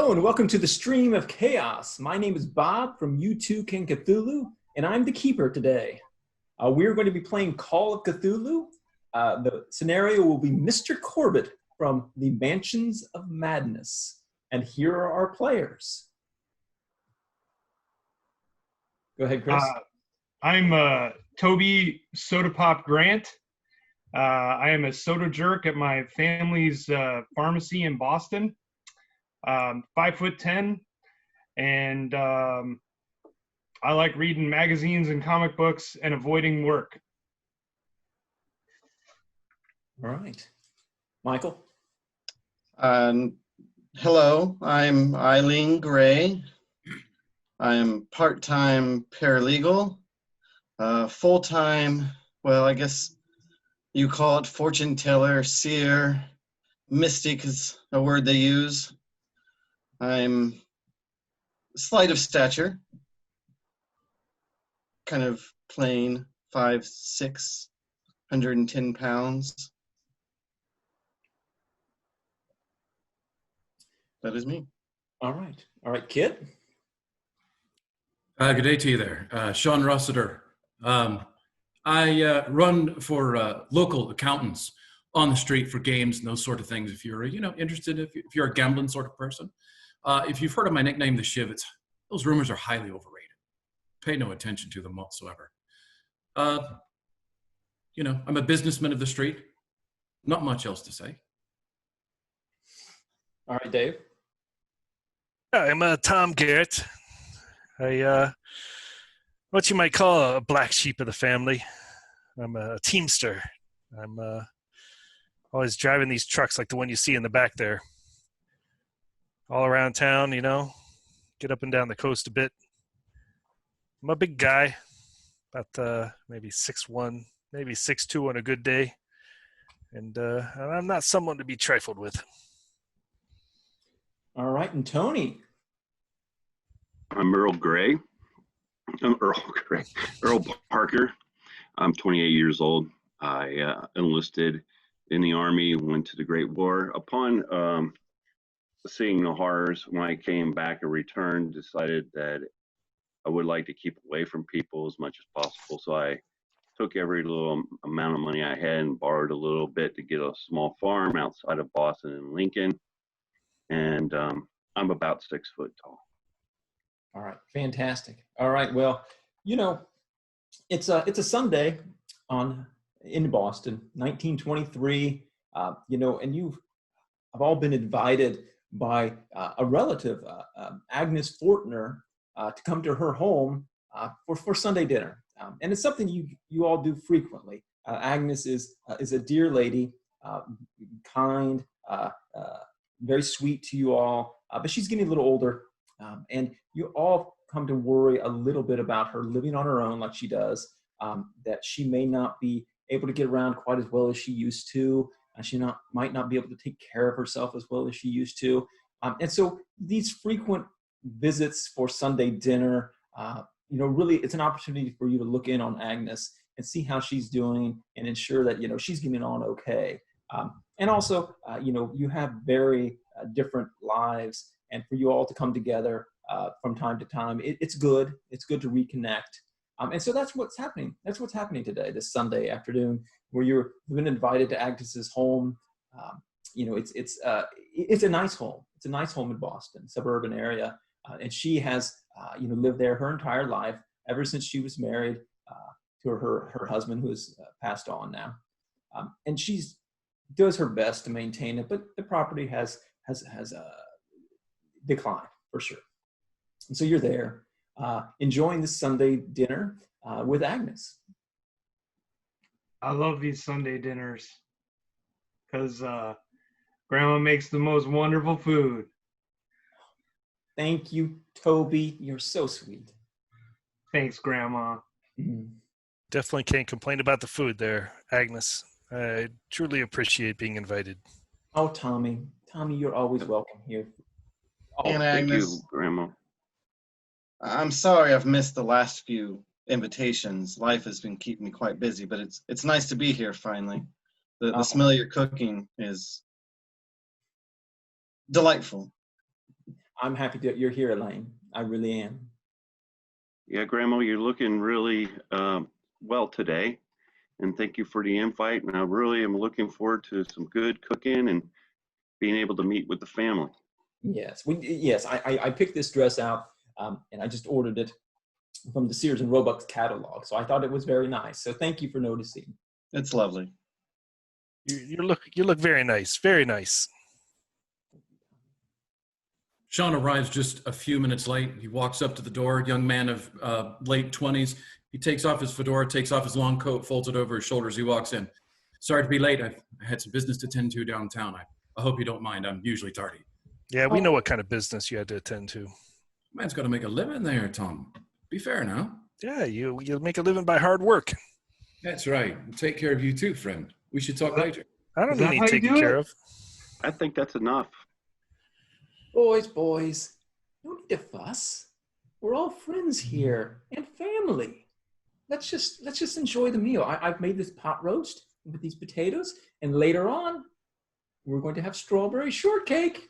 Hello and welcome to the Stream of Chaos. My name is Bob from You Too Can Cthulhu, and I'm the keeper today. We're going to be playing Call of Cthulhu. The scenario will be Mr. Corbitt from the Mansions of Madness. And here are our players. Go ahead, Chris. I'm Toby Soda Pop Grant. I am a soda jerk at my family's pharmacy in Boston. 5'10", and I like reading magazines and comic books and avoiding work. All right. Michael? Hello, I'm Eileen Gray. I'm part-time paralegal, full-time, well, I guess you call it fortune teller, seer, mystic is a word they use. I'm slight of stature, kind of plain, 5'6", 110 pounds. That is me. All right. All right, Kit? Good day to you there. Sean Rossiter. I run for local accountants on the street for games and those sort of things. If you're, interested, if you're a gambling sort of person. If you've heard of my nickname, The Shiv, those rumors are highly overrated. Pay no attention to them whatsoever. I'm a businessman of the street. Not much else to say. All right, Dave? I'm Tom Garrett. What you might call a black sheep of the family. I'm a teamster. I'm always driving these trucks like the one you see in the back there. All around town, get up and down the coast a bit. I'm a big guy, about maybe 6'1", maybe 6'2" on a good day. And I'm not someone to be trifled with. All right, and Tony? I'm Earl Gray. Earl Parker. I'm 28 years old. I enlisted in the Army, went to the Great War. Upon seeing the horrors, when I came back and returned, decided that I would like to keep away from people as much as possible. So I took every little amount of money I had and borrowed a little bit to get a small farm outside of Boston and Lincoln. And I'm about 6 foot tall. All right, fantastic. All right, well, it's a Sunday in Boston, 1923. And I've all been invited by a relative, Agnes Fortner, to come to her home for Sunday dinner, and it's something you all do frequently. Agnes is a dear lady, kind, very sweet to you all, but she's getting a little older. And you all come to worry a little bit about her living on her own like she does, that she may not be able to get around quite as well as she used to. She might not be able to take care of herself as well as she used to. And so these frequent visits for Sunday dinner, really it's an opportunity for you to look in on Agnes and see how she's doing and ensure that, she's getting on okay. And also, you have very different lives, and for you all to come together from time to time, it's good. It's good to reconnect. And so that's what's happening. That's what's happening today, this Sunday afternoon, where you've been invited to Agnes's home. It's a nice home. It's a nice home in Boston, suburban area, and she has lived there her entire life ever since she was married to her husband, who has passed on now. And she's does her best to maintain it, but the property has declined for sure. And so you're there enjoying this Sunday dinner with Agnes. I love these Sunday dinners because Grandma makes the most wonderful food. Thank you, Toby. You're so sweet. Thanks, Grandma. Mm-hmm. Definitely can't complain about the food there, Agnes. I truly appreciate being invited. Oh, Tommy, you're always welcome here. And Thank Agnes, you, Grandma. I'm sorry I've missed the last few invitations. Life has been keeping me quite busy, but it's nice to be here finally. The smell of your cooking is delightful. I'm happy that you're here, Elaine. I really am. Yeah, Grandma, you're looking really well today. And thank you for the invite. And I really am looking forward to some good cooking and being able to meet with the family. Yes, I picked this dress out, and I just ordered it from the Sears and Roebuck catalog. So I thought it was very nice. So thank you for noticing. It's lovely. You look very nice. Very nice. Sean arrives just a few minutes late. He walks up to the door, young man of late 20s. He takes off his fedora, takes off his long coat, folds it over his shoulders. He walks in. Sorry to be late. I had some business to tend to downtown. I hope you don't mind. I'm usually tardy. Yeah, we know what kind of business you had to attend to. Man's got to make a living there, Tom. Be fair now. Yeah, you make a living by hard work. That's right. Take care of you too, friend. We should talk later. I don't Is need that any how you taken do care it? of. I think that's enough. Boys, no need to fuss. We're all friends here and family. Let's just enjoy the meal. I've made this pot roast with these potatoes, and later on, we're going to have strawberry shortcake.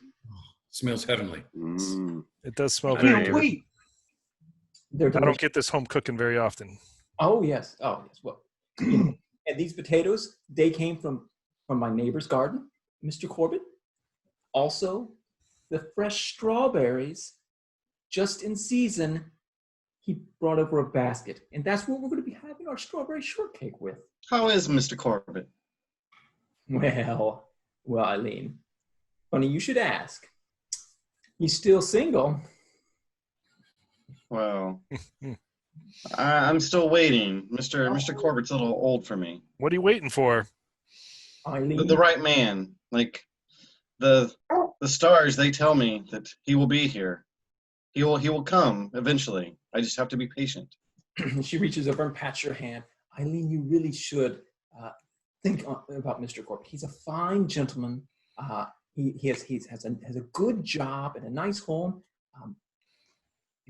Smells heavenly. It does smell I very can't good. Wait. They're I don't delicious. get this home cooking very often. Oh yes. Well, and these potatoes, they came from my neighbor's garden, Mr. Corbitt. Also, the fresh strawberries, just in season, he brought over a basket, and that's what we're going to be having our strawberry shortcake with. How is Mr. Corbitt? Well, Eileen, funny you should ask. He's still single. Well, I'm still waiting. Mr. Corbett's a little old for me. What are you waiting for? Eileen, The right man. Like the stars, they tell me that he will be here. He will come eventually. I just have to be patient. she reaches over and pats your hand. Eileen, you really should think about Mr. Corbitt. He's a fine gentleman. He has a good job and a nice home.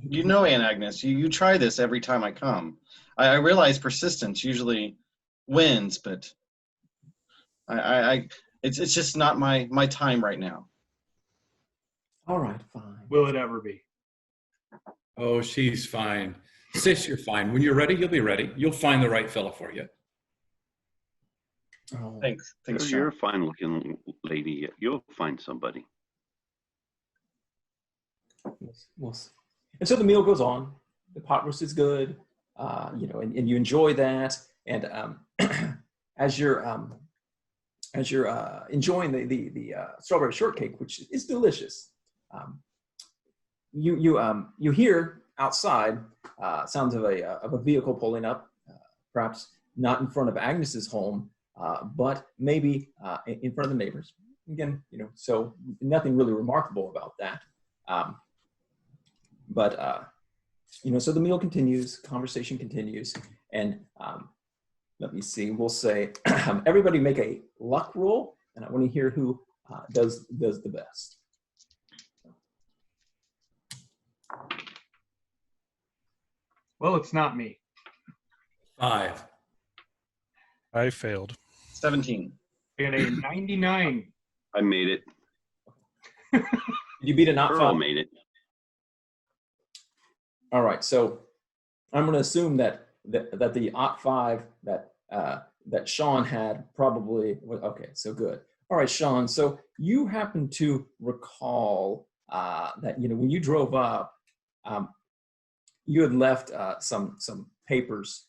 You know, Aunt Agnes, you try this every time I come. I realize persistence usually wins, but it's just not my time right now. All right, fine. Will it ever be? Oh, she's fine. Sis, you're fine. When you're ready, you'll be ready. You'll find the right fella for you. Oh, Thanks, You're a Sean. fine-looking lady. You'll find somebody. we'll see. And so the meal goes on. The pot roast is good, and you enjoy that. And as you're enjoying the strawberry shortcake, which is delicious, you hear outside sounds of a vehicle pulling up, perhaps not in front of Agnes's home, but maybe in front of the neighbors. Again, so nothing really remarkable about that. So the meal continues, conversation continues, and let me see. We'll say everybody make a luck roll, and I want to hear who does the best. Well, it's not me. 5. I failed. 17. I got a 99. I made it. Did you beat a not Earl five? made it. All right, so I'm going to assume that the OT 5 that Sean had probably okay. So good. All right, Sean. So you happen to recall that when you drove up, you had left some papers,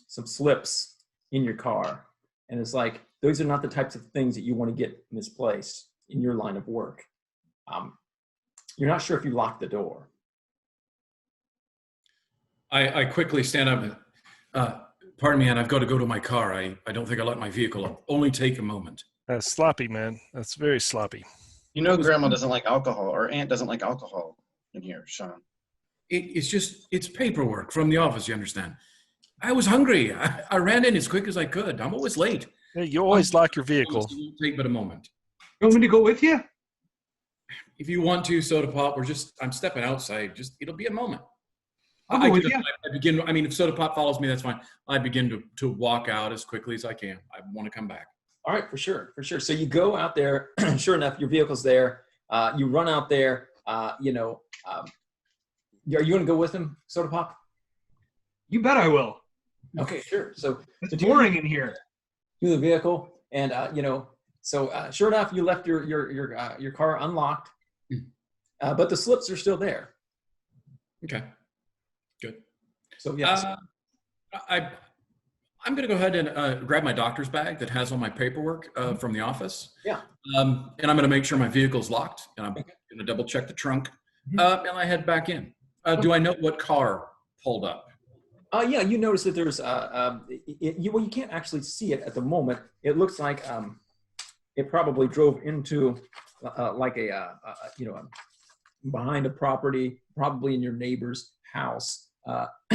some slips in your car, and it's like those are not the types of things that you want to get misplaced in your line of work. You're not sure if you locked the door. I quickly stand up and, pardon me, and I've got to go to my car. I don't think I locked my vehicle up. Only take a moment. That's sloppy, man. That's very sloppy. You know, Grandma doesn't like alcohol, or Aunt doesn't like alcohol in here, Sean. It's paperwork from the office, you understand. I was hungry. I ran in as quick as I could. I'm always late. Hey, you always lock your vehicle. It won't take but a moment. You want me to go with you? If you want to, soda pop, I'm stepping outside. It'll be a moment. I'll go with get you. up, I begin. I mean, if soda pop follows me, that's fine. I begin to walk out as quickly as I can. I want to come back. All right, for sure. So you go out there. Sure enough, your vehicle's there. You run out there. you know, are you going to go with him, Soda Pop? You bet I will. Okay, sure. So It's so boring in here. to the vehicle, and you know, so sure enough, you left your car unlocked, but the slips are still there. Okay, good. So yes, I'm going to go ahead and grab my doctor's bag that has all my paperwork from the office. Yeah. And I'm going to make sure my vehicle's locked, and I'm going to double check the trunk, and I head back in. Do I know what car pulled up? yeah, you notice that there's well, you can't actually see it at the moment. It looks like it probably drove into like you know, behind a property, probably in your neighbor's house.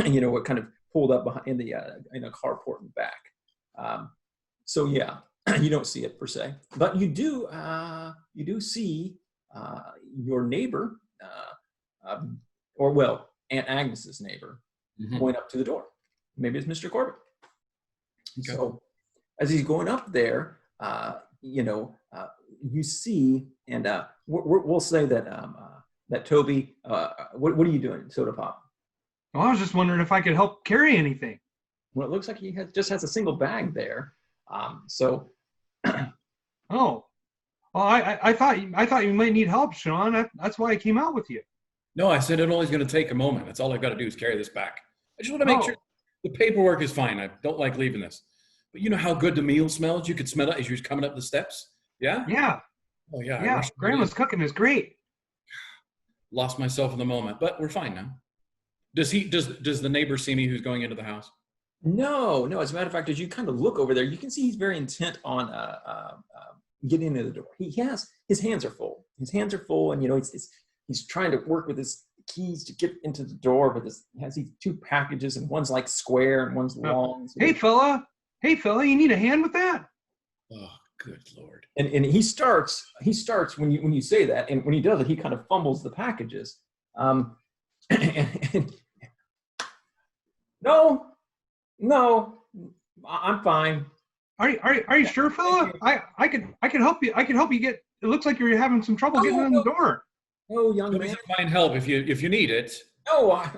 You know, what kind of pulled up behind in a carport and back. So yeah, you don't see it per se, but you do see your neighbor, or well, Aunt Agnes's neighbor, going up to the door. Maybe it's Mr. Corbitt. Okay. So as he's going up there, you know, you see, and we'll say that that Toby, what are you doing, Soda Pop? Well, I was just wondering if I could help carry anything. Well, it looks like he just has a single bag there. So. Oh, well, I thought you might need help, Sean. That's why I came out with you. No, I said it only going to take a moment. That's all I've got to do is carry this back. I just want to make sure the paperwork is fine. I don't like leaving this. But you know how good the meal smells? You could smell it as you was coming up the steps. Yeah? Yeah. Oh, yeah. Yeah. Grandma's cooking is great. Lost myself in the moment, but we're fine now. Does the neighbor see me who's going into the house? No. As a matter of fact, as you kind of look over there, you can see he's very intent on getting into the door. His hands are full. His hands are full, and you know he's trying to work with his keys to get into the door, but he has these two packages, and one's like square and one's long. So hey fella, you need a hand with that? Oh, good Lord. And he starts when you say that, and when he does it, he kind of fumbles the packages. No, I'm fine. Are you sure, fella? I can help you. I can help you get. It looks like you're having some trouble getting in the door. Oh, young man. Find help if you need it. No, I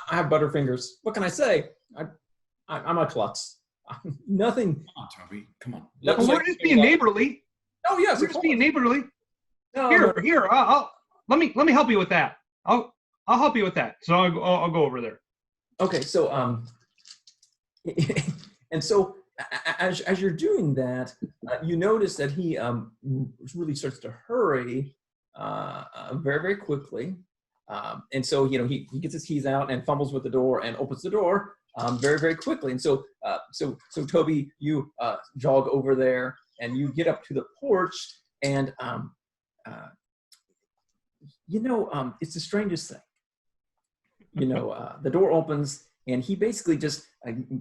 have butterfingers. What can I say? I'm a klutz. Nothing. Come on, Toby. Come on. We're just being neighborly. Oh yes, We're just being neighborly. No, Here. Let me help you with that. I'll help you with that. So I'll go over there. Okay, so and so as you're doing that, you notice that he really starts to hurry very, very quickly, and so you know he gets his keys out and fumbles with the door and opens the door very, very quickly. And so so Toby, you jog over there and you get up to the porch, and you know it's the strangest thing. You know, the door opens, and he basically just,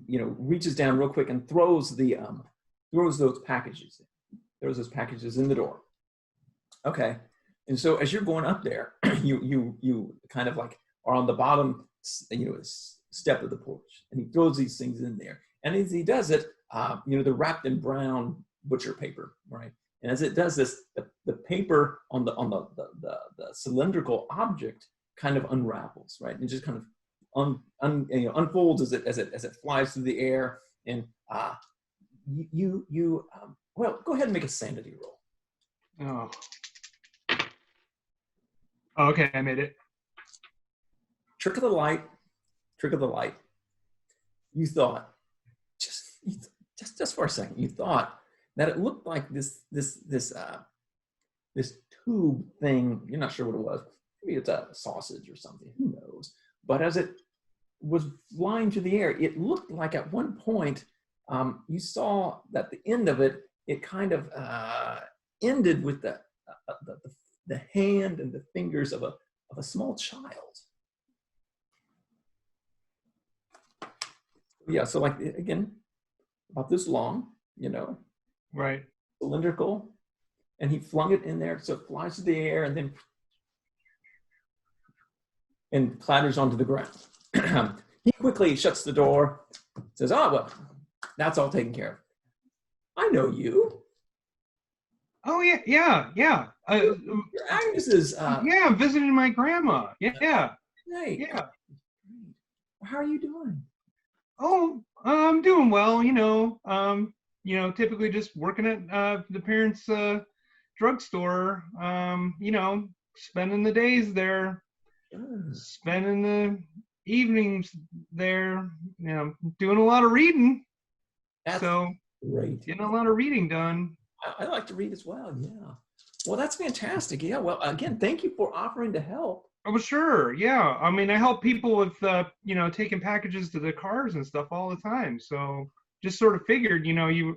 you know, reaches down real quick and throws those packages in the door. Okay, and so as you're going up there, you kind of like are on the bottom, you know, step of the porch, and he throws these things in there. And as he does it, you know, they're wrapped in brown butcher paper, right? And as it does this, the paper on the cylindrical object kind of unravels, right? And it just kind of unfolds as it flies through the air. And well, go ahead and make a sanity roll. Oh, okay, I made it. Trick of the light. You thought just for a second, you thought that it looked like this tube thing. You're not sure what it was. Maybe it's a sausage or something, who knows? But as it was flying through the air, it looked like at one point you saw that the end of it kind of ended with the hand and the fingers of a small child. Yeah, so like, again, about this long, you know. Right. Cylindrical. And he flung it in there, so it flies through the air and then clatters onto the ground. He quickly shuts the door, says, oh, well, that's all taken care of. I know you. Oh yeah. Your Agnes is Yeah, I'm visiting my grandma. Yeah. great. How are you doing? Oh, I'm doing well. Typically just working at the parents' drugstore. Spending the days there, Good. spending the evenings there. Doing a lot of reading. That's So great. getting a lot of reading done. I like to read as well. Yeah. Well, that's fantastic. Yeah. Well, again, thank you for offering to help. Oh, sure. Yeah. I mean, I help people with, taking packages to the cars and stuff all the time. So just sort of figured, you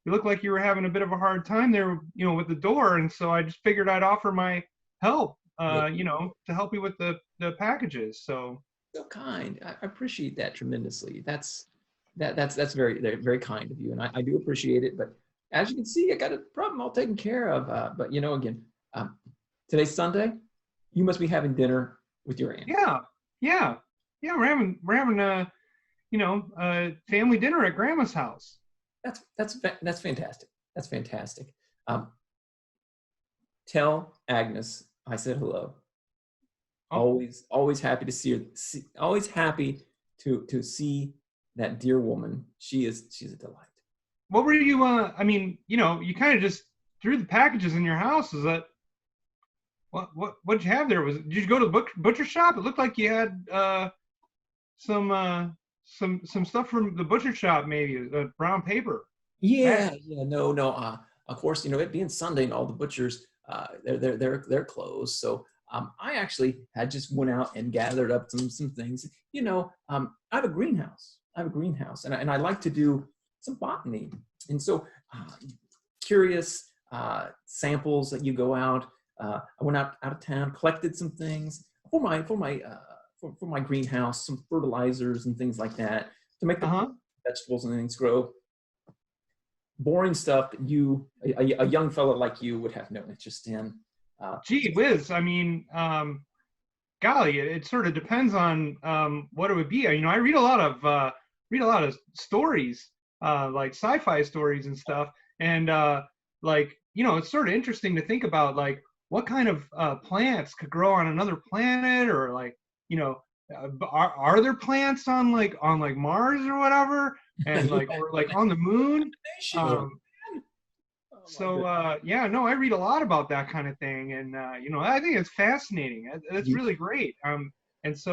look like you were having a bit of a hard time there, with the door. And so I just figured I'd offer my help, Yeah. to help you with the packages. So. So kind. I appreciate that tremendously. That's very very kind of you, and I do appreciate it. But as you can see, I got a problem all taken care of. But again, today's Sunday. You must be having dinner with your aunt. Yeah. We're having a family dinner at Grandma's house. That's fantastic. That's fantastic. Tell Agnes I said hello. Oh. Always happy to see her. Always happy to see that dear woman. She's a delight. What were you? You kind of just threw the packages in your house. Is that what'd you have there? Did you go to the butcher shop? It looked like you had some stuff from the butcher shop, maybe brown paper. Yeah. No. Of course, it being Sunday and all the butchers, they're closed. So I actually had just went out and gathered up some things. I have a greenhouse. And I like to do some botany. And so curious samples that you go out. I went out of town, collected some things for my greenhouse, some fertilizers and things like that to make the vegetables and things grow. Boring stuff that a young fellow like you would have no interest in. Gee whiz! I mean, golly, it sort of depends on what it would be. I read a lot of stories, like sci-fi stories and stuff, and it's sort of interesting to think about like what kind of plants could grow on another planet, or are there plants on Mars or whatever, and or on the moon? I read a lot about that kind of thing, and I think it's fascinating. That's really great. That's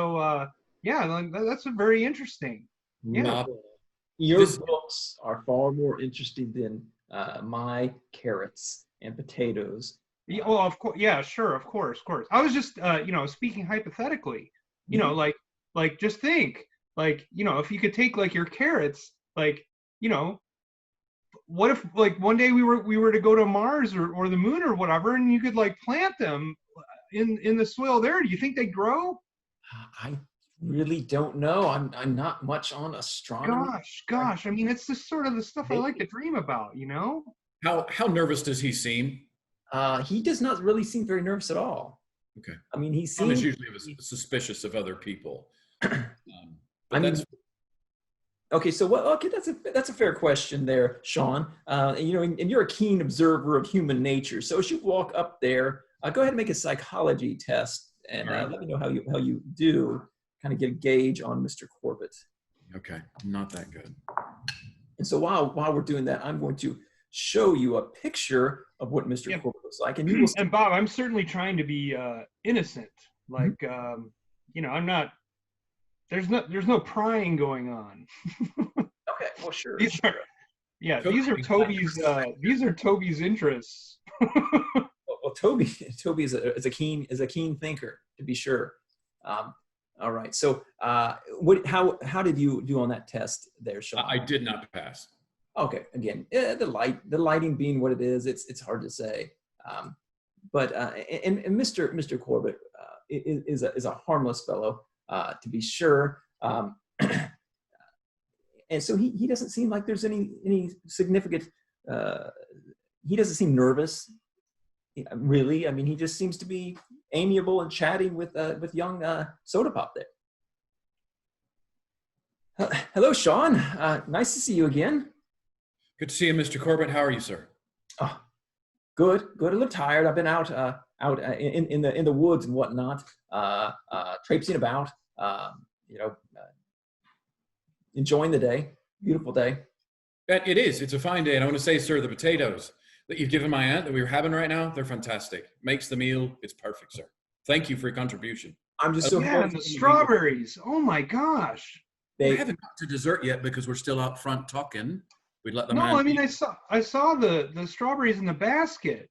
very interesting. Yeah. Your books are far more interesting than my carrots and potatoes. Yeah, well, of course. Yeah, sure. Of course. I was just, speaking hypothetically. Just think, if you could take your carrots, what if one day we were to go to Mars or the moon or whatever, and you could plant them in the soil there? Do you think they'd grow? I really don't know. I'm not much on astronomy. Gosh. I mean, it's just sort of the stuff I like to dream about. How nervous does he seem? He does not really seem very nervous at all. Okay. I mean, he Sean seems is usually suspicious of other people. Okay, so that's a fair question there, Sean. And you're a keen observer of human nature. So as you walk up there, go ahead and make a psychology test, and let me know how you do. Kind of get a gauge on Mr. Corbitt. Okay, not that good. And so while we're doing that, I'm going to show you a picture of what Mr. Corbitt looks like, and you will. And Bob, I'm certainly trying to be innocent. I'm not. There's no prying going on. Okay, well, sure. These are Toby's interests. Well, Toby is a keen thinker, to be sure. All right. So, how did you do on that test there, Sean? I did not pass. Okay. Again, the lighting being what it is, it's hard to say. But Mr. Corbitt is a harmless fellow, to be sure. And so he doesn't seem like there's any significant. He doesn't seem nervous, really. I mean, he just seems to be amiable and chatting with young Soda Pop there. Hello, Sean. Nice to see you again. Good to see you, Mr. Corbitt. How are you, sir? Oh, Good, good. A little tired. I've been out in the woods and whatnot, traipsing about. You know, enjoying the day. Beautiful day. It is. It's a fine day. And I want to say, sir, the potatoes that you've given my aunt that we were having right now, they're fantastic. Makes the meal. It's perfect, sir. Thank you for your contribution. I'm just so Yeah, and the strawberries. Oh my gosh. We haven't got to dessert yet because we're still out front talking. We'd let the No, man I mean, eat. I saw the strawberries in the basket.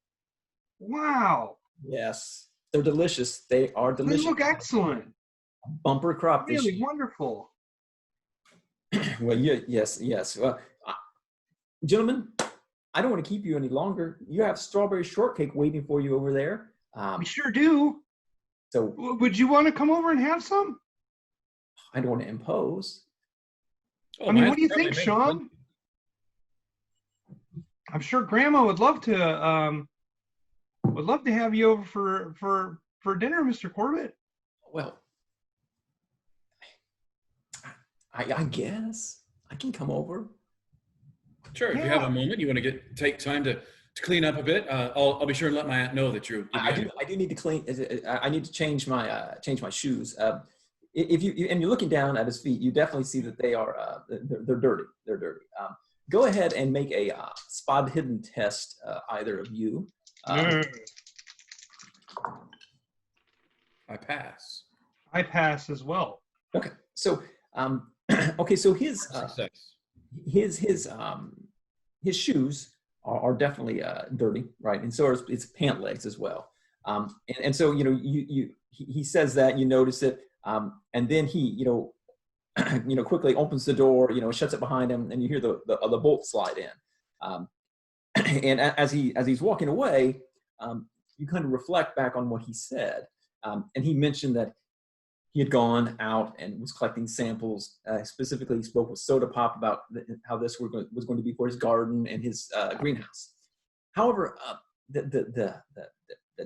Wow. Yes, they're delicious. They are They delicious. look excellent. Bumper crop this Really year. wonderful. Well, yes. Gentlemen, I don't want to keep you any longer. You have strawberry shortcake waiting for you over there. We sure do. So Would you want to come over and have some? I don't want to impose. Oh, I mean, man, what do you probably think, make Sean? plenty. I'm sure Grandma would love to have you over for dinner, Mr. Corbitt. Well, I guess I can come over. Sure. If you have a moment, you want to take time to clean up a bit. I'll be sure and let my aunt know that you're. I do need to clean. I need to change my shoes. If you're looking down at his feet, you definitely see that they are they're dirty. They're dirty. Go ahead and make a spot hidden test, either of you. I pass. I pass as well. Okay, so so his Success. his shoes are definitely dirty, right? And so are his pant legs as well. And so he says that, you notice it, and then he quickly opens the door, shuts it behind him, and you hear the bolt slide in. And as he's walking away, you kind of reflect back on what he said, and he mentioned that he had gone out and was collecting samples. Specifically, he spoke with Soda Pop about how this was going to be for his garden and his greenhouse. However, the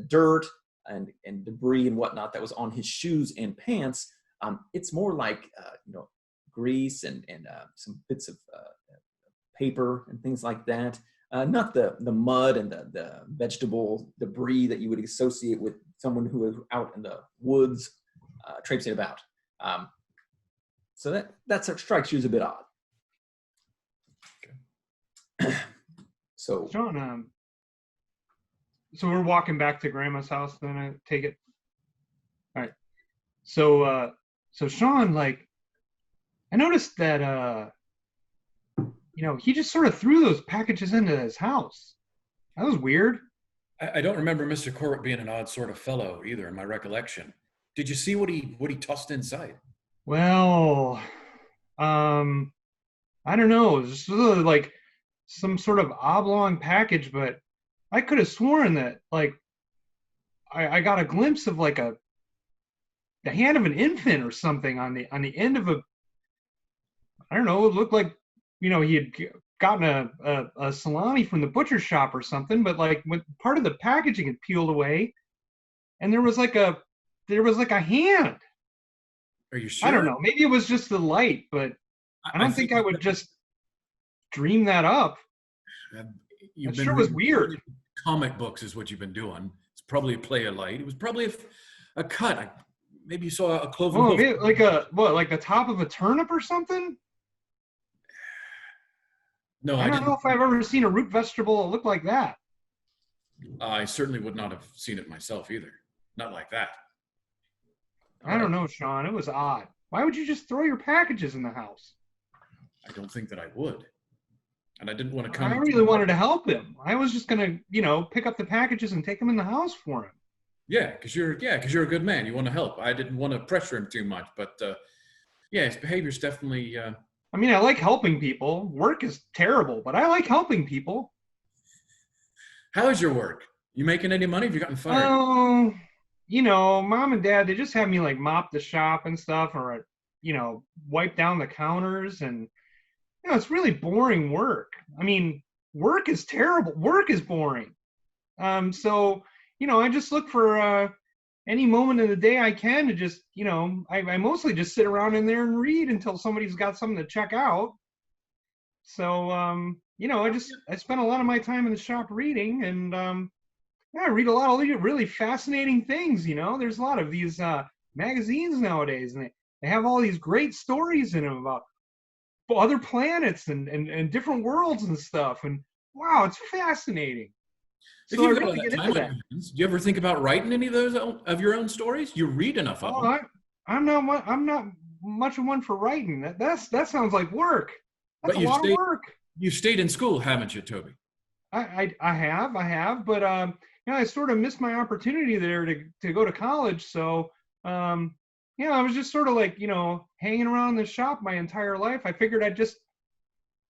dirt and debris and whatnot that was on his shoes and pants, it's more like grease and some bits of paper and things like that. Not the mud and the vegetable debris that you would associate with someone who is out in the woods traipsing about. So that strikes you as a bit odd. Okay. So Sean, so we're walking back to Grandma's house, then I take it. All right. So Sean, like, I noticed that he just sort of threw those packages into his house. That was weird. I don't remember Mr. Corbitt being an odd sort of fellow either, in my recollection. Did you see what he tossed inside? Well, I don't know. It was just sort of like some sort of oblong package, but I could have sworn that, like, I got a glimpse of like the hand of an infant or something on the end of a. I don't know. It looked like he had gotten a salami from the butcher shop or something, but like when part of the packaging had peeled away, and there was like a hand. Are you sure? I don't know. Maybe it was just the light, but I don't think I would just dream that up. You've It been sure was reading weird. comic books is what you've been doing. It's probably a play of light. It was probably a cut. Maybe you saw a cloven hoof. Maybe like the top of a turnip or something? No, I don't know if I've ever seen a root vegetable that looked like that. I certainly would not have seen it myself either. Not like that. I don't know, Sean. It was odd. Why would you just throw your packages in the house? I don't think that I would. And I didn't want to come. I really wanted to help him. I was just gonna, pick up the packages and take them in the house for him. Yeah, because you're a good man. You want to help. I didn't want to pressure him too much, but his behavior's definitely. I mean, I like helping people. Work is terrible, but I like helping people. How's your work? You making any money? Have you gotten fired? Oh, Mom and Dad, they just have me like mop the shop and stuff, or wipe down the counters, and it's really boring work. I mean, work is terrible. Work is boring. So I just look for any moment of the day I can to just, I mostly just sit around in there and read until somebody's got something to check out. So I spend a lot of my time in the shop reading, and yeah, I read a lot of really fascinating things. There's a lot of these magazines nowadays, and they have all these great stories in them about other planets and different worlds and stuff. And wow, it's fascinating. If So I you've got all really that get time into on that. your hands, do you ever think about writing any of those of your own stories? You read enough of Oh, them. I'm not much of one for writing. That sounds like work. That's But a lot of work. you've stayed in school, haven't you, Toby? I have, but I sort of missed my opportunity there to go to college. So I was just sort of like hanging around the shop my entire life. I figured I'd just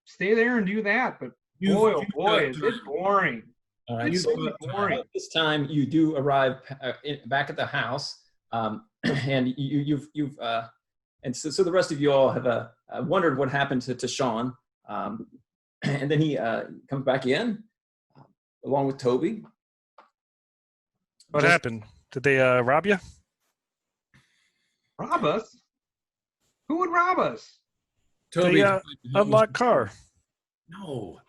stay there and do that. But boy, oh boy, is it boring. All right. It's So really boring. this time you do arrive back at the house, and you've and so the rest of you all have wondered what happened to Sean, and then he comes back in along with Toby. What happened? Did they rob you? Rob us? Who would rob us? Toby, Unlocked car. No.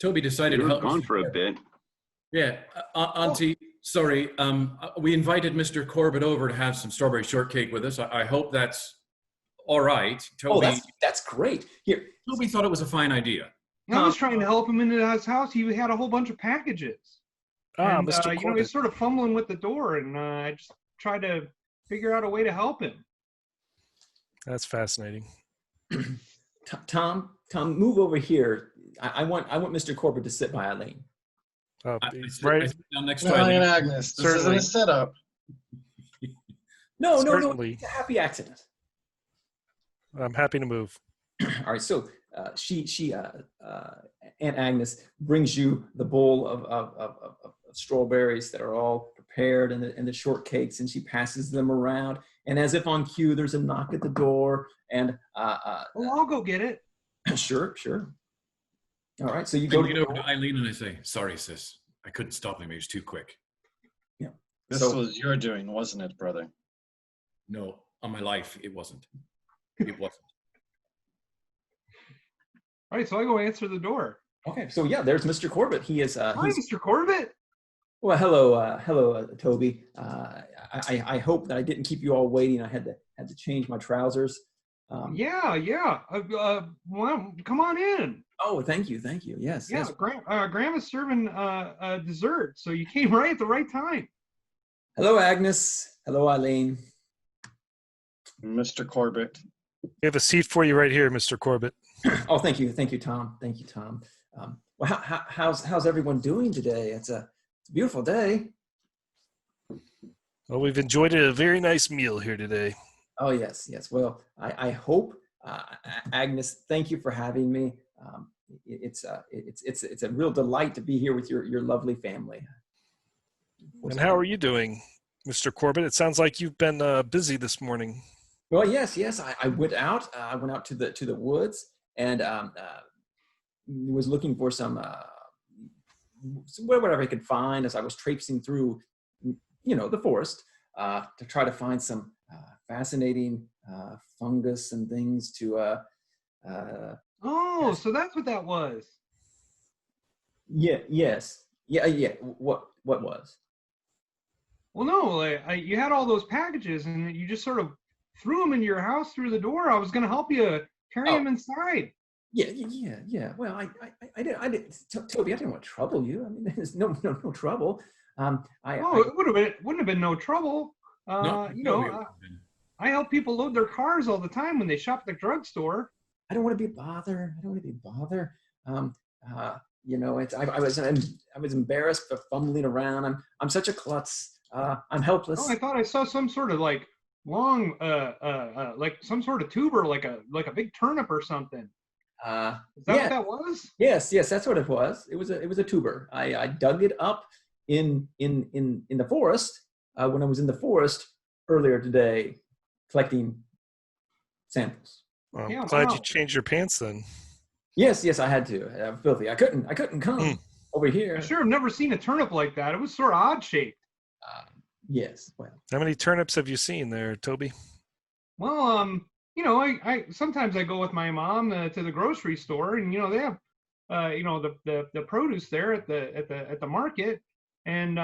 Toby decided We to were help gone Mr. for a Corbett. bit. Yeah, Auntie, sorry. We invited Mr. Corbett over to have some strawberry shortcake with us. I hope that's all right. Toby, That's great. Here, Toby thought it was a fine idea. I was trying to help him into his house. He had a whole bunch of packages. And, Mr. Corbett. he's sort of fumbling with the door, and I just tried to figure out a way to help him. That's fascinating. Tom, move over here. I want Mr. Corbett to sit by Eileen. Oh, I right. sit down next to Eileen Eileen. Agnes, this isn't Certainly. a setup. No, Certainly. it's a happy accident. I'm happy to move. All right, so Aunt Agnes brings you the bowl of strawberries that are all prepared and the shortcakes, and she passes them around. And as if on cue, there's a knock at the door, and I'll go get it. sure. All right, so you I go get over to Eileen and I say, "Sorry, sis. I couldn't stop him. He was too quick." This was your doing, wasn't it, brother? No, on my life, it wasn't. It wasn't. All right, so I go answer the door. Okay, so yeah, there's Mr. Corbett. He is. Hi, He's, Mr. Corbett. well, hello, Toby. I hope that I didn't keep you all waiting. I had to change my trousers. Yeah. Well, come on in. Oh, thank you. Yes. Yeah, yes. Grandma's serving dessert, so you came right at the right time. Hello, Agnes. Hello, Eileen. Mr. Corbett. We have a seat for you right here, Mr. Corbett. Oh, thank you, Tom. Well, how's everyone doing today? It's a beautiful day. Well, we've enjoyed a very nice meal here today. Oh, yes. Well, I hope, Agnes. Thank you for having me. It's a real delight to be here with your lovely family. And how are you doing, Mr. Corbett? It sounds like you've been busy this morning. Well, yes. I went out. I went out to the woods and was looking for some whatever I could find as I was traipsing through, the forest to try to find some fascinating fungus and things to. So that's what that was. Yeah. Yes. Yeah. What was? Well, no, you had all those packages, and you just sort of threw them into your house through the door. I was going to help you carry them inside. Yeah. Well, I did. Toby, I didn't want to trouble you. I mean, there's no trouble. It wouldn't have been no trouble. I help people load their cars all the time when they shop at the drugstore. I don't want to be bothered. I was embarrassed for fumbling around. I'm such a klutz. I'm helpless. Oh, I thought I saw some sort of like long, like some sort of tuber, like a big turnip or something. Is that what that was? Yes, that's what it was. It was a tuber. I dug it up in the forest when I was in the forest earlier today collecting samples. Well, I'm glad you changed your pants then. Yes, I had to. I'm filthy. I couldn't come over here. I sure have never seen a turnip like that. It was sort of odd shaped. Yes. Well, how many turnips have you seen there, Toby? Well, I sometimes I go with my mom to the grocery store, and they have the produce there at the market, and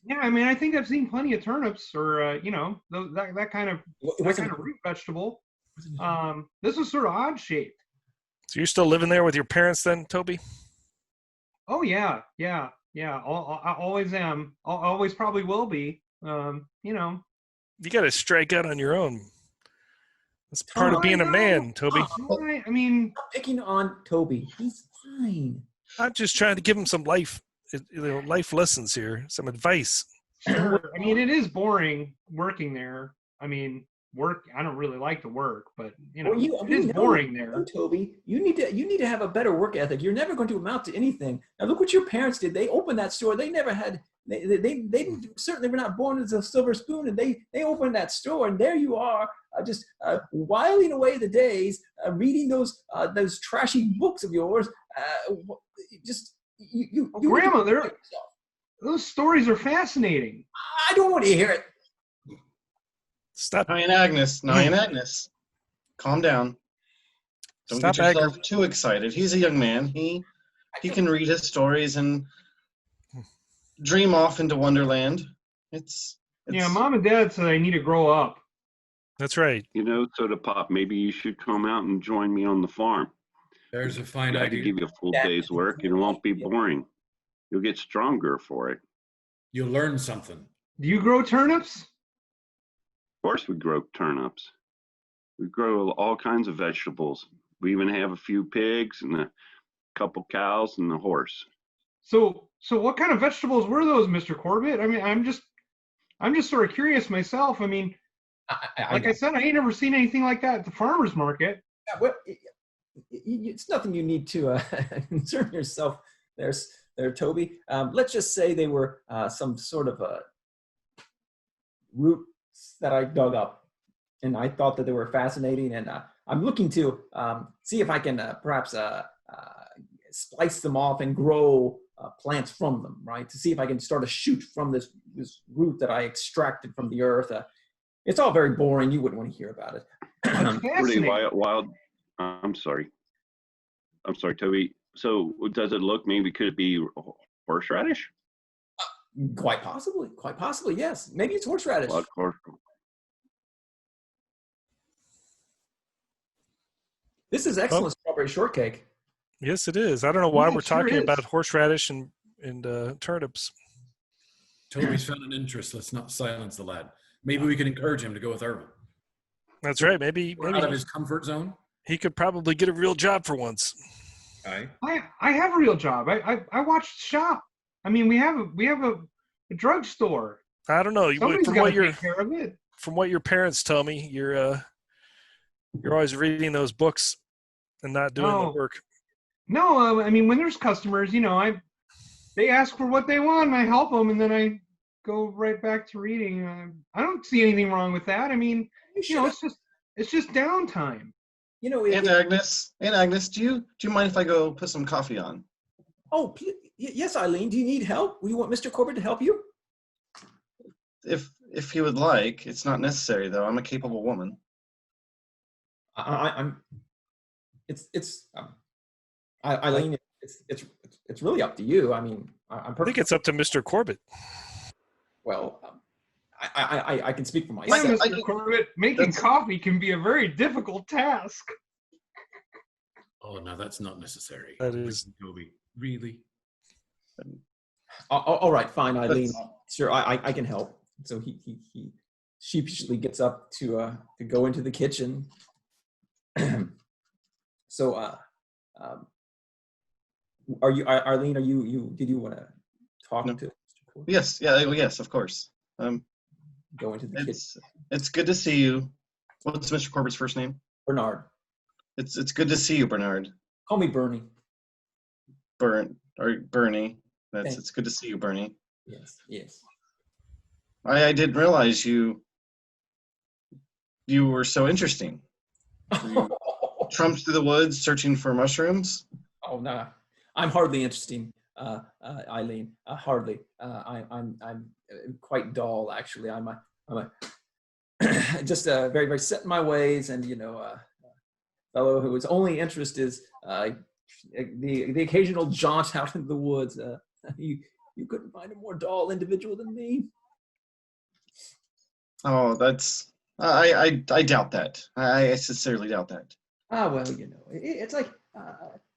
yeah, I mean, I think I've seen plenty of turnips, or that kind of root vegetable. This is sort of odd shaped. So you're still living there with your parents then, Toby? Oh yeah. I always am. Always probably will be. You got to strike out on your own. That's part of being a man, Toby. I mean, stop picking on Toby. He's fine. I'm just trying to give him some life lessons here, some advice. Sure. I mean, it is boring working there. I mean, I don't really like to work, but it is boring there. Toby, you need to have a better work ethic. You're never going to amount to anything. Now look what your parents did. They opened that store. They never had. They certainly were not born as a silver spoon, and they opened that store, and there you are, just whiling away the days, reading those trashy books of yours. Grandma, those stories are fascinating. I don't want to hear it. Stop. Now, Agnes, calm down. Don't get yourself too excited. He's a young man. He can read his stories and dream off into Wonderland. It's Mom and Dad said I need to grow up. That's right. Soda Pop, maybe you should come out and join me on the farm. There's a fine I idea. can give you a full day's work, and it won't be boring. You'll get stronger for it. You'll learn something. Do you grow turnips? Of course we grow turnips. We grow all kinds of vegetables. We even have a few pigs and a couple cows and a horse. So what kind of vegetables were those, Mr. Corbitt? I mean, I'm just sort of curious myself. I mean, I said, I ain't never seen anything like that at the farmer's market. Yeah, well, it's nothing you need to concern yourself there, Toby. Let's just say they were some sort of roots that I dug up, and I thought that they were fascinating, and I'm looking to see if I can perhaps splice them off and grow plants from them, right? To see if I can start a shoot from this root that I extracted from the earth. It's all very boring. You wouldn't want to hear about it. Pretty wild. I'm sorry, Toby. So does it look, maybe could it be horseradish? Quite possibly, yes. Maybe it's horseradish. This is excellent strawberry shortcake. Yes, it is. I don't know why we're talking about horseradish and turnips. Toby's found an interest. Let's not silence the lad. Maybe we can encourage him to go with Irvin. That's right. Maybe out of his comfort zone. He could probably get a real job for once. I have a real job. I watch shop. I mean, we have a drugstore. I don't know. Somebody's got to take care of it. From what your parents tell me, you're always reading those books and not doing the work. No, I mean, when there's customers, they ask for what they want, and I help them, and then I go right back to reading. I don't see anything wrong with that. I mean, it's just downtime. And Agnes, do you mind if I go put some coffee on? Oh, yes, Eileen. Do you need help? Do you want Mr. Corbitt to help you? If he would like, it's not necessary though. I'm a capable woman. Eileen, it's really up to you. I mean, I think it's up to Mr. Corbitt. Well, I can speak for myself. Yeah, Mr. Corbitt, making coffee can be a very difficult task. Oh, no, that's not necessary. That is, Toby. Really? All right, fine, Eileen. Sure, I can help. So he sheepishly gets up to go into the kitchen. So, are you, Arlene? Did you want to talk to Mr. Corbitt? Yes, yes, of course. Go into the kitchen. It's good to see you. What's Mr. Corbitt's first name? Bernard. It's good to see you, Bernard. Call me Bernie. Bernie. Thanks. It's good to see you, Bernie. Yes. I didn't realize you were so interesting. You trumped through the woods searching for mushrooms. Oh no, I'm hardly interesting, Eileen. Hardly. I'm quite dull, actually. I'm a just very, very set in my ways, and fellow whose only interest is the occasional jaunt out into the woods. You couldn't find a more dull individual than me. Oh, that's I doubt that. I sincerely doubt that. Ah, well, it's like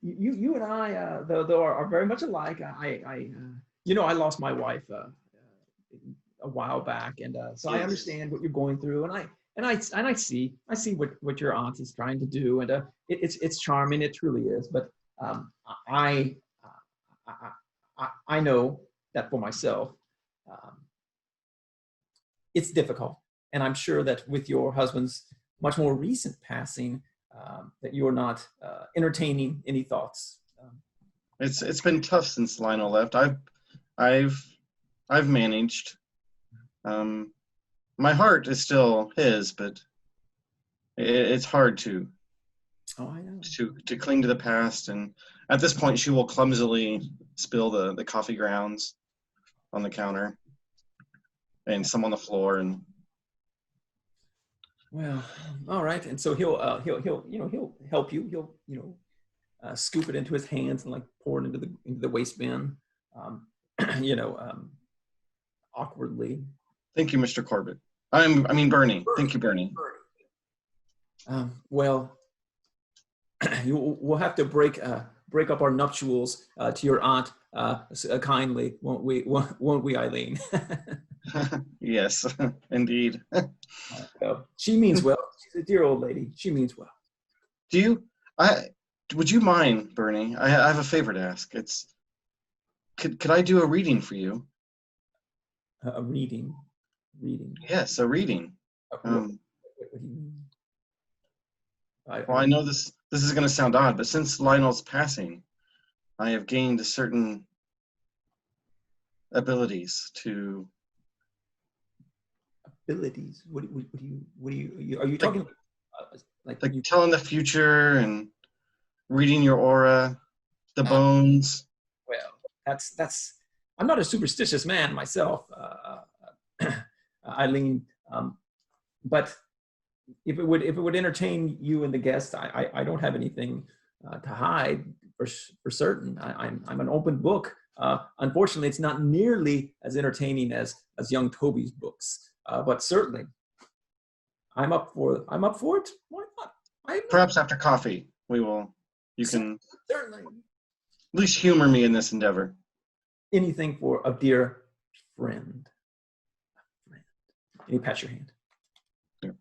you and I, though are very much alike. I lost my wife a while back, and so I understand what you're going through, and I see what your aunt is trying to do, and it's charming, it truly is. But I know that for myself, it's difficult, and I'm sure that with your husband's much more recent passing, that you're not entertaining any thoughts. It's been tough since Lionel left. I've managed. My heart is still his, but it's hard to cling to the past. And at this point, she will clumsily spill the coffee grounds on the counter and some on the floor. And well, all right. And so he'll help you. He'll scoop it into his hands and like pour it into the waste bin. Awkwardly. Thank you, Mr. Corbitt. I mean Bernie. Thank you, Bernie. Well, we'll have to break up our nuptials to your aunt kindly, won't we, Eileen? Yes, indeed. She means well. She's a dear old lady. She means well. Would you mind, Bernie? I have a favor to ask. Could I do a reading for you? A reading. Yes, a reading. What do you mean? Well, I know this is going to sound odd, but since Lionel's passing, I have gained certain abilities to. Abilities? What do you? Are you talking like telling the future and reading your aura, the bones? Well, that's. I'm not a superstitious man myself, Eileen. But if it would entertain you and the guests, I don't have anything to hide for certain. I'm an open book. Unfortunately, it's not nearly as entertaining as young Toby's books. But certainly, I'm up for it. Why not? Perhaps after coffee, you can certainly at least humor me in this endeavor. Anything for a dear friend. And he pats your hand. Yeah.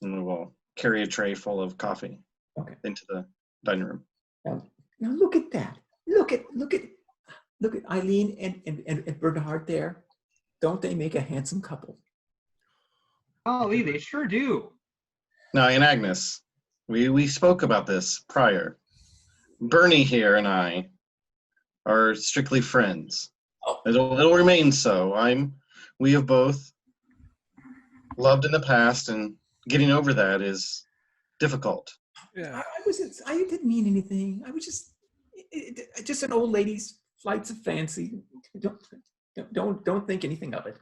And we will carry a tray full of coffee into the dining room. Now look at that. Look at Eileen and Bernard there. Don't they make a handsome couple? Golly, they sure do. Now, and Agnes, we spoke about this prior. Bernie here and I are strictly friends. Oh. It'll remain so. We have both loved in the past, and getting over that is difficult. Yeah. I didn't mean anything. I was just an old lady's flights of fancy. Don't think anything of it.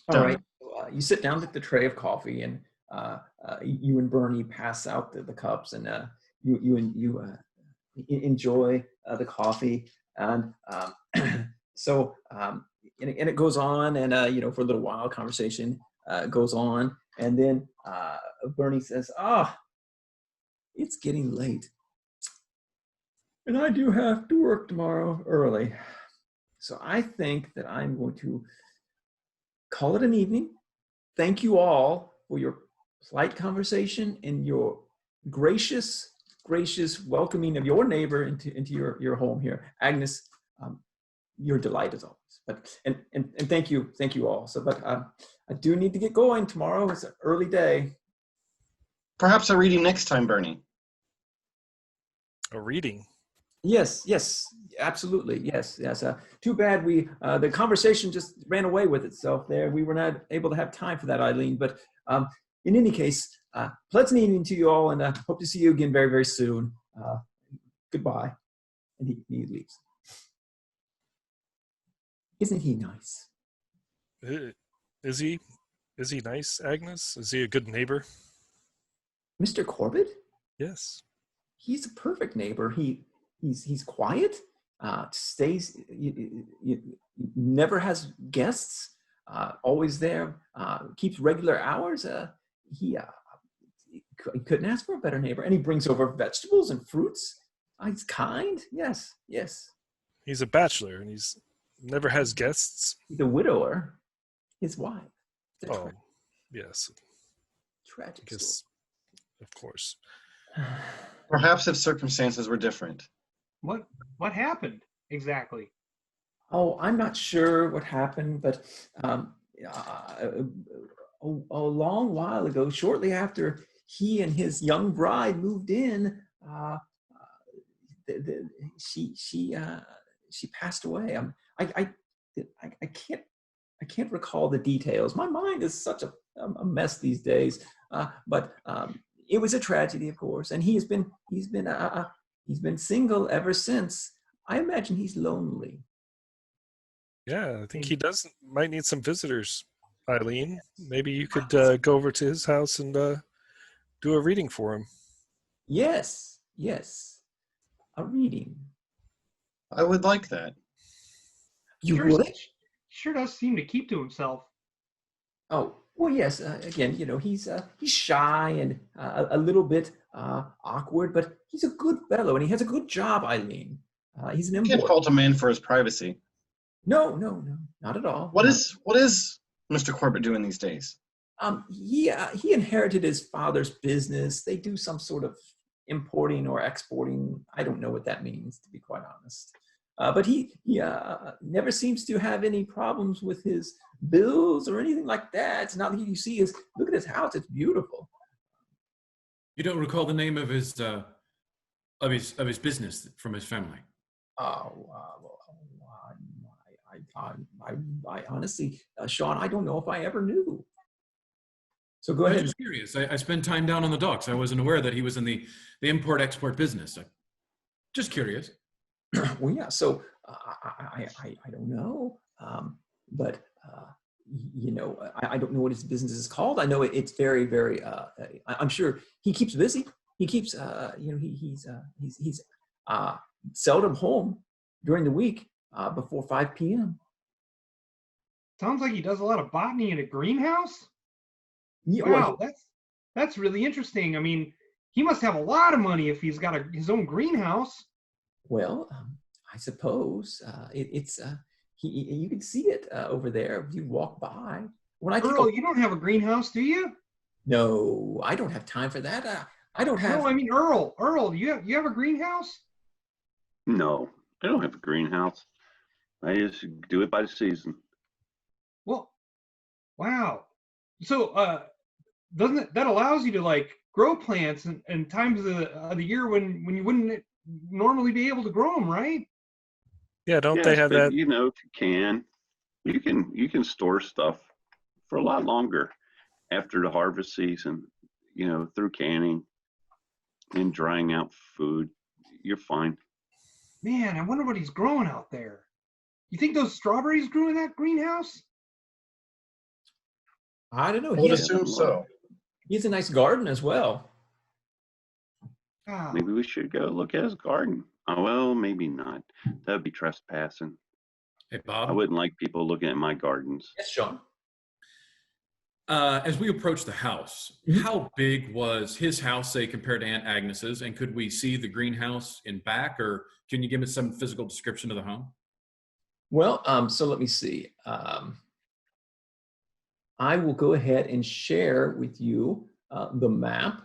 All right. You sit down at the tray of coffee, and you and Bernie pass out the cups, and you enjoy the coffee, and so and it goes on, and for a little while, conversation goes on, and then Bernie says, it's getting late, and I do have to work tomorrow early, so I think that I'm going to call it an evening. Thank you all for your polite conversation and your gracious welcoming of your neighbor into your home here. Agnes, your delight as always. But and thank you all. So, but I do need to get going tomorrow. It's an early day. Perhaps a reading next time, Bernie. A reading. Yes, absolutely. Yes. Too bad the conversation just ran away with itself there. We were not able to have time for that, Eileen. But in any case, pleasant evening to you all, and hope to see you again very, very soon. Goodbye. And he leaves. Isn't he nice? Is he nice, Agnes? Is he a good neighbor? Mr. Corbitt? Yes. He's a perfect neighbor. He's quiet, stays, never has guests, always there, keeps regular hours. He couldn't ask for a better neighbor. And he brings over vegetables and fruits. He's kind. Yes, yes. He's a bachelor and he's never has guests. He's a widower. His wife. Oh, yes. Tragic I guess, of course. story. Perhaps if circumstances were different. What happened exactly? Oh, I'm not sure what happened, but a long while ago, shortly after he and his young bride moved in, she passed away. I can't recall the details. My mind is such a mess these days. But it was a tragedy, of course, and he's been single ever since. I imagine he's lonely. Yeah, I think he might need some visitors, Eileen. Maybe you could go over to his house and do a reading for him. Yes, a reading. I would like that. You would? Sure does seem to keep to himself. Oh, well, yes. Again, he's shy and a little bit awkward, but he's a good fellow and he has a good job, Eileen. He's an You can't import. fault a man for his privacy. No, not at all. What is Mr. Corbitt doing these days? He inherited his father's business. They do some sort of importing or exporting. I don't know what that means, to be quite honest. But he never seems to have any problems with his bills or anything like that. It's not that you see look at his house. It's beautiful. You don't recall the name of his business from his family? I honestly, Sean, I don't know if I ever knew. So go I was ahead. just curious. I spent time down on the docks. I wasn't aware that he was in the import-export business. Just curious. Well, yeah. So I don't know, but I don't know what his business is called. I know it's very, very. I'm sure he keeps busy. He keeps, he's seldom home during the week before 5 p.m. Sounds like he does a lot of botany in a greenhouse. Yeah, Wow, that's really interesting. I mean, he must have a lot of money if he's got his own greenhouse. Well, I suppose you can see it over there if you walk by. When I Earl, you don't have a greenhouse, do you? No, I don't have time for that. I don't have. No, I mean Earl, you have a greenhouse? No, I don't have a greenhouse. I just do it by the season. Well, wow. So, doesn't that allows you to like grow plants in times of the year when you wouldn't normally be able to grow them, right? Yeah, don't they have but, that? You know, if you can store stuff for a lot longer after the harvest season. You know, through canning and drying out food, you're fine. Man, I wonder what he's growing out there. You think those strawberries grew in that greenhouse? I don't know. I would assume so. He has a nice garden as well. Ah, Maybe we should go look at his garden. Oh, well, maybe not. That would be trespassing. Hey, I Bob. wouldn't like people looking at my gardens. Yes, Sean. As we approach the house, how big was his house, say, compared to Aunt Agnes's? And could we see the greenhouse in back, or can you give us some physical description of the home? Well, so let me see. I will go ahead and share with you the map.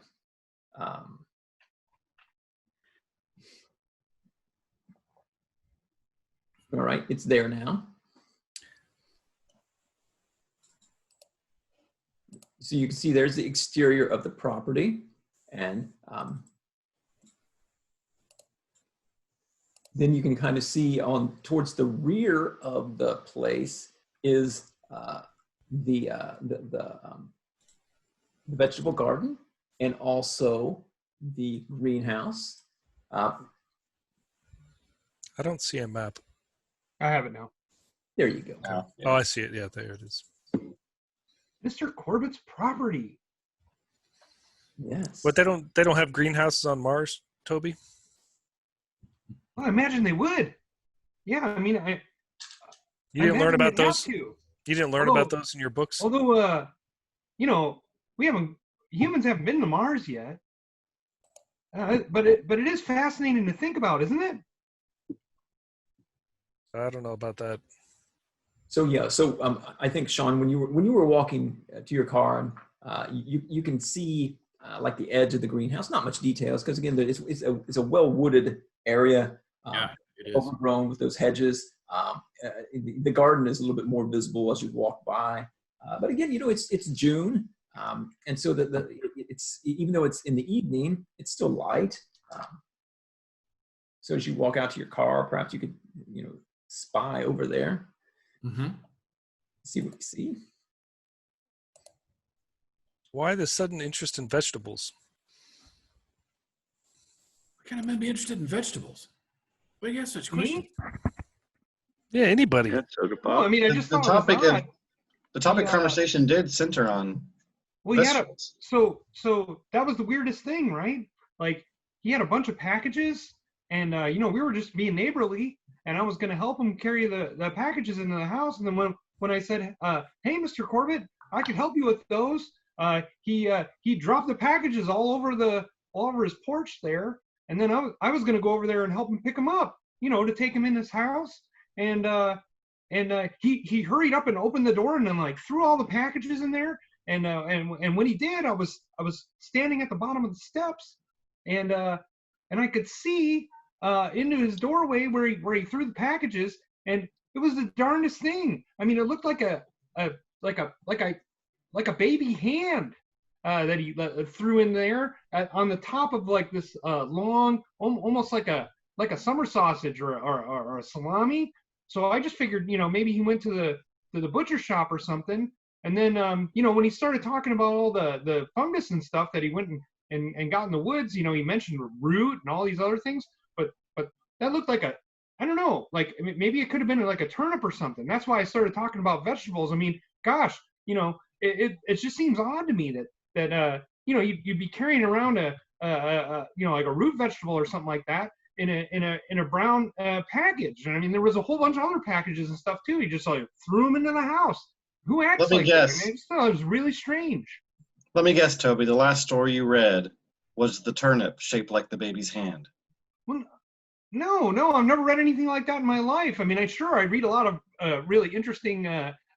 All right, it's there now. So you can see there's the exterior of the property, and then you can kind of see towards the rear of the place is the vegetable garden and also the greenhouse. I don't see a map. I have it now. There you go. Oh, Oh, I see it. Yeah, there it is. Mr. Corbitt's property. Yes. But they don't have greenhouses on Mars, Toby? Well, I imagine they would. Yeah, I mean, You didn't learn imagine about they'd have those? to. You didn't learn about those in your books? Although, humans haven't been to Mars yet. But it is fascinating to think about, isn't it? I don't know about that. So yeah, I think Sean, when you were walking to your car, you can see like the edge of the greenhouse. Not much details because again, it's a well wooded area, Yeah, it is. overgrown with those hedges. The garden is a little bit more visible as you walk by. But again, it's June, and so it's even though it's in the evening, it's still light. So as you walk out to your car, perhaps you could spy over there. Mm-hmm. See what you see. Why the sudden interest in vegetables? What kind of man be interested in vegetables? Why do you ask such Me? questions? Yeah, anybody. Yeah, soda pop. Well, I mean, I just The thought it was odd. topic Yeah. conversation did center on Well, he had vegetables. so that was the weirdest thing, right? Like he had a bunch of packages, and we were just being neighborly, and I was going to help him carry the packages into the house, and then when I said, "Hey, Mr. Corbitt, I could help you with those," he dropped the packages all over his porch there, and then I was going to go over there and help him pick them up, to take him in his house, and he hurried up and opened the door and then like threw all the packages in there. And when he did, I was standing at the bottom of the steps, and I could see into his doorway where he threw the packages, and it was the darndest thing. I mean, it looked like a baby hand that he threw in there on the top of like this long, almost like a summer sausage or a salami. So I just figured, maybe he went to the butcher shop or something. And then, when he started talking about all the fungus and stuff that he went and got in the woods, he mentioned root and all these other things. But that looked like I don't know, like maybe it could have been like a turnip or something. That's why I started talking about vegetables. I mean, gosh, it just seems odd to me that you'd be carrying around like a root vegetable or something like that in a brown package. And I mean, there was a whole bunch of other packages and stuff too. He just like threw them into the house. Who acts Let me like guess. that? I mean, I just thought it was really strange. Let me guess, Toby. The last story you read was the turnip shaped like the baby's hand. Well, no, I've never read anything like that in my life. I mean, I read a lot of really interesting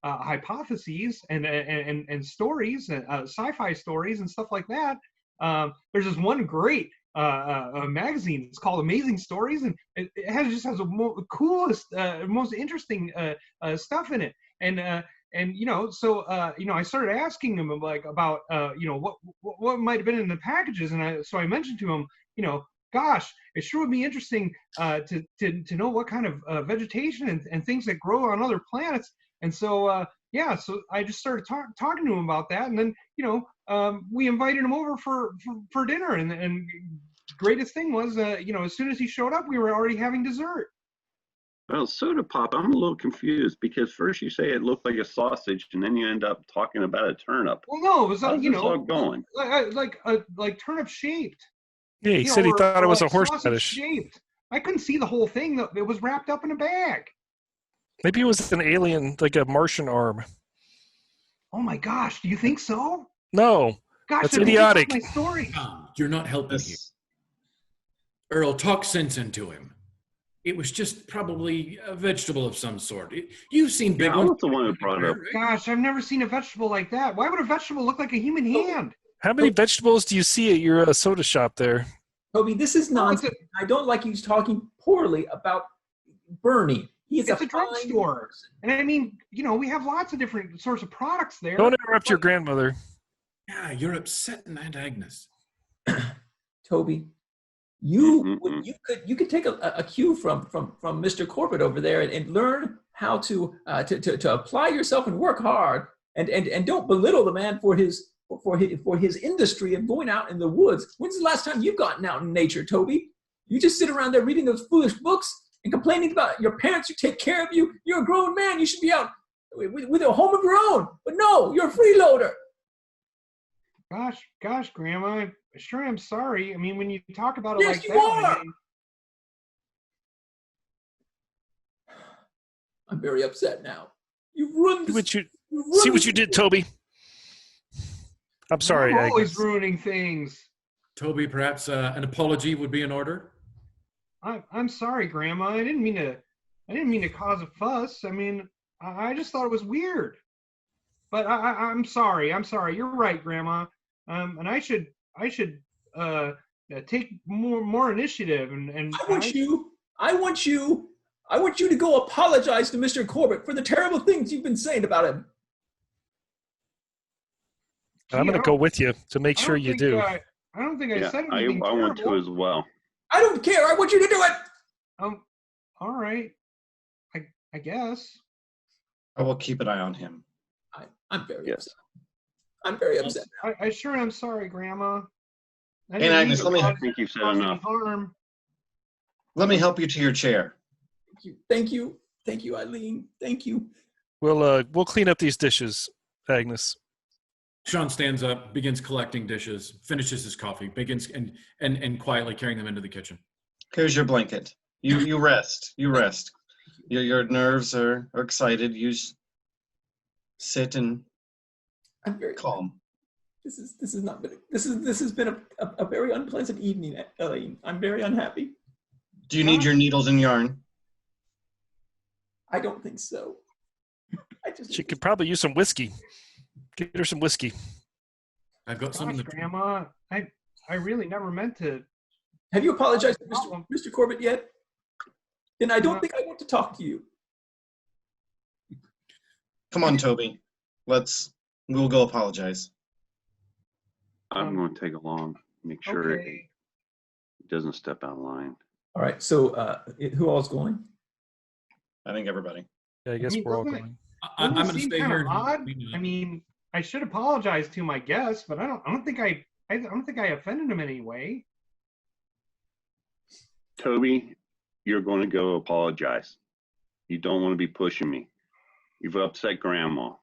hypotheses and stories, sci-fi stories and stuff like that. There's this one great magazine. It's called Amazing Stories, and it has the coolest, most interesting stuff in it. So I started asking him about what might have been in the packages, and I mentioned to him, gosh, it sure would be interesting to know what kind of vegetation and things that grow on other planets. And so so I just started talking to him about that, and then we invited him over for dinner, and greatest thing was as soon as he showed up, we were already having dessert. Well, soda pop, I'm a little confused because first you say it looked like a sausage, and then you end up talking about a turnip. Well, no, it was How's this all going? like turnip shaped. Yeah, he said he thought it was a like horseradish. Shaped. I couldn't see the whole thing. It was wrapped up in a bag. Maybe it was an alien, like a Martian arm. Oh my gosh, do you think so? No, Gosh, that's that makes idiotic. My story. You're not helping here. Earl, talk sense into him. It was just probably a vegetable of some sort. You've seen big I ones. was the one who brought it up. Gosh, I've never seen a vegetable like that. Why would a vegetable look like a human hand? How many vegetables do you see at your soda shop there? Toby, this is nonsense. I don't like you talking poorly about Bernie. He's It's a fine drugstore. person. And I mean, we have lots of different sorts of products there. Don't interrupt your grandmother. Yeah, you're upsetting Aunt Agnes. Toby, you could take a cue from Mr. Corbitt over there and learn how to apply yourself and work hard and don't belittle the man for his industry of going out in the woods. When's the last time you've gotten out in nature, Toby? You just sit around there reading those foolish books and complaining about your parents who take care of you. You're a grown man. You should be out with a home of your own. But no, you're a freeloader. Gosh, Grandma, sure I'm sorry. I mean, when you talk about it Yes, like you that, are. I mean, I'm very upset now. You've ruined this. See what you did, Toby. I'm sorry. I'm always Agnes. ruining things. Toby, perhaps an apology would be in order. I'm sorry, Grandma. I didn't mean to cause a fuss. I mean, I just thought it was weird. But I'm sorry. I'm sorry. You're right, Grandma. And I should take more initiative and I want you to go apologize to Mr. Corbitt for the terrible things you've been saying about him. I'm going to go with you to make sure you do. I don't think I said anything I want to as well. I don't care. I want you to do it. All right. I guess. I will keep an eye on him. I'm very upset. I'm very upset. I sure am sorry, Grandma. And Agnes, I think you've said enough. Harm. Let me help you to your chair. Thank you, Eileen. Thank you. We'll clean up these dishes, Agnes. Sean stands up, begins collecting dishes, finishes his coffee, begins and quietly carrying them into the kitchen. Here's your blanket. You rest. You rest. Your nerves are excited. You sit and I'm very calm. This has been a very unpleasant evening, Eileen. I'm very unhappy. Do you need your needles and yarn? I don't think so. She could probably use some whiskey. Get her some whiskey. I've got some in the Grandma. I really never meant to. Have you apologized to Mr. Corbitt yet? Then I don't think I want to talk to you. Come on, Toby. We'll go apologize. I'm going to take along, make sure it doesn't step out of line. All right. So who all is going? I think everybody. Yeah, I guess we're all going. I'm going to stay here. Odd. I mean, I should apologize to my guests, but I don't think I offended them in any way. Toby, you're going to go apologize. You don't want to be pushing me. You've upset Grandma.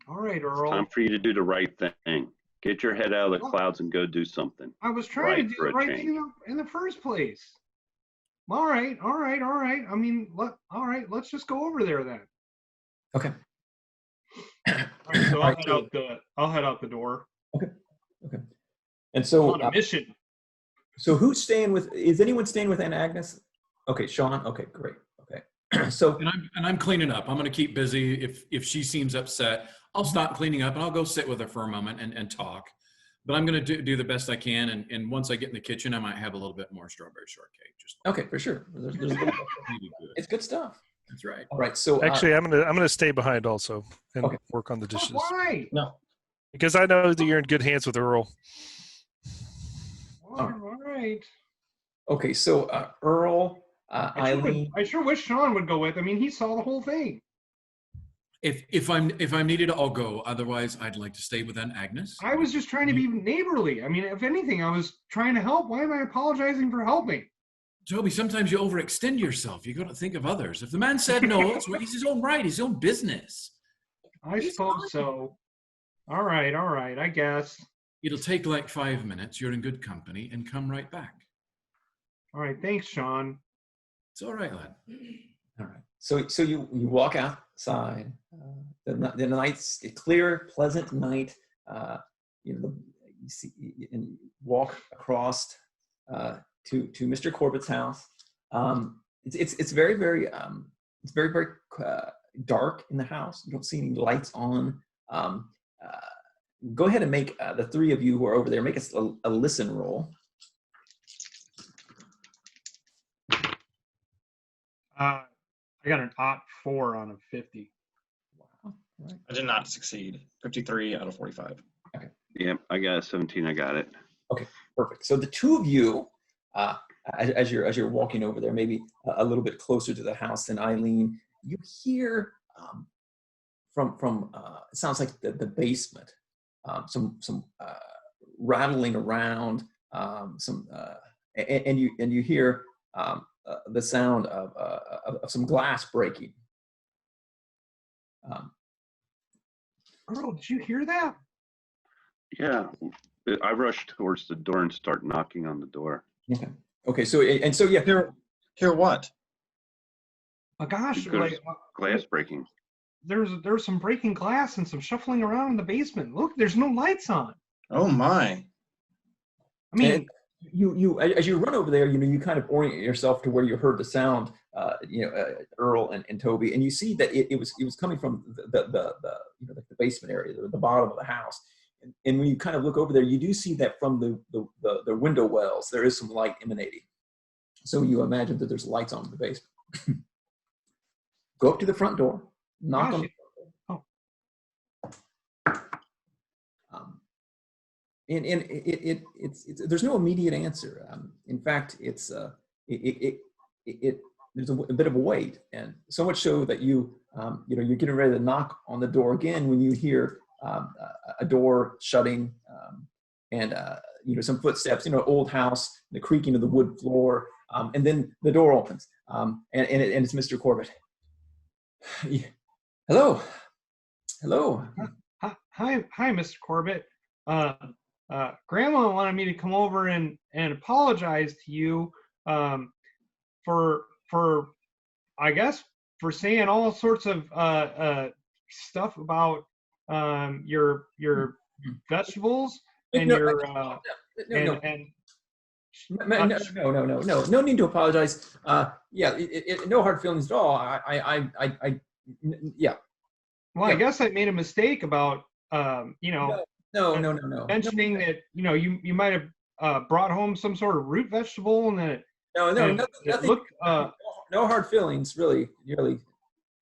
All right, Earl. It's time for you to do the right thing. Get your head out of the clouds and go do something. I was trying to do the right thing in the first place. All right. I mean, let's just go over there then. Okay. All right, so I'll head out the door. Okay. And so on a mission. So who's staying with? Is anyone staying with Aunt Agnes? Okay, Sean. Okay, great. Okay. So and I'm cleaning up. I'm going to keep busy. If she seems upset, I'll stop cleaning up and I'll go sit with her for a moment and talk. But I'm going to do the best I can. And once I get in the kitchen, I might have a little bit more strawberry shortcake. Okay, for sure. It's good stuff. That's right. All right. So actually, I'm gonna stay behind also and work on the dishes. Why? No, because I know that you're in good hands with Earl. All right. Okay, so Earl, Eileen. I sure wish Sean would go with. I mean, he saw the whole thing. If I'm needed, I'll go. Otherwise, I'd like to stay with Aunt Agnes. I was just trying to be neighborly. I mean, if anything, I was trying to help. Why am I apologizing for helping? Toby, sometimes you overextend yourself. You got to think of others. If the man said no, it's his own right, his own business. I suppose so. All right, I guess. It'll take like 5 minutes. You're in good company, and come right back. All right, thanks, Sean. It's all right, lad. All right. So you walk outside. The night's a clear, pleasant night. You see and you walk across to Mr. Corbitt's house. It's very dark in the house. You don't see any lights on. Go ahead and make the three of you who are over there make a listen roll. I got an 4 on a 50. Wow. Right. I did not succeed. 53 out of 45. Okay. Yep, I got a 17. I got it. Okay, perfect. So the two of you, as you're walking over there, maybe a little bit closer to the house than Eileen, you hear from it sounds like the basement, some rattling around, and you hear the sound of some glass breaking. Earl, did you hear that? Yeah, I rush towards the door and start knocking on the door. Okay. Okay. So yeah. Hear what? Oh gosh, There's like glass breaking. there's some breaking glass and some shuffling around in the basement. Look, there's no lights on. Oh my! I mean, You as you run over there, you kind of orient yourself to where you heard the sound, Earl and Toby, and you see that it was coming from the basement area, the bottom of the house. And when you kind of look over there, you do see that from the window wells, there is some light emanating. So you imagine that there's lights on in the basement. Go up to the front door, knock on the door. And it's there's no immediate answer. In fact, there's a bit of a wait, and so much so that you're getting ready to knock on the door again when you hear a door shutting, and some footsteps, old house, the creaking of the wood floor, and then the door opens, and it's Mr. Corbitt. Hello. Hi, Mr. Corbitt. Grandma wanted me to come over and apologize to you for I guess for saying all sorts of stuff about your vegetables and No need to apologize. No hard feelings at all. Yeah. Well, I guess I made a mistake about No. mentioning that you might have brought home some sort of root vegetable and that nothing. Look, no hard feelings, really.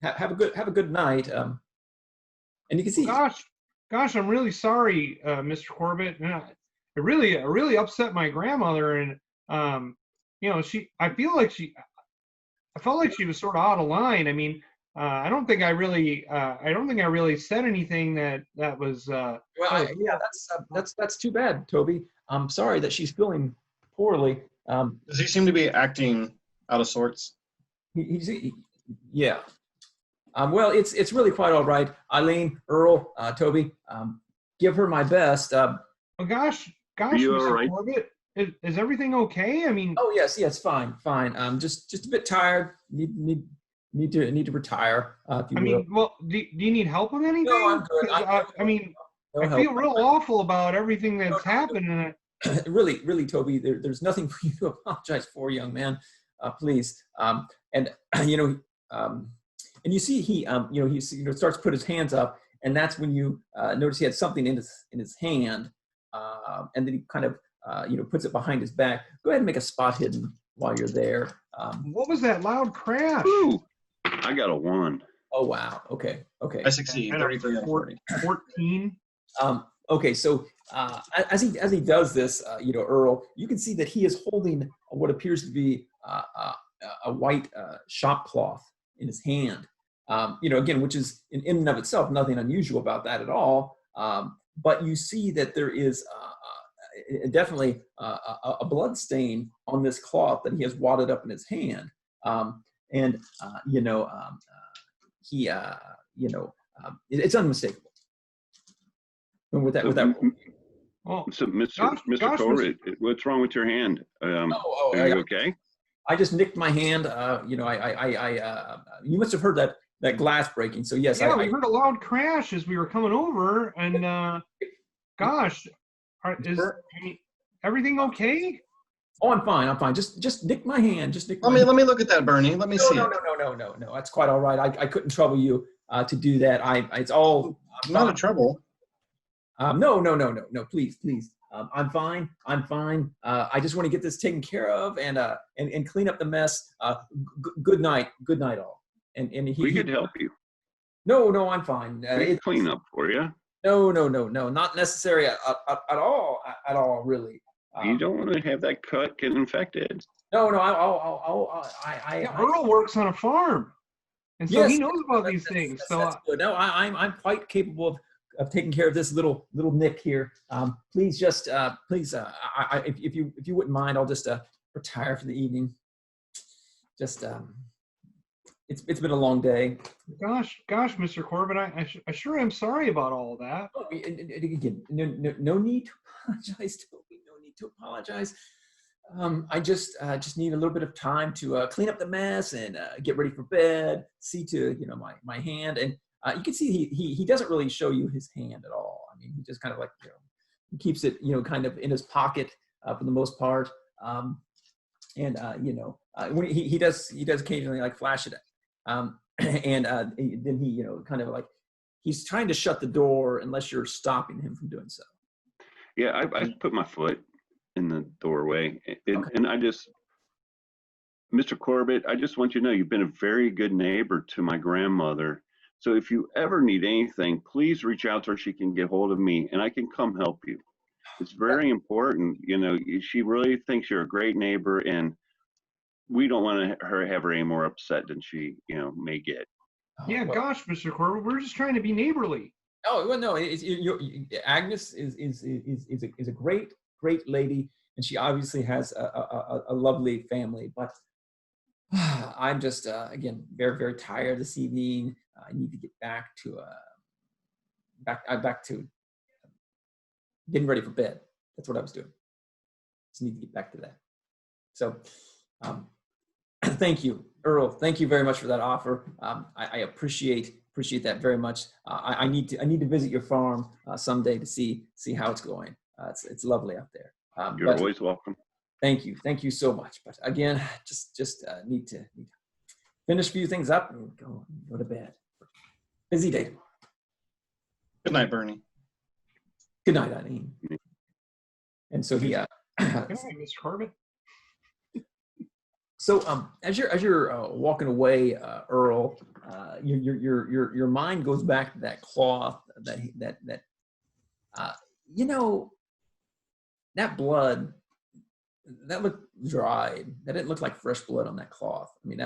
Have a good night. And you can see. Gosh, I'm really sorry, Mr. Corbitt. It really upset my grandmother, and I felt like she was sort of out of line. I mean, I don't think I really said anything that was. That's too bad, Toby. I'm sorry that she's feeling poorly. Does he seem to be acting out of sorts? Yeah. Well, it's really quite all right. Eileen, Earl, Toby, give her my best. Oh gosh, you Mr. all right? Corbitt, is everything okay? I mean. Oh yes, fine. Just a bit tired. Need to retire. If you will. Well, do you need help with anything? No, I'm good. I feel real awful about everything that's happened. And really, Toby, there's nothing for you to apologize for, young man. Please. And you see he starts to put his hands up, and that's when you notice he had something in his hand, and then he kind of puts it behind his back. Go ahead and make a spot hidden while you're there. What was that loud crash? Ooh, I got a 1. Oh wow. Okay. I succeed. 33 out of 40. 14. Okay, so as he does this, Earl, you can see that he is holding what appears to be a white shop cloth in his hand. Again, which is in and of itself nothing unusual about that at all. But you see that there is definitely a blood stain on this cloth that he has wadded up in his hand, it's unmistakable. And with that. Oh, So, Mr. Corbitt, what's wrong with your hand? Are you okay? I just nicked my hand. You must have heard that glass breaking. So yes. Yeah, we heard a loud crash as we were coming over, and gosh, is everything okay? Oh, I'm fine. Just nick my hand. Let me look at that, Bernie. Let me see. No. That's quite all right. I couldn't trouble you to do that. It's all not a trouble. No. Please. I'm fine. I just want to get this taken care of and clean up the mess. Good night all. And we could help you. No, I'm fine. We can clean up for you. No, not necessary at all, really. You don't want to have that cut get infected. No, Earl works on a farm, and so he knows about these things. That's good. No, I'm quite capable of taking care of this little nick here. Please, if you wouldn't mind, I'll just retire for the evening. just it's been a long day. Gosh, Mr. Corbitt, I sure am sorry about all that. Oh, and again, no need to apologize, Toby. No need to apologize. I just need a little bit of time to clean up the mess and get ready for bed. See to my hand, and you can see he doesn't really show you his hand at all. I mean, he just kind of like he keeps it kind of in his pocket for the most part. And when he does occasionally like flash it, and then he kind of like he's trying to shut the door unless you're stopping him from doing so. Yeah, I put my foot in the doorway, Okay. and Mr. Corbitt, I just want you to know you've been a very good neighbor to my grandmother. So if you ever need anything, please reach out to her. She can get hold of me, and I can come help you. It's very important. She really thinks you're a great neighbor, and we don't want her to have her any more upset than she, may get. Yeah, gosh, Mr. Corbitt, we're just trying to be neighborly. Oh well, no. Agnes is a great lady, and she obviously has a lovely family. But I'm just again very tired this evening. I need to get back to getting ready for bed. That's what I was doing. Just need to get back to that. So, thank you, Earl. Thank you very much for that offer. I appreciate that very much. I need to visit your farm someday to see how it's going. It's lovely out there. You're always welcome. Thank you so much. But again, just need to finish a few things up and go to bed. Busy day. Good night, Bernie. Good night, Eileen. And so he. Good night, Mr. Corbitt. So as you're walking away, Earl, your mind goes back to that cloth that blood that looked dried. That didn't look like fresh blood on that cloth. I mean,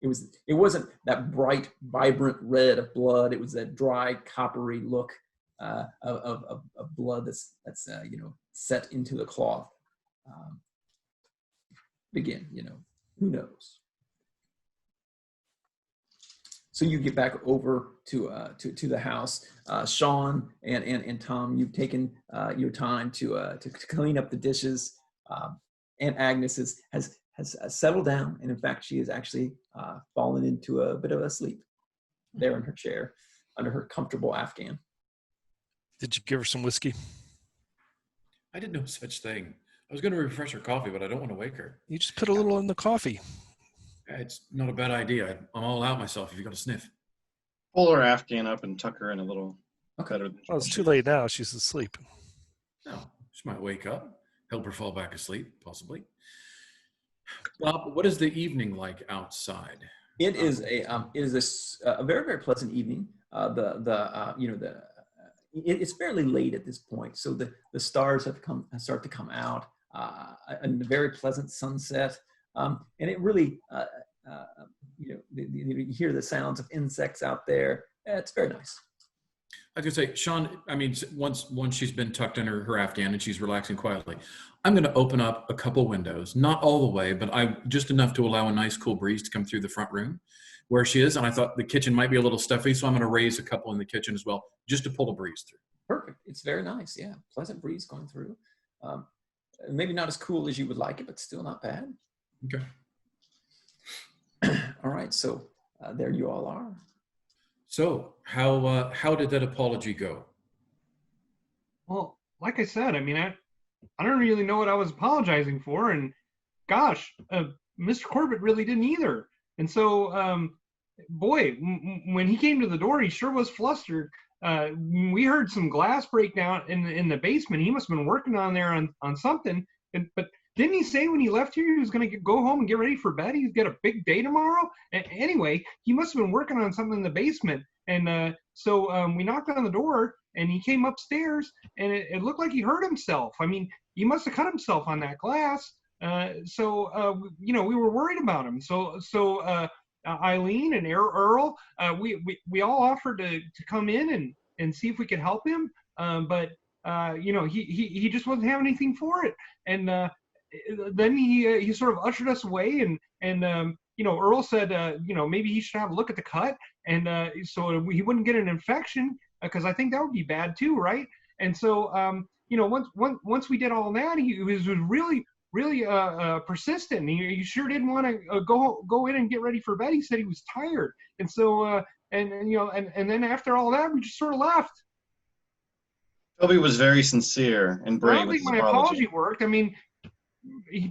it wasn't that bright, vibrant red of blood. It was that dry, coppery look of blood that's set into the cloth. Again, who knows? So you get back over to the house. Sean and Tom, you've taken your time to clean up the dishes. And Agnes has settled down, and in fact, she has actually fallen into a bit of a sleep there in her chair under her comfortable Afghan. Did you give her some whiskey? I did no such thing. I was going to refresh her coffee, but I don't want to wake her. You just put a little in the coffee. It's not a bad idea. I'm all out myself if you got a sniff. Pull her Afghan up and tuck her in a little better. Well, it's too late now. She's asleep. No, she might wake up, help her fall back asleep, possibly. Bob, what is the evening like outside? It is a very, very pleasant evening. It's fairly late at this point, so the stars start to come out. A very pleasant sunset, and it really, you hear the sounds of insects out there. It's very nice. I was going to say, Sean, I mean, once she's been tucked in her Afghan and she's relaxing quietly, I'm going to open up a couple windows, not all the way, but just enough to allow a nice cool breeze to come through the front room where she is. And I thought the kitchen might be a little stuffy, so I'm going to raise a couple in the kitchen as well, just to pull the breeze through. Perfect. It's very nice. Yeah. Pleasant breeze going through. Maybe not as cool as you would like it, but still not bad. Okay. All right. So there you all are. So how did that apology go? Well, like I said, I mean, I don't really know what I was apologizing for, and gosh, Mr. Corbitt really didn't either. And so, boy, when he came to the door, he sure was flustered. We heard some glass break down in the basement. He must have been working on there on something. But didn't he say when he left here he was going to go home and get ready for bed? He's got a big day tomorrow. Anyway, he must have been working on something in the basement. And so we knocked on the door, and he came upstairs, and it looked like he hurt himself. I mean, he must have cut himself on that glass. So we were worried about him. So Eileen and Earl, we all offered to come in and see if we could help him. But he just wasn't having anything for it. And then he sort of ushered us away, and Earl said, maybe he should have a look at the cut, and so he wouldn't get an infection, because I think that would be bad too, right? And so, once we did all that, he was really, really persistent. He sure didn't want to go in and get ready for bed. He said he was tired, and so, and then after all that, we just sort of left. Toby was very sincere and I brave don't with think his my apology. apology worked. I mean,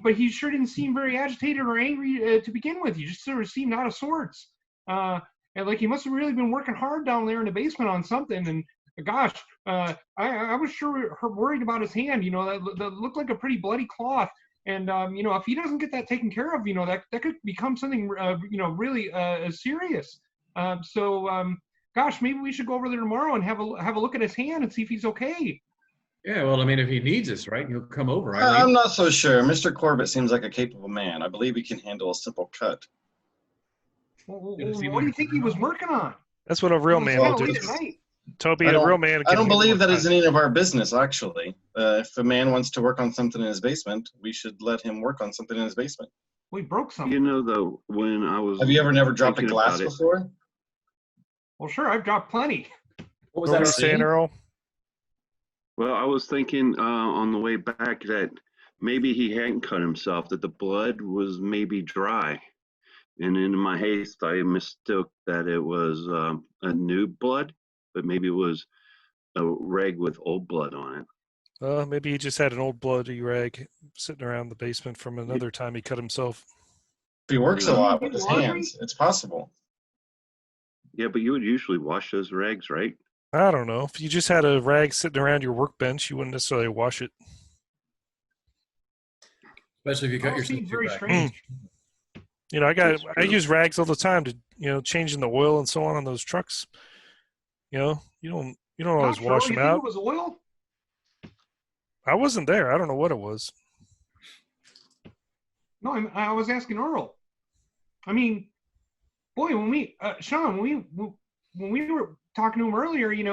but he sure didn't seem very agitated or angry to begin with. He just sort of seemed out of sorts. And like he must have really been working hard down there in the basement on something. And gosh, I was sure worried about his hand. That looked like a pretty bloody cloth. And if he doesn't get that taken care of, that could become something really serious. Gosh, maybe we should go over there tomorrow and have a look at his hand and see if he's okay. Yeah, well, I mean, if he needs us, right, he'll come over. I'm not so sure. Mr. Corbitt seems like a capable man. I believe he can handle a simple cut. What do you think he was working on? That's what a real man will do. Toby, a real man. I don't believe that is any of our business, actually. If a man wants to work on something in his basement, we should let him work on something in his basement. We broke something. Though, when I was... Have you never dropped a glass before? Well, sure, I've dropped plenty. What was that saying, Earl? Well, I was thinking on the way back that maybe he hadn't cut himself, that the blood was maybe dry. And in my haste, I mistook that it was a new blood, but maybe it was a rag with old blood on it. Maybe he just had an old bloody rag sitting around the basement from another time he cut himself. If he works a lot with his hands, it's possible. Yeah, but you would usually wash those rags, right? I don't know. If you just had a rag sitting around your workbench, you wouldn't necessarily wash it. Especially if you cut your seems very strange. I use rags all the time to, changing the oil and so on those trucks. You don't always wash them out. It was oil? I wasn't there. I don't know what it was. No, I was asking Earl. I mean, boy, Sean, when we were talking to him earlier, he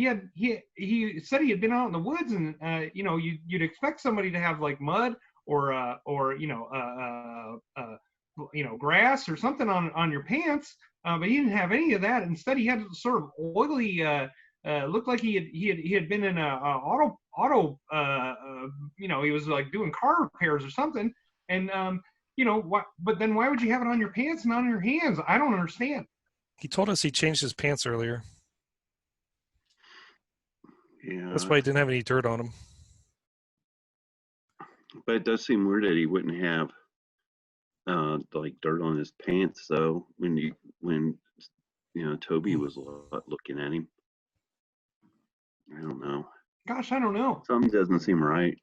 said he had been out in the woods, and you'd expect somebody to have like mud or grass or something on your pants, but he didn't have any of that. Instead, he had sort of oily. Looked like he had been in a auto. He was like doing car repairs or something, and but then why would you have it on your pants and on your hands? I don't understand. He told us he changed his pants earlier. Yeah. That's why he didn't have any dirt on him. But it does seem weird that he wouldn't have like dirt on his pants, though, when Toby was looking at him. I don't know. Gosh, I don't know. Something doesn't seem right.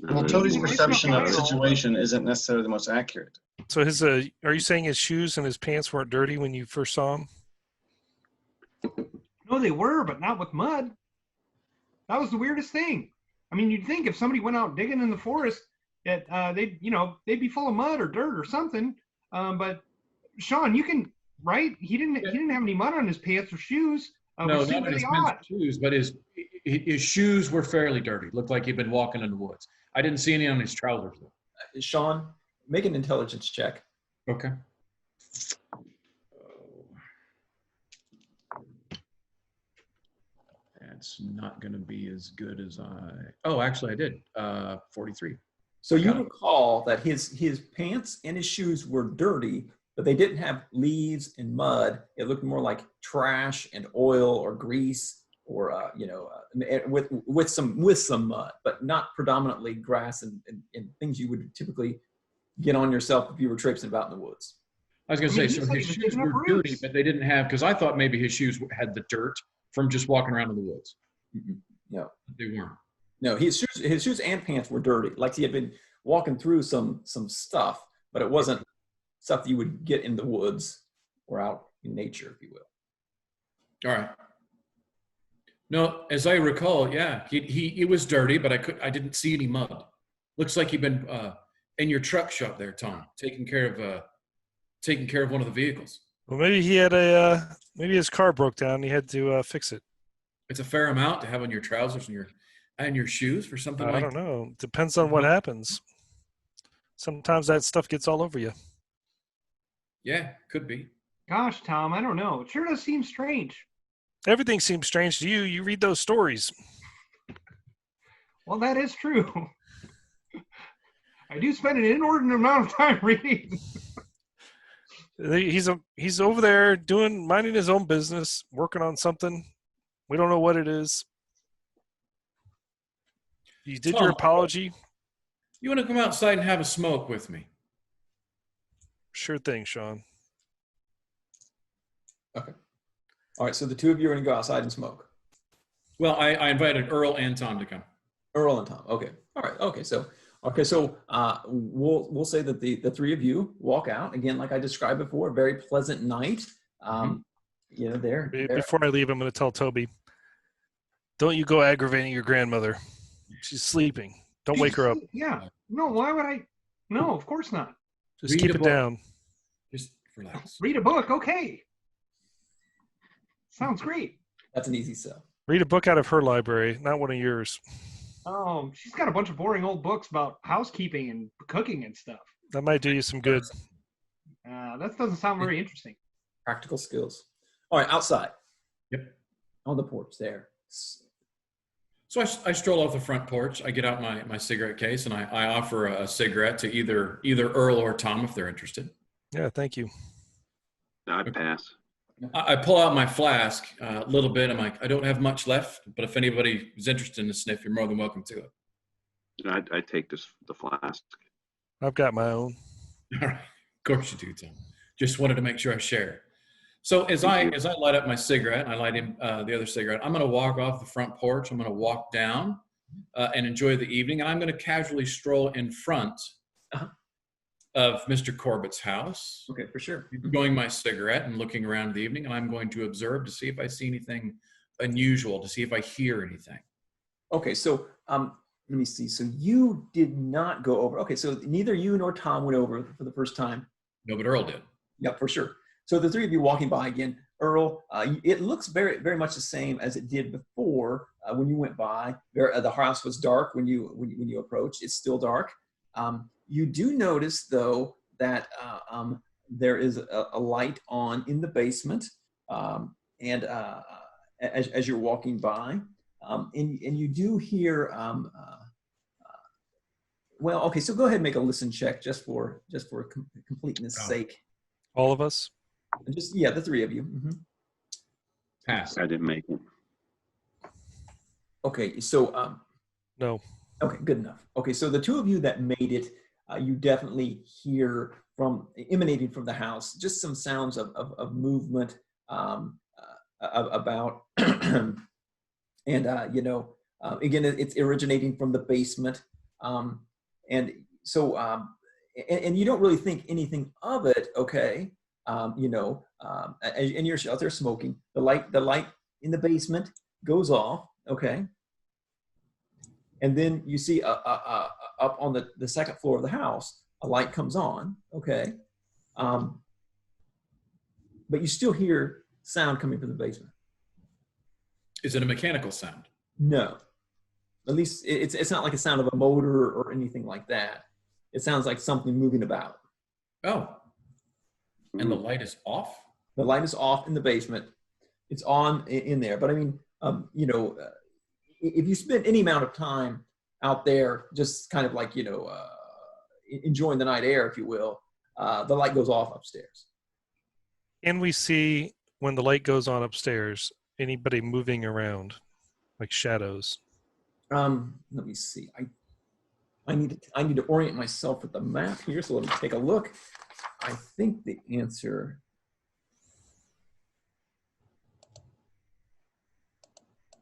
Well, Toby's perception of the situation isn't necessarily the most accurate. So are you saying his shoes and his pants weren't dirty when you first saw him? No, they were, but not with mud. That was the weirdest thing. I mean, you'd think if somebody went out digging in the forest that they'd be full of mud or dirt or something. But Sean, right? He didn't have any mud on his pants or shoes. No, not on his pants or shoes, but his shoes were fairly dirty. Looked like he'd been walking in the woods. I didn't see any on his trousers, though. Sean, make an intelligence check. Okay. That's not going to be as good as actually I did. 43. So you recall that his pants and his shoes were dirty, but they didn't have leaves and mud. It looked more like trash and oil or grease, or with some mud, but not predominantly grass and things you would typically get on yourself if you were traipsing about in the woods. I was going to say, so his shoes were dirty, but they didn't have, because I thought maybe his shoes had the dirt from just walking around in the woods. No, they weren't. No, his shoes and pants were dirty, like he had been walking through some stuff, but it wasn't stuff that you would get in the woods or out in nature, if you will. All right. No, as I recall, yeah, he was dirty, but I didn't see any mud. Looks like he'd been in your truck shop there, Tom, taking care of one of the vehicles. Well, maybe he had maybe his car broke down and he had to fix it. It's a fair amount to have on your trousers and your shoes for something like that. I don't know. Depends on what happens. Sometimes that stuff gets all over you. Yeah, could be. Gosh, Tom, I don't know. It sure does seem strange. Everything seems strange to you. You read those stories. Well, that is true. I do spend an inordinate amount of time reading. He's over there minding his own business, working on something. We don't know what it is. You did your Tom, apology. You want to come outside and have a smoke with me? Sure thing, Sean. Okay. All right. So the two of you are going to go outside and smoke. Well, I invited Earl and Tom to come. Earl and Tom. Okay. All right. Okay. So we'll say that the three of you walk out again, like I described before. A very pleasant night. You know, there. Before I leave, I'm going to tell Toby, don't you go aggravating your grandmother. She's sleeping. Don't wake her up. Yeah. No, why would I? No, of course not. Just keep it down. Just relax. Read a book. Okay. Sounds great. That's an easy sell. Read a book out of her library, not one of yours. Oh, she's got a bunch of boring old books about housekeeping and cooking and stuff. That might do you some good. That doesn't sound very interesting. Practical skills. All right. Outside. Yep. On the porch there. So I stroll off the front porch. I get out my cigarette case and I offer a cigarette to either Earl or Tom if they're interested. Yeah, thank you. I'd pass. I pull out my flask a little bit. I'm like, I don't have much left, but if anybody is interested in a sniff, you're more than welcome to it. I'd take the flask. I've got my own. All right. Of course you do, Tom. Just wanted to make sure I share. So as I light up my cigarette, and I light him the other cigarette, I'm going to walk off the front porch. I'm going to walk down and enjoy the evening, and I'm going to casually stroll in front of Mr. Corbitt's house. Okay, for sure. Enjoying my cigarette and looking around the evening, and I'm going to observe to see if I see anything unusual, to see if I hear anything. Okay, so let me see. So you did not go over. Okay, so neither you nor Tom went over for the first time. No, but Earl did. Yeah, for sure. So the three of you walking by again, Earl, it looks very, very much the same as it did before when you went by. The house was dark when you approached. It's still dark. You do notice, though, that there is a light on in the basement, and as you're walking by, and you do hear. Well, okay. So go ahead and make a listen check just for completeness' sake. All of us. Just the three of you. Mm-hmm. Pass. I didn't make it. Okay, so No. Okay, good enough. Okay, so the two of you that made it, you definitely hear emanating from the house just some sounds of movement about, and again, it's originating from the basement, and so and you don't really think anything of it. Okay. And you're out there smoking. The light in the basement goes off. Okay. And then you see up on the second floor of the house, a light comes on. Okay. But you still hear sound coming from the basement. Is it a mechanical sound? No. At least it's not like a sound of a motor or anything like that. It sounds like something moving about. Oh. And the light is off? The light is off in the basement. It's on in there. But I mean, if you spend any amount of time out there, just kind of like, enjoying the night air, if you will, the light goes off upstairs. Can we see when the light goes on upstairs, anybody moving around, like shadows? Let me see. I need to orient myself with the map here. So let me take a look. I think the answer.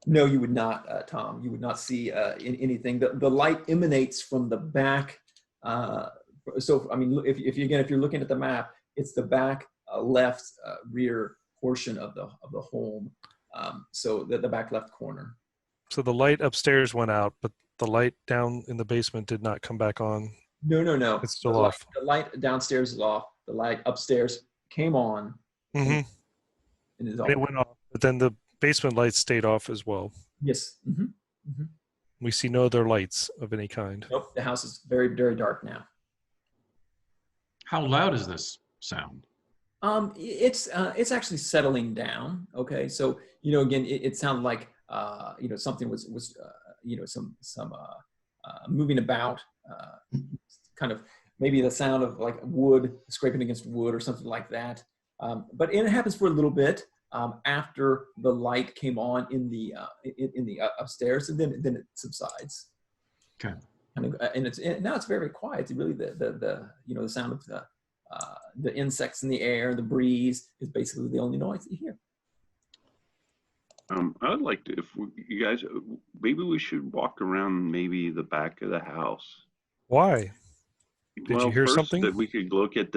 No, you would not, Tom. You would not see anything. The light emanates from the back. So I mean, if you're looking at the map, it's the back left rear portion of the home. So the back left corner. So the light upstairs went out, but the light down in the basement did not come back on. No. It's still off. The light downstairs is off. The light upstairs came on. Mm-hmm. And it went off, but then the basement lights stayed off as well. Yes. Mm-hmm. Mm-hmm. We see no other lights of any kind. Nope. The house is very, very dark now. How loud is this sound? It's actually settling down. Okay, so again, it sounded like something was some moving about, kind of maybe the sound of like wood scraping against wood or something like that. But it happens for a little bit after the light came on in the upstairs, and then it subsides. Okay. And now it's very quiet. It's really the sound of the insects in the air, the breeze is basically the only noise you hear. I would like to, you guys, maybe we should walk around maybe the back of the house. Why? Did you hear first, something? That we could look at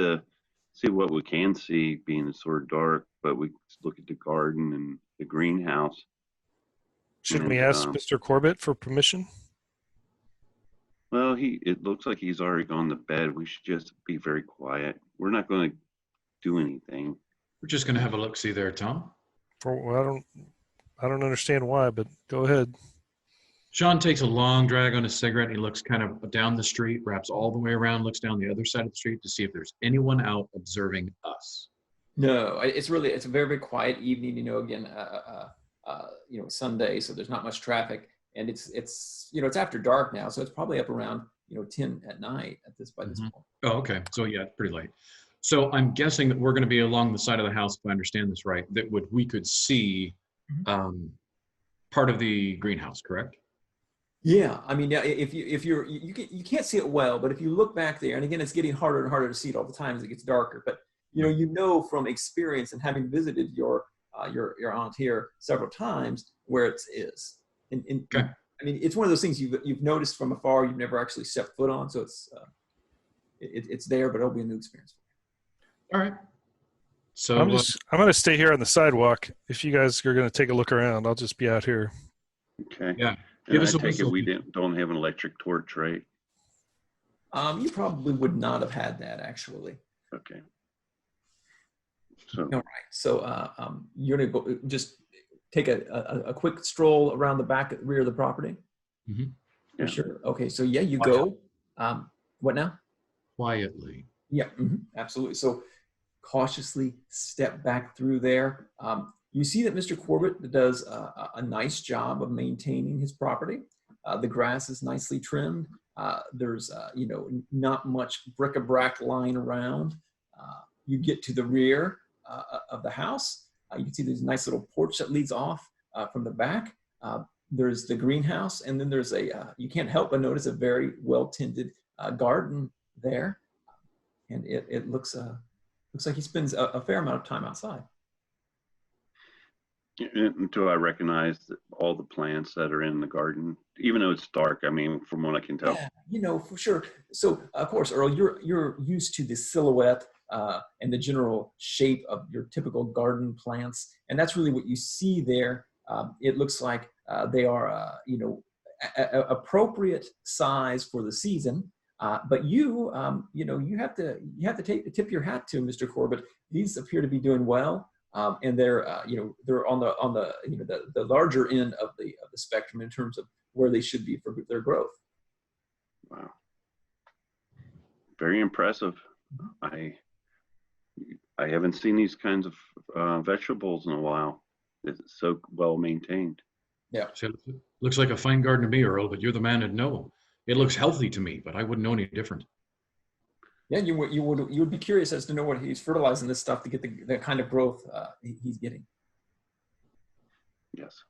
see what we can see, being sort of dark, but we could look at the garden and the greenhouse. Shouldn't we ask Mr. Corbitt for permission? Well, it looks like he's already gone to bed. We should just be very quiet. We're not going to do anything. We're just going to have a look-see there, Tom. I don't understand why, but go ahead. Sean takes a long drag on his cigarette. And he looks kind of down the street, wraps all the way around, looks down the other side of the street to see if there's anyone out observing us. No, it's a very, very quiet evening. Again, Sunday, so there's not much traffic, and it's after dark now, so it's probably up around 10 at night by this point. Oh, okay. So yeah, it's pretty late. So I'm guessing that we're going to be along the side of the house, if I understand this right, that we could see part of the greenhouse, correct? Yeah, I mean, if you can't see it well, but if you look back there, and again, it's getting harder and harder to see it all the time as it gets darker. But from experience and having visited your aunt here several times where it is. Okay. I mean, it's one of those things you've noticed from afar. You've never actually stepped foot on, so it's there, but it'll be a new experience. All right. So I'm going to stay here on the sidewalk. If you guys are going to take a look around, I'll just be out here. Okay. Yeah. And I take it we don't have an electric torch, right? You probably would not have had that, actually. Okay. So. All right. So you're going to go just take a quick stroll around the rear of the property? Mm-hmm. Yeah. Sure. Okay. So yeah, you go. What now? Quietly. Yeah, absolutely. So cautiously step back through there. You see that Mr. Corbitt does a nice job of maintaining his property. The grass is nicely trimmed. There's not much bric-a-brac lying around. You get to the rear of the house. You can see there's a nice little porch that leads off from the back. There's the greenhouse, and then there's you can't help but notice a very well-tended garden there. And it looks like he spends a fair amount of time outside. Do I recognize all the plants that are in the garden, even though it's dark? I mean, from what I can tell. Yeah, for sure. So, of course, Earl, you're used to the silhouette and the general shape of your typical garden plants, and that's really what you see there. It looks like they are, appropriate size for the season. But you have to tip your hat to Mr. Corbitt. These appear to be doing well. And they're on the larger end of the spectrum in terms of where they should be for their growth. Wow, very impressive. I haven't seen these kinds of vegetables in a while. It's so well maintained. Yeah, so it looks like a fine garden to me, Earl. But you're the man to know. It looks healthy to me, but I wouldn't know any different. Yeah, you would be curious as to know what he's fertilizing this stuff to get the kind of growth he's getting. Yes.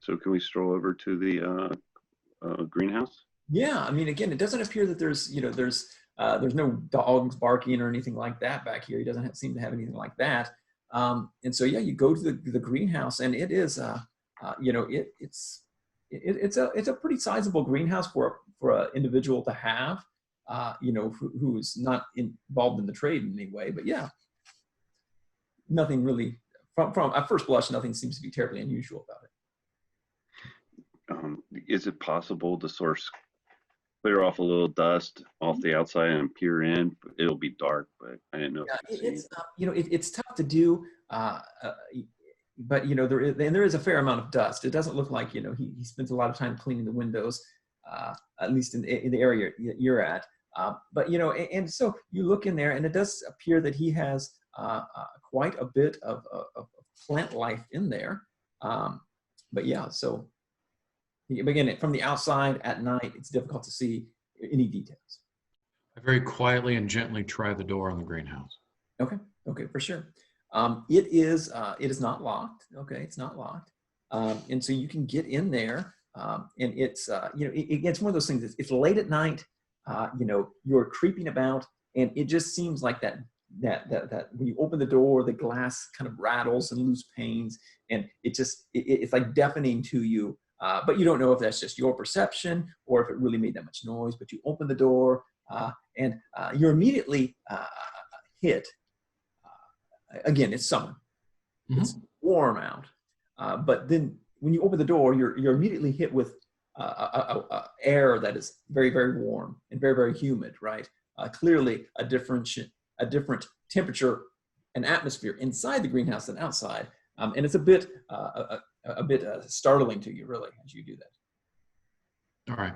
So can we stroll over to the greenhouse? Yeah, I mean, again, it doesn't appear that there's no dogs barking or anything like that back here. He doesn't seem to have anything like that. And so yeah, you go to the greenhouse, and it is it's a pretty sizable greenhouse for an individual to have. Who is not involved in the trade in any way, but yeah, nothing really, from at first blush, nothing seems to be terribly unusual about it. Is it possible to sort of clear off a little dust off the outside and peer in? It'll be dark, but I didn't know. Yeah, it's tough to do, but there is a fair amount of dust. It doesn't look like he spends a lot of time cleaning the windows, at least in the area you're at. But and so you look in there, and it does appear that he has quite a bit of plant life in there. But yeah, so again, from the outside at night, it's difficult to see any details. I very quietly and gently try the door on the greenhouse. Okay, for sure. It is not locked. Okay, it's not locked, and so you can get in there. And it's it's one of those things. It's late at night. You're creeping about, and it just seems like that when you open the door, the glass kind of rattles and loose panes, and it's like deafening to you. But you don't know if that's just your perception or if it really made that much noise. But you open the door, and you're immediately hit. Again, it's summer. Mm-hmm. It's warm out. But then when you open the door, you're immediately hit with air that is very, very warm and very, very humid, right? Clearly a different temperature and atmosphere inside the greenhouse than outside. And it's a bit startling to you, really, as you do that. All right.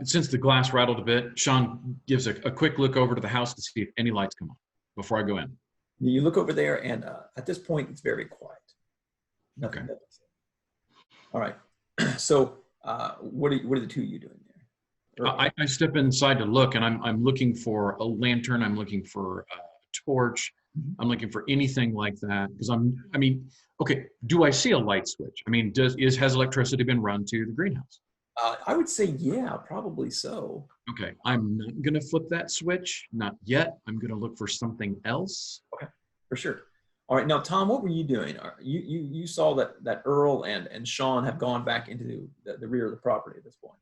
Since the glass rattled a bit, Sean gives a quick look over to the house to see if any lights come on before I go in. You look over there, and at this point, it's very quiet. Nothing. Okay. All right. So, what are the two of you doing there? I step inside to look, and I'm looking for a lantern. I'm looking for a torch. I'm looking for anything like that because okay. Do I see a light switch? I mean, has electricity been run to the greenhouse? I would say, yeah, probably so. Okay, I'm not going to flip that switch, not yet. I'm going to look for something else. Okay, for sure. All right, now, Tom, what were you doing? You saw that Earl and Sean have gone back into the rear of the property at this point.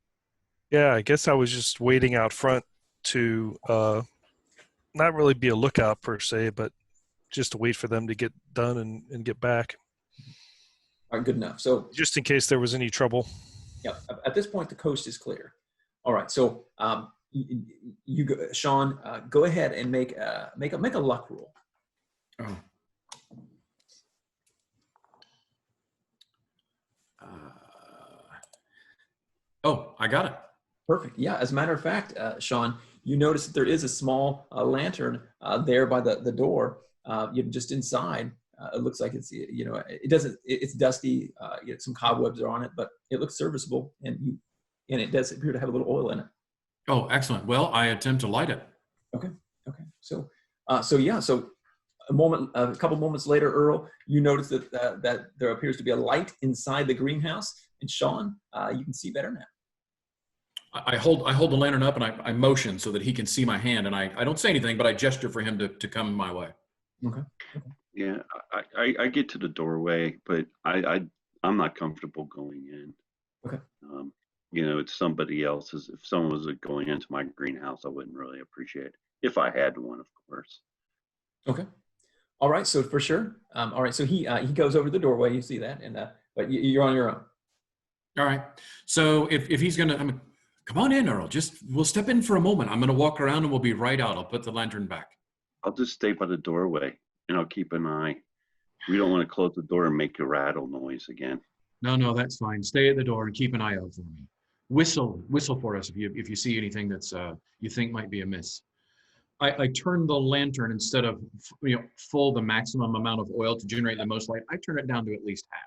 Yeah, I guess I was just waiting out front to not really be a lookout per se, but just to wait for them to get done and get back. All right, good enough. So just in case there was any trouble. Yeah, at this point, the coast is clear. All right, so you go, Sean, go ahead and make a luck roll. I got it. Perfect. Yeah, as a matter of fact, Sean, you notice that there is a small lantern there by the door. Just inside. It looks like it's it's dusty. Some cobwebs are on it, but it looks serviceable, and it does appear to have a little oil in it. Oh, excellent. Well, I attempt to light it. Okay. So a couple moments later, Earl, you notice that there appears to be a light inside the greenhouse, and Sean, you can see better now. I hold the lantern up and I motion so that he can see my hand, and I don't say anything, but I gesture for him to come my way. Okay. Yeah, I get to the doorway, but I'm not comfortable going in. Okay. It's somebody else's. If someone was going into my greenhouse, I wouldn't really appreciate it. If I had one, of course. Okay. All right. So for sure. All right. So he goes over to the doorway. You see that, and but you're on your own. All right. So if he's gonna, come on in, Earl. We'll step in for a moment. I'm gonna walk around and we'll be right out. I'll put the lantern back. I'll just stay by the doorway and I'll keep an eye. We don't want to close the door and make a rattle noise again. No, that's fine. Stay at the door and keep an eye out for me. Whistle for us if you see anything that's you think might be amiss. I turn the lantern instead of full the maximum amount of oil to generate the most light. I turn it down to at least half.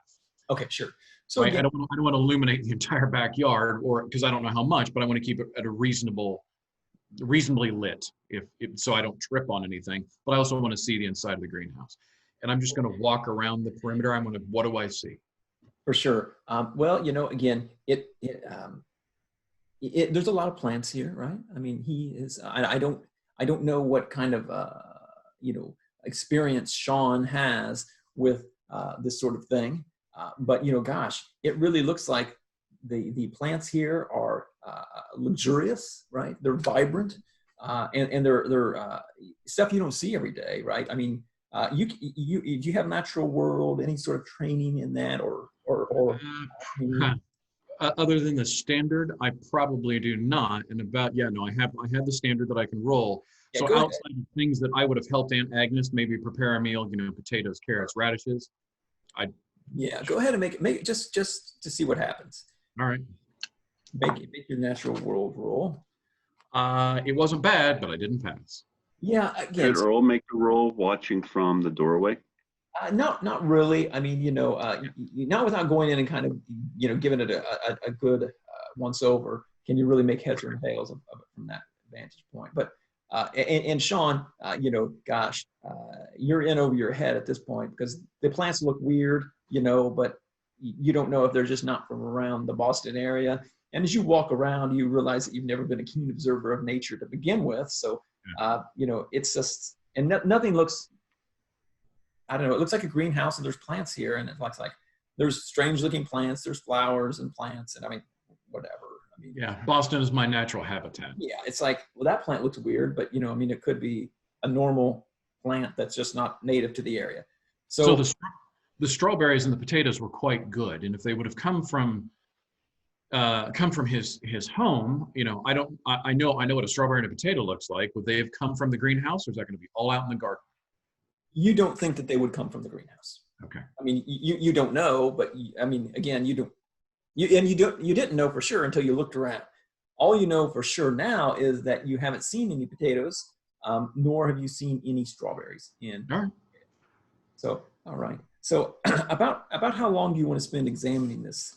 Okay, sure. So I don't want to illuminate the entire backyard, or because I don't know how much, but I want to keep it at a reasonably lit, if so I don't trip on anything. But I also want to see the inside of the greenhouse. And I'm just going to walk around the perimeter. What do I see? For sure. Well, again, there's a lot of plants here, right? I mean, he is. I don't know what kind of experience Sean has with this sort of thing, but gosh, it really looks like the plants here are luxurious, right? They're vibrant, and they're stuff you don't see every day, right? I mean, do you have Natural World, any sort of training in that, or other than the standard, I probably do not. And I have the standard that I can roll. Yeah, so outside of things that I would have helped Aunt Agnes maybe prepare a meal, potatoes, carrots, radishes. Go ahead and make it just to see what happens. All right. Make your Natural World roll. It wasn't bad, but I didn't pass. Yeah, again, Did Earl make a roll watching from the doorway? not really. I mean, not without going in and kind of, giving it a good once over. Can you really make heads or tails of it from that vantage point? But and Sean, gosh, you're in over your head at this point because the plants look weird, but you don't know if they're just not from around the Boston area. And as you walk around, you realize that you've never been a keen observer of nature to begin with. So, it's just, and nothing looks, I don't know, it looks like a greenhouse and there's plants here. And it looks like there's strange looking plants, there's flowers and plants. And I mean, whatever. Yeah, Boston is my natural habitat. Yeah, it's like, well, that plant looks weird, but it could be a normal plant that's just not native to the area. So the strawberries and the potatoes were quite good, and if they would have come from his home, I know what a strawberry and a potato looks like. Would they have come from the greenhouse, or is that going to be all out in the garden? You don't think that they would come from the greenhouse. Okay. I mean, you don't know, but again, you didn't know for sure until you looked around. All you know for sure now is that you haven't seen any potatoes, nor have you seen any strawberries in. All right. So, all right. So, about how long do you want to spend examining this?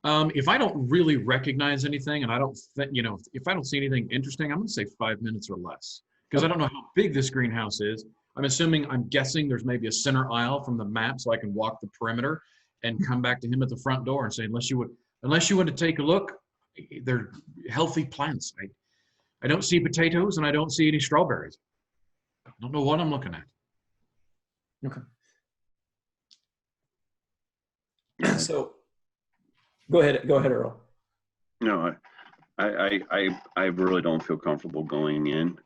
If I don't really recognize anything, and I don't, if I don't see anything interesting, I'm going to say 5 minutes or less, because I don't know how big this greenhouse is. I'm guessing there's maybe a center aisle from the map, so I can walk the perimeter and come back to him at the front door and say, unless you want to take a look, they're healthy plants. I don't see potatoes and I don't see any strawberries. I don't know what I'm looking at. Okay. So go ahead, Earl. No, I really don't feel comfortable going in.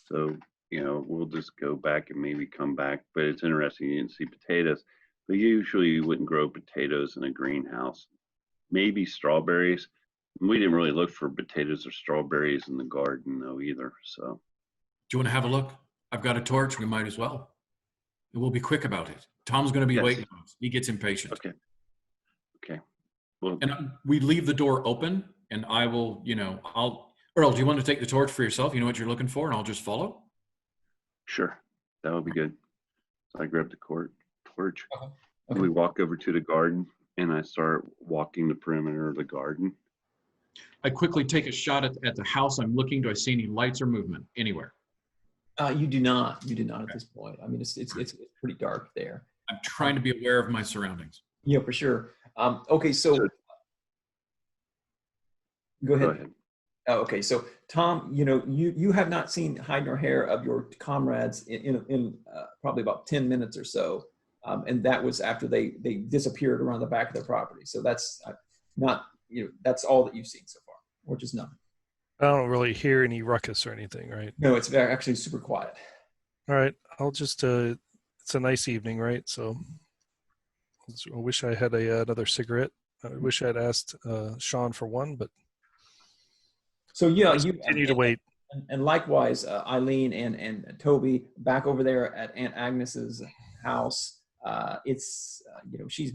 So, we'll just go back and maybe come back. But it's interesting, you didn't see potatoes. But usually you wouldn't grow potatoes in a greenhouse. Maybe strawberries. We didn't really look for potatoes or strawberries in the garden though either. So, do you want to have a look? I've got a torch. We might as well. And we'll be quick about it. Tom's going to be waiting on us. He gets impatient. Okay. Well, and we leave the door open, and I will, Earl, do you want to take the torch for yourself? You know what you're looking for, and I'll just follow? Sure. That would be good. So I grab the torch. Okay. We walk over to the garden, and I start walking the perimeter of the garden. I quickly take a shot at the house I'm looking. Do I see any lights or movement anywhere? You do not. You do not at this point. I mean, it's pretty dark there. I'm trying to be aware of my surroundings. Yeah, for sure. Okay, so go ahead. Oh, okay, so Tom, you have not seen hide nor hair of your comrades in probably about 10 minutes or so, and that was after they disappeared around the back of their property. So that's not that's all that you've seen so far, which is nothing. I don't really hear any ruckus or anything, right? No, it's actually super quiet. All right, I'll just it's a nice evening, right? So I wish I had another cigarette. I wish I'd asked Sean for one, but so yeah, you continue to wait. And likewise, Eileen and Toby back over there at Aunt Agnes's house. It's she's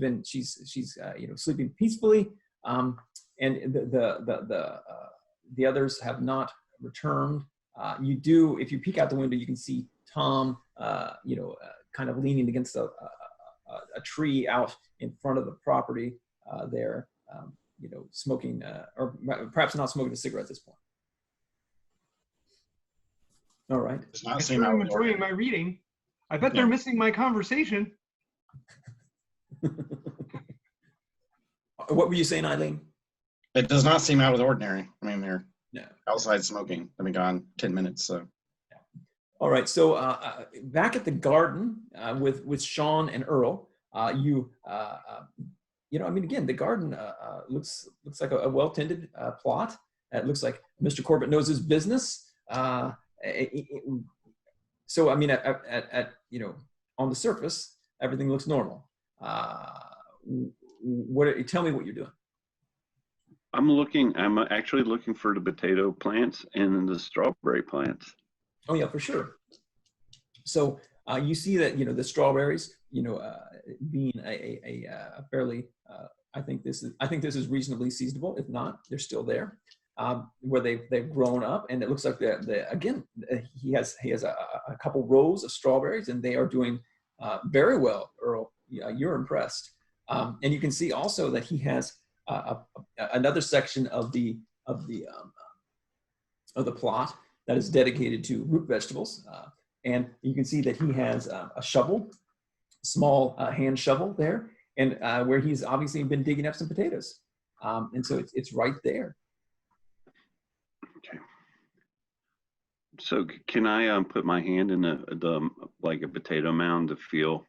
sleeping peacefully, and the others have not returned. You do, if you peek out the window, you can see Tom, kind of leaning against a tree out in front of the property there, smoking, or perhaps not smoking a cigarette at this point. All right. I'm enjoying my reading. I bet they're missing my conversation. What were you saying, Eileen? It does not seem out of the ordinary. I mean, they're outside smoking. I've been gone 10 minutes, so. All right, so back at the garden with Sean and Earl, again, the garden looks like a well-tended plot. It looks like Mr. Corbitt knows his business. So I mean, on the surface, everything looks normal. Tell me what you're doing. I'm actually looking for the potato plants and the strawberry plants. Oh yeah, for sure. So you see that the strawberries, being a fairly I think this is reasonably seasonable. If not, they're still there, where they've grown up, and it looks like again he has a couple rows of strawberries, and they are doing very well, Earl. You're impressed, and you can see also that he has another section of the plot that is dedicated to root vegetables, and you can see that he has a shovel, small hand shovel there, and where he's obviously been digging up some potatoes, and so it's right there. Okay. So can I put my hand in the like a potato mound to feel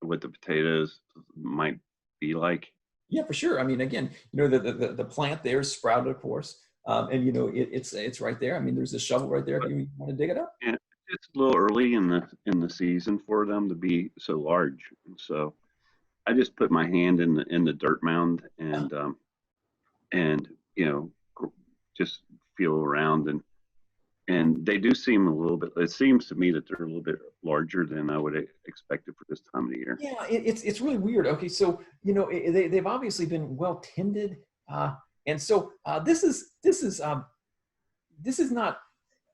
what the potatoes might be like? Yeah, for sure. I mean, again, the plant there is sprouted, of course, and it's right there. I mean, there's a shovel right there if you want to dig it up. And it's a little early in the season for them to be so large, so I just put my hand in the dirt mound and just feel around, and they do seem a little bit. It seems to me that they're a little bit larger than I would expect it for this time of the year. Yeah, it's really weird. Okay, so they've obviously been well tended, and so this is not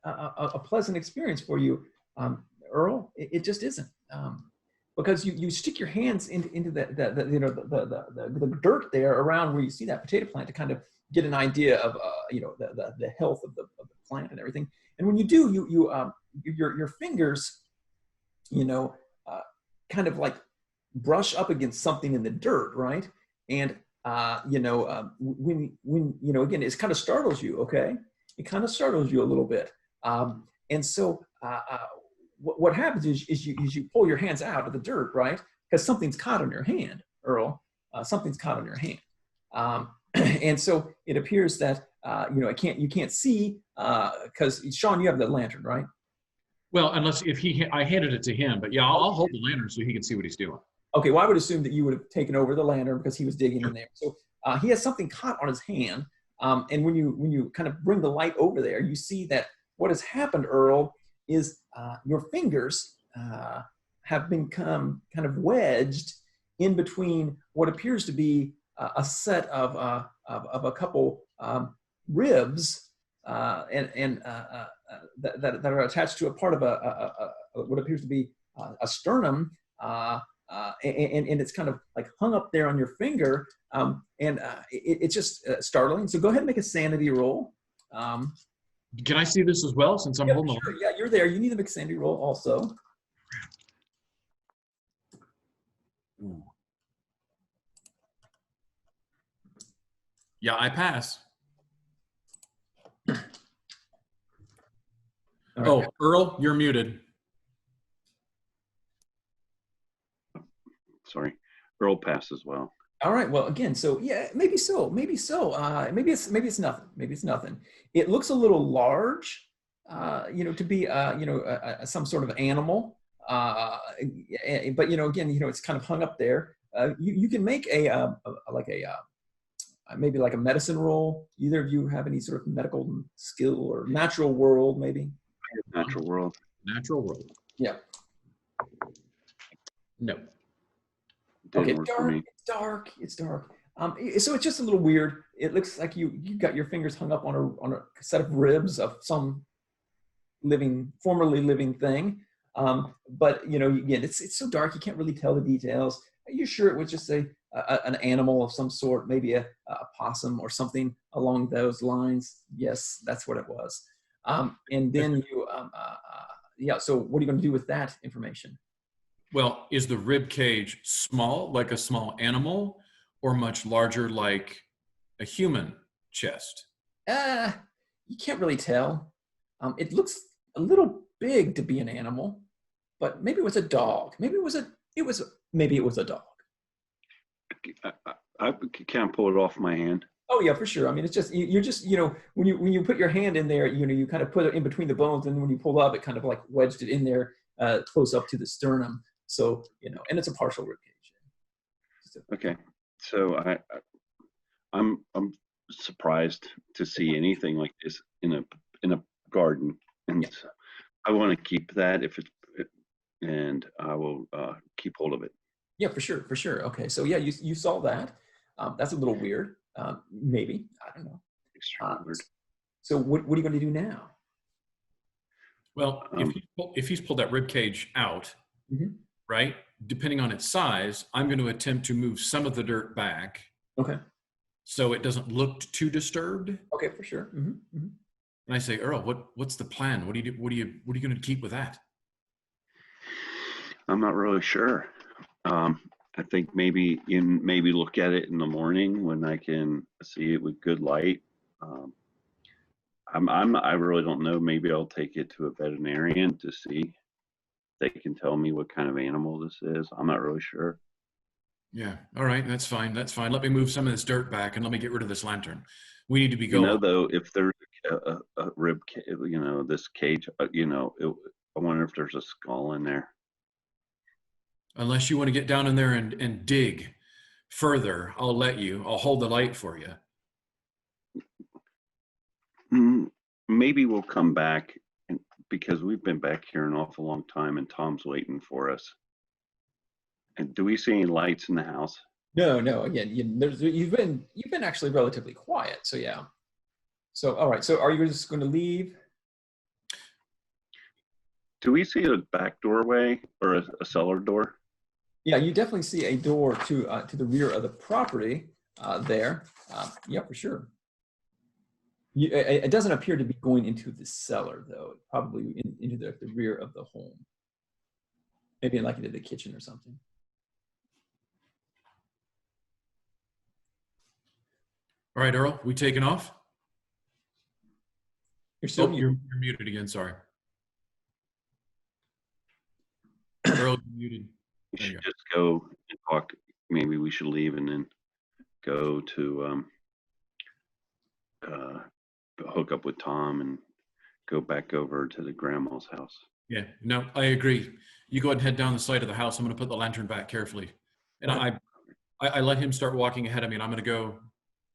a pleasant experience for you, Earl. It just isn't, because you stick your hands into the dirt there around where you see that potato plant to kind of get an idea of the health of the plant and everything. And when you do, your fingers, kind of like brush up against something in the dirt, right? And when again, it kind of startles you. Okay, it kind of startles you a little bit. And so what happens is you pull your hands out of the dirt, right? Because something's caught on your hand, Earl. Something's caught on your hand. And so it appears that you can't see, because Sean, you have the lantern, right? Well, unless I handed it to him, but yeah, I'll hold the lantern so he can see what he's doing. Okay, well, I would assume that you would have taken over the lantern because he was digging in there. So he has something caught on his hand, and when you kind of bring the light over there, you see that what has happened, Earl, is your fingers have become kind of wedged in between what appears to be a set of a couple ribs that are attached to a part of what appears to be a sternum, and it's kind of like hung up there on your finger, and it's just startling. So go ahead and make a sanity roll. Can I see this as well, since I'm holding sure. Yeah, you're there. You need to make a sanity roll also. Ooh. Yeah, I pass. Right. Oh, Earl, you're muted. Sorry, Earl passed as well. All right. Well, again, so yeah, maybe so. Maybe it's nothing. Maybe it's nothing. It looks a little large, to be some sort of animal. But again, it's kind of hung up there. You can make maybe like a medicine roll. Either of you have any sort of medical skill or natural world, maybe? Natural world. Natural world. Yeah. No. Okay, it's dark. So it's just a little weird. It looks like you got your fingers hung up on a set of ribs of some formerly living thing. But again, it's so dark you can't really tell the details. Are you sure it was just an animal of some sort, maybe a possum or something along those lines? Yes, that's what it was. And then so what are you going to do with that information? Well, is the rib cage small, like a small animal, or much larger, like a human chest? You can't really tell. It looks a little big to be an animal, but maybe it was a dog. Maybe it was a dog. I can't pull it off my hand. Oh yeah, for sure. I mean, it's just you're just when you put your hand in there, you kind of put it in between the bones, and when you pull up, it kind of like wedged it in there, close up to the sternum. So and it's a partial rib cage. Okay, so I'm surprised to see anything like this in a garden, and so I want to keep that and I will keep hold of it. Yeah, for sure, for sure. Okay, so yeah, you saw that. That's a little weird. Maybe, I don't know. Extremely weird. So what are you going to do now? Well, if he's pulled that rib cage out, Mhm. right? Depending on its size, I'm going to attempt to move some of the dirt back Okay. so it doesn't look too disturbed. Okay, for sure. And I say, Earl, what's the plan? What are you going to keep with that? I'm not really sure. I think maybe look at it in the morning when I can see it with good light. I really don't know. Maybe I'll take it to a veterinarian to see if they can tell me what kind of animal this is. I'm not really sure. Yeah. All right. That's fine. That's fine. Let me move some of this dirt back and let me get rid of this lantern. We need to be going. Though, if there's a rib, this cage, I wonder if there's a skull in there. Unless you want to get down in there and dig further, I'll hold the light for you. Maybe we'll come back because we've been back here an awful long time and Tom's waiting for us. And do we see any lights in the house? No. Again, you've been actually relatively quiet. So yeah. So all right. So are you just going to leave? Do we see a back doorway or a cellar door? Yeah, you definitely see a door to the rear of the property there. Yeah, for sure. It doesn't appear to be going into the cellar, though. Probably into the rear of the home. Maybe like into the kitchen or something. All right, Earl, we taking off? You're still you're muted again. Sorry. Earl, you're muted. We should just go and talk. Maybe we should leave and then go to hook up with Tom and go back over to the grandma's house. Yeah, no, I agree. You go ahead and head down the side of the house. I'm going to put the lantern back carefully. And I let him start walking ahead of me, and I'm going to go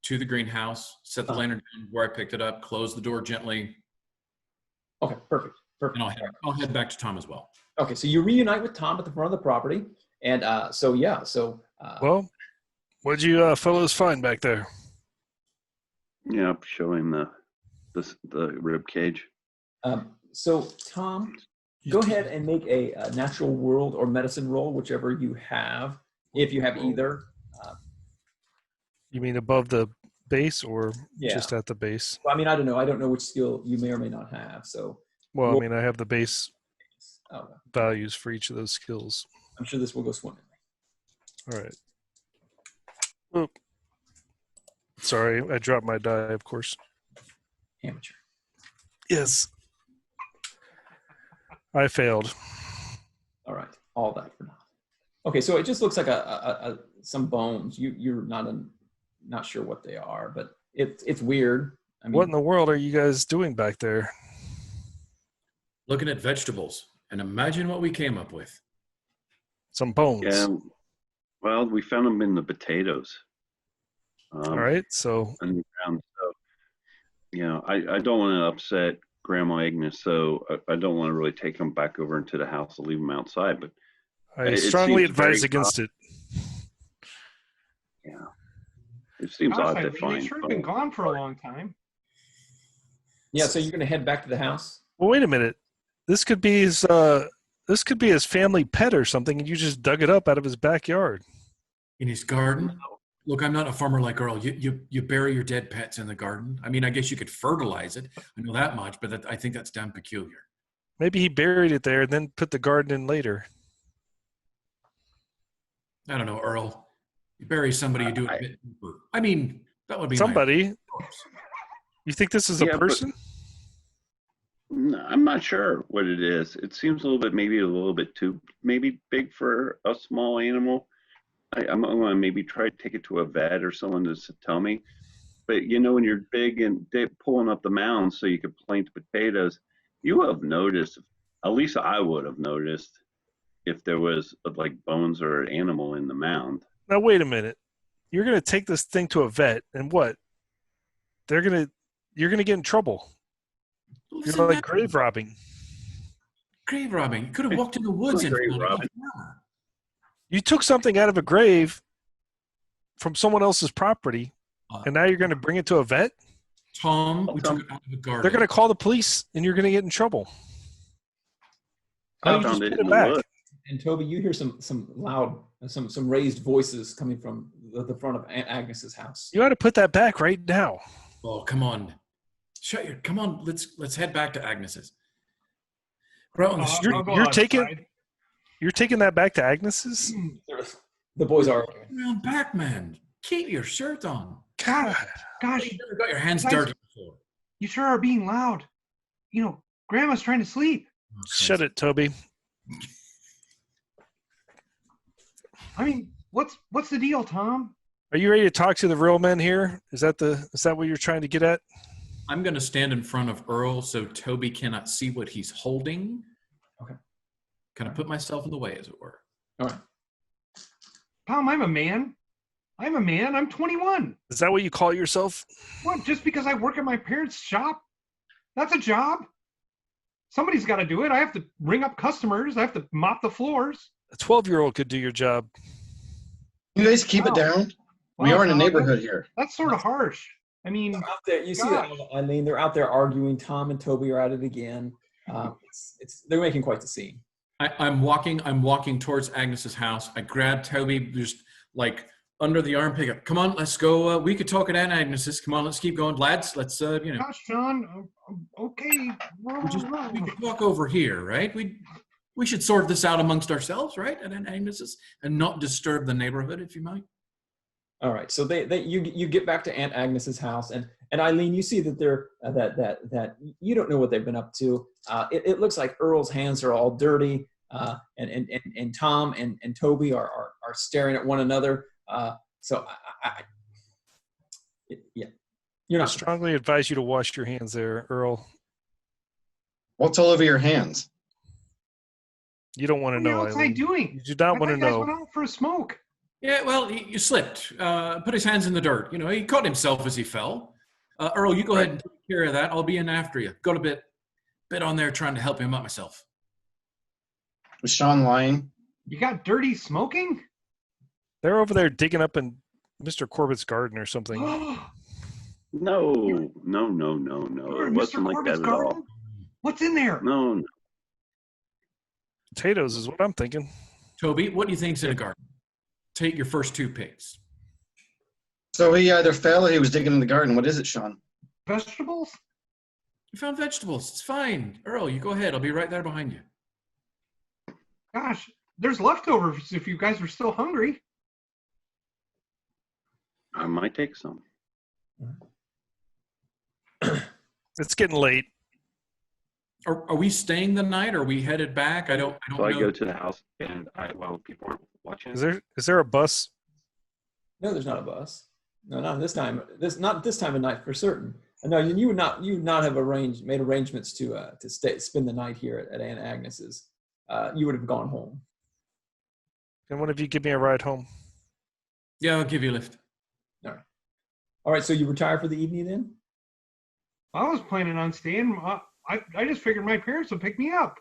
to the greenhouse, set the lantern down where I picked it up, close the door gently. Okay, perfect. And I'll head back to Tom as well. Okay, so you reunite with Tom at the front of the property. And well, what'd you fellows find back there? Yeah, show him the rib cage. So Tom, go ahead and make a natural world or medicine roll, whichever you have, if you have either. You mean above the base or just at the base? Well, I mean, I don't know. I don't know which skill you may or may not have. So. Well, I mean, I have the base values for each of those skills. I'm sure this will go swimmingly. All right. Oh. Sorry, I dropped my die, of course. Amateur. Yes. I failed. All right. All that for now. Okay, so it just looks like some bones. You're not sure what they are, but it's weird. I mean, what in the world are you guys doing back there? Looking at vegetables, and imagine what we came up with. Some bones. Yeah. Well, we found them in the potatoes. All right. So. Underground. So, I don't want to upset Grandma Agnes, so I don't want to really take them back over into the house and leave them outside. But I strongly advise against it. Yeah. It seems odd to find. They've sure been gone for a long time. Yeah. So you're going to head back to the house? Well, wait a minute. This could be his family pet or something, and you just dug it up out of his backyard. In his garden? Look, I'm not a farmer like Earl. You bury your dead pets in the garden. I mean, I guess you could fertilize it. I know that much, but I think that's damn peculiar. Maybe he buried it there and then put the garden in later. I don't know, Earl. You bury somebody, you do it a bit deeper. I mean, that would be somebody. You think this is a person? I'm not sure what it is. It seems a little bit too big for a small animal. I'm going to maybe try to take it to a vet or someone to tell me. But when you're big and pulling up the mound so you could plant potatoes, you have noticed, at least I would have noticed, if there was like bones or an animal in the mound. Now wait a minute. You're going to take this thing to a vet, and what? You're going to get in trouble. You're like grave robbing. Grave robbing. You could have walked in the woods and found it. You took something out of a grave from someone else's property, and now you're going to bring it to a vet? Tom, we took it out of the garden. They're going to call the police, and you're going to get in trouble. I No, you just found it put in it the back. woods. And Toby, you hear some loud, some raised voices coming from the front of Aunt Agnes's house. You ought to put that back right now. Oh, come on. Come on, let's head back to Agnes's. We're out on the street. I'll go You're outside. You're taking that back to Agnes's? The boys are arguing. Around back, man. Keep your shirt on. God. Gosh, You never got your hands Guys- dirty before. you sure are being loud. You know, Grandma's trying to sleep. Shut it, Toby. I mean, what's the deal, Tom? Are you ready to talk to the real men here? Is that what you're trying to get at? I'm going to stand in front of Earl so Toby cannot see what he's holding. Okay. Kind of put myself in the way, as it were. All right. Tom, I'm a man. I'm 21. Is that what you call yourself? What, just because I work at my parents' shop? That's a job. Somebody's got to do it. I have to ring up customers. I have to mop the floors. A 12-year-old could do your job. You guys keep it Wow. down. We Wow, are in a Tom, neighborhood here. That's sort of harsh. I mean, They're out there. You see that, Eileen? They're out there arguing. Tom and Toby are at it again. They're making quite the scene. I'm walking towards Agnes's house. I grab Toby just like under the arm, pick up. Come on, let's go. We could talk at Aunt Agnes's. Come on, let's keep going, lads. Let's gosh, John. Okay. we could walk over here, right? We should sort this out amongst ourselves, right? At Aunt Agnes's, and not disturb the neighborhood, if you might. All right. So you get back to Aunt Agnes's house, and Eileen, you see that they're that you don't know what they've been up to. It looks like Earl's hands are all dirty, and Tom and Toby are staring at one another. So yeah, you're I not strongly advise you to wash your hands there, Earl. What's all over your hands? You don't want to What are you know, outside Eileen. doing? You do not I want to thought you guys know. went out for a smoke. Yeah, well, he slipped, put his hands in the dirt. You know, he caught himself as he fell. Earl, you go ahead and take care of that. I'll be in after you. Got a bit on there trying to help him out myself. Was Sean lying? You got dirty smoking? They're over there digging up in Mr. Corbitt's garden or something. No. Or It Mr. wasn't like Corbett's that at all. garden? What's in there? No. Potatoes is what I'm thinking. Toby, what do you think's in a garden? Take your first two picks. So he either fell or he was digging in the garden. What is it, Sean? Vegetables? You found vegetables. It's fine. Earl, you go ahead. I'll be right there behind you. Gosh, there's leftovers if you guys are still hungry. I might take some. It's getting late. Are we staying the night? Or are we headed back? I don't So I know. go to the house and while people are watching. Is there a bus? No, there's not a bus. No, not this time. Not this time of night for certain. No, you would not have made arrangements to spend the night here at Aunt Agnes's. You would have gone home. Can one of you give me a ride home? Yeah, I'll give you a lift. All right. So you retire for the evening then? I was planning on staying. I just figured my parents would pick me up.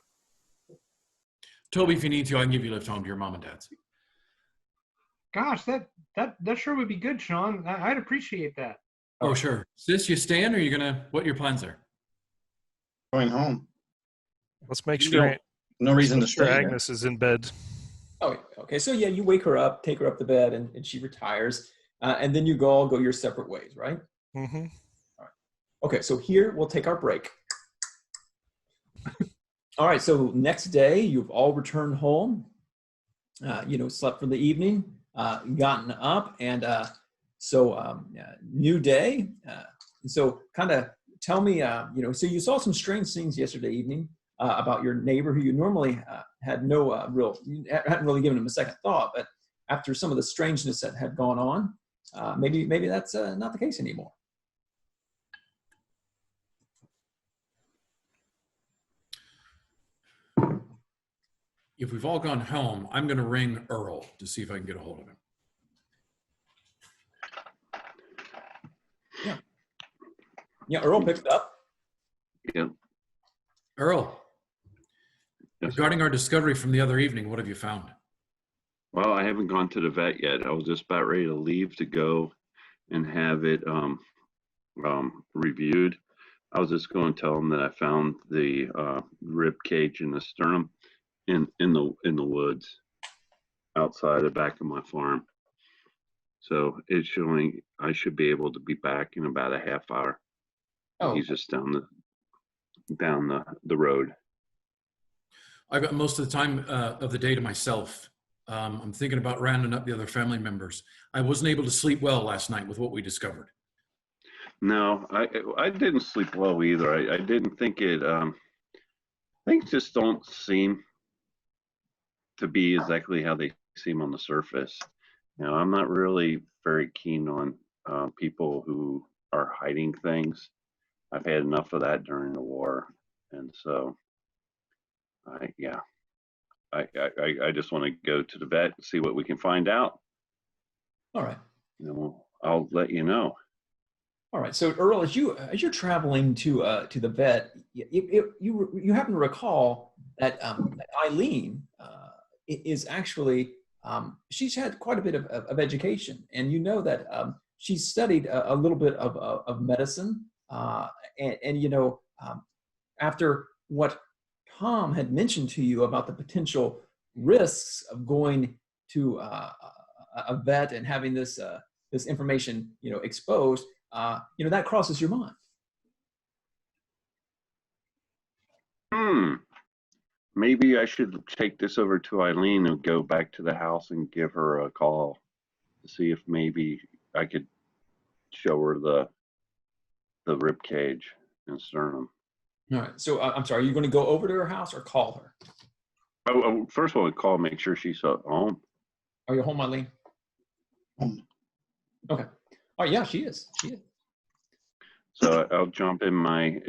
Toby, if you need to, I can give you a lift home to your mom and dad's. Gosh, that sure would be good, Sean. I'd appreciate that. Oh, sure. Sis, you staying or are you what your plans are? Going home. Let's make You sure, don't- No reason to sure stay here. Agnes is in bed. Oh, okay. So yeah, you wake her up, take her up to bed, and she retires, and then you all go your separate ways, right? Mm-hmm. Okay. So here we'll take our break. All right. So next day, you've all returned home. Slept for the evening, gotten up, and new day. So kind of tell me, so you saw some strange things yesterday evening about your neighbor who you normally hadn't really given him a second thought, but after some of the strangeness that had gone on, maybe that's not the case anymore. If we've all gone home, I'm going to ring Earl to see if I can get a hold of him. Yeah, Earl picked up. Yeah. Earl, Yes. regarding our discovery from the other evening, what have you found? Well, I haven't gone to the vet yet. I was just about ready to leave to go and have it reviewed. I was just going to tell them that I found the rib cage and the sternum in the woods outside the back of my farm. So it's showing I should be able to be back in about a half hour. Oh, He's just down the road. I've got most of the time of the day to myself. I'm thinking about rounding up the other family members. I wasn't able to sleep well last night with what we discovered. No, I didn't sleep well either. I didn't think it. Things just don't seem to be exactly how they seem on the surface. You know, I'm not really very keen on people who are hiding things. I've had enough of that during the war, and so I just want to go to the vet and see what we can find out. all right. You know, I'll let you know. All right. So Earl, as you're traveling to the vet, you happen to recall that Eileen is actually she's had quite a bit of education, and you know that she's studied a little bit of medicine, and you know after what Tom had mentioned to you about the potential risks of going to a vet and having this information exposed. That crosses your mind. Maybe I should take this over to Eileen and go back to the house and give her a call to see if maybe I could show her the rib cage and sternum. All right. So I'm sorry. Are you going to go over to her house or call her? Oh, first of all, call, make sure she's at home. Are you home, Eileen? Okay. Oh yeah, she is. So I'll jump in my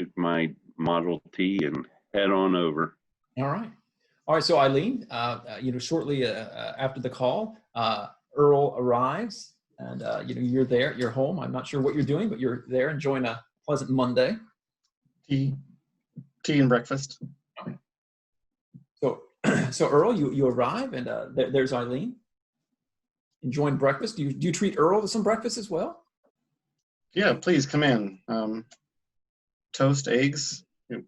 Model T and head on over. All right. So Eileen, shortly after the call, Earl arrives, and you're there. You're home. I'm not sure what you're doing, but you're there enjoying a pleasant Monday. Tea and breakfast. So Earl, you arrive, and there's Eileen enjoying breakfast. Do you treat Earl to some breakfast as well? Yeah, please come in. Toast, eggs.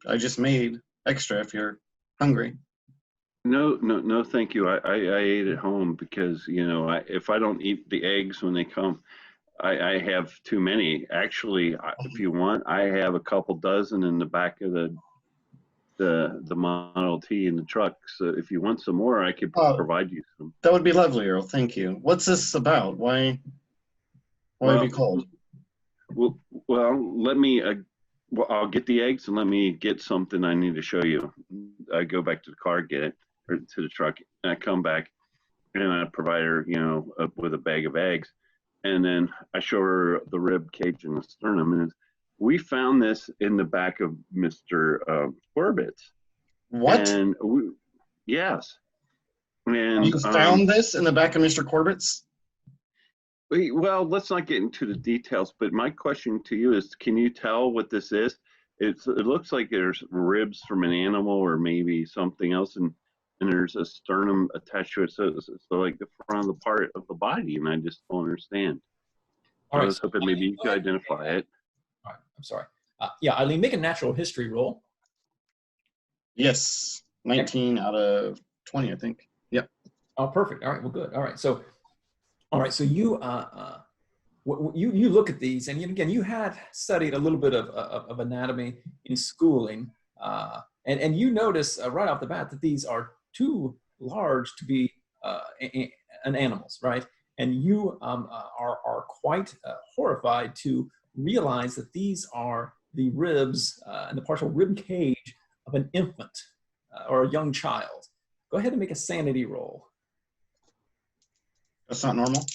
I just made extra if you're hungry. No, thank you. I ate at home because if I don't eat the eggs when they come, I have too many. Actually, if you want, I have a couple dozen in the back of the Model T in the truck. So if you want some more, I could provide you some. That would be lovely, Earl. Thank you. What's this about? Why have you called? Well, let me. I'll get the eggs and let me get something I need to show you. I go back to the car, get it, or to the truck, and I come back and I provide her, with a bag of eggs, and then I show her the rib cage and the sternum, and we found this in the back of Mr. Corbitt's. What? And yes. And you found this in the back of Mr. Corbitt's? Well, let's not get into the details, but my question to you is, can you tell what this is? It looks like there's ribs from an animal or maybe something else, and there's a sternum attached to it, so like the front of the part of the body, and I just don't understand. All right, I was hoping maybe you could identify it. All right, I'm sorry. Eileen, make a natural history roll. Yes, 19 out of 20, I think. Yep. Oh, perfect. All right, well, good. All right, so you you look at these, and again, you had studied a little bit of anatomy in schooling, and you notice right off the bat that these are too large to be an animals, right? And you are quite horrified to realize that these are the ribs and the partial rib cage of an infant or a young child. Go ahead and make a sanity roll. That's not normal.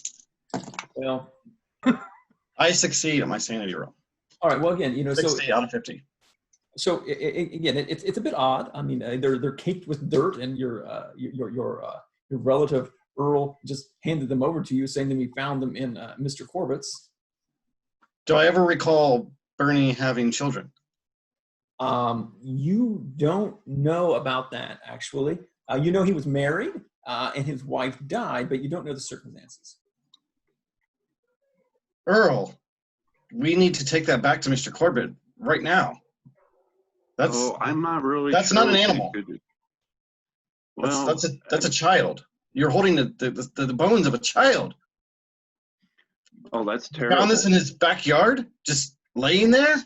Well, I succeed at my sanity roll. all right. Well, again, 60 out of 50. So again, it's a bit odd. I mean, they're caked with dirt, and your relative Earl just handed them over to you, saying that we found them in Mr. Corbitt's. Do I ever recall Bernie having children? You don't know about that, actually. He was married, and his wife died, but you don't know the circumstances. Earl, we need to take that back to Mr. Corbitt right now. I'm not really. That's sure not an what you animal. could do. Well, That's a child. You're holding the bones of a child. oh, that's You terrible. found this in his backyard, just laying there.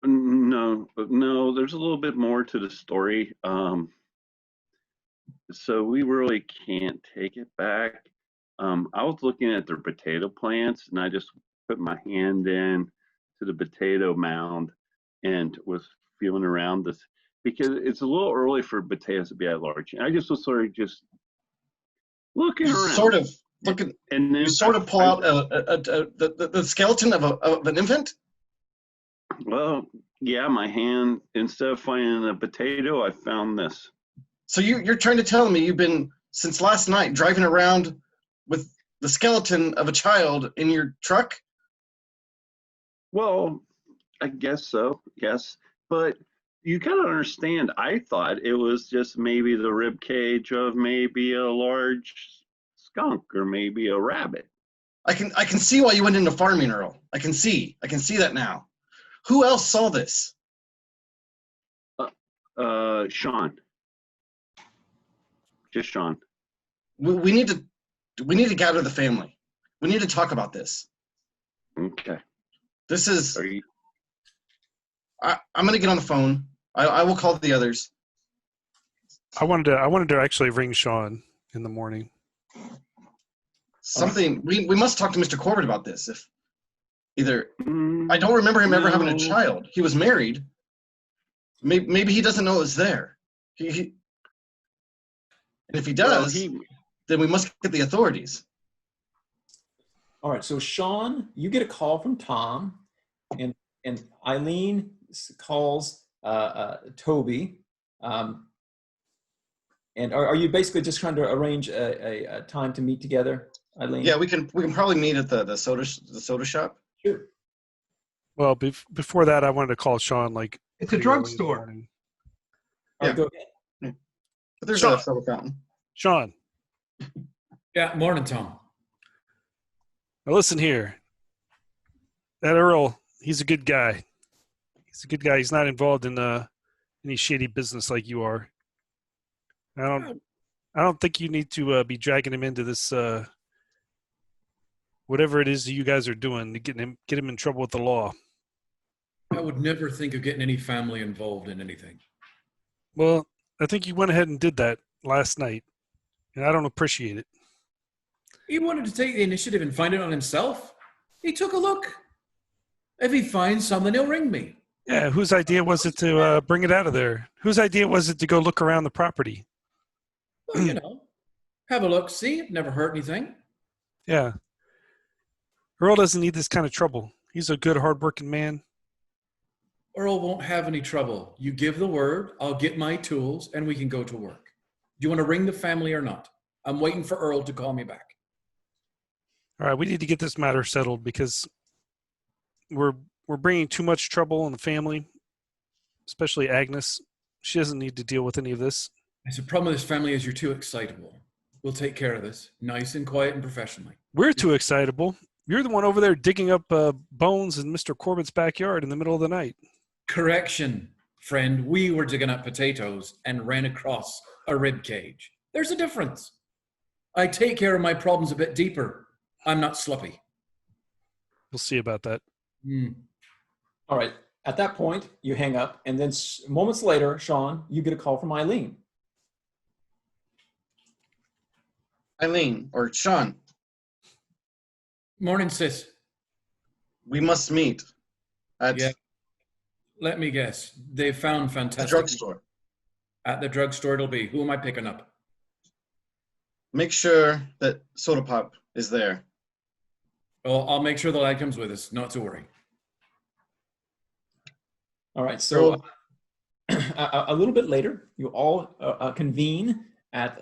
No, there's a little bit more to the story. So we really can't take it back. I was looking at their potato plants, and I just put my hand in to the potato mound and was feeling around this because it's a little early for potatoes to be at large. I just was sort of just looking around. Sort of looking, and then you sort of pull out the skeleton of an infant. Well, yeah, my hand, instead of finding a potato, I found this. So you're trying to tell me you've been, since last night, driving around with the skeleton of a child in your truck? Well, I guess so, yes. But you gotta understand, I thought it was just maybe the rib cage of maybe a large skunk or maybe a rabbit. I can see why you went into farming, Earl. I can see that now. Who else saw this? Sean. Just Sean. We need to gather the family. We need to talk about this. Okay. This is. Are you? I'm going to get on the phone. I will call the others. I wanted to actually ring Sean in the morning. Something we must talk to Mr. Corbitt about this. If either I don't remember him ever having a child. He was married. Maybe he doesn't know it was there. And if he does, then we must get the authorities. All right, so Sean, you get a call from Tom, and Eileen calls Toby. And are you basically just trying to arrange a time to meet together, Eileen? Yeah, we can probably meet at the soda shop. Sure. Well, before that, I wanted to call Sean. Like, it's a drugstore. Yeah, go ahead. Yeah. But there's Sean. a soda fountain. Sean. Yeah, morning, Tom. Now listen here. That Earl, he's a good guy. He's a good guy. He's not involved in any shady business like you are. I don't think you need to be dragging him into this whatever it is that you guys are doing to get him in trouble with the law. I would never think of getting any family involved in anything. Well, I think you went ahead and did that last night, and I don't appreciate it. He wanted to take the initiative and find it on himself. He took a look. If he finds something, he'll ring me. Yeah, whose idea was it to bring it out of there? Whose idea was it to go look around the property? Well, have a look, see? It never hurt anything. Yeah. Earl doesn't need this kind of trouble. He's a good, hardworking man. Earl won't have any trouble. You give the word, I'll get my tools, and we can go to work. Do you want to ring the family or not? I'm waiting for Earl to call me back. All right, we need to get this matter settled because we're bringing too much trouble on the family, especially Agnes. She doesn't need to deal with any of this. The problem with this family is you're too excitable. We'll take care of this, nice and quiet and professionally. We're too excitable. You're the one over there digging up bones in Mr. Corbitt's backyard in the middle of the night. Correction, friend. We were digging up potatoes and ran across a rib cage. There's a difference. I take care of my problems a bit deeper. I'm not sloppy. We'll see about that. All right. At that point, you hang up, and then moments later, Sean, you get a call from Eileen. Eileen, or Sean. Morning, sis. We must meet at Let me guess. They found fantastic. the drugstore. At the drugstore it'll be. Who am I picking up? Make sure that Soda Pop is there. Oh, I'll make sure the lad comes with us. Not to worry. All right. So a little bit later, you all convene at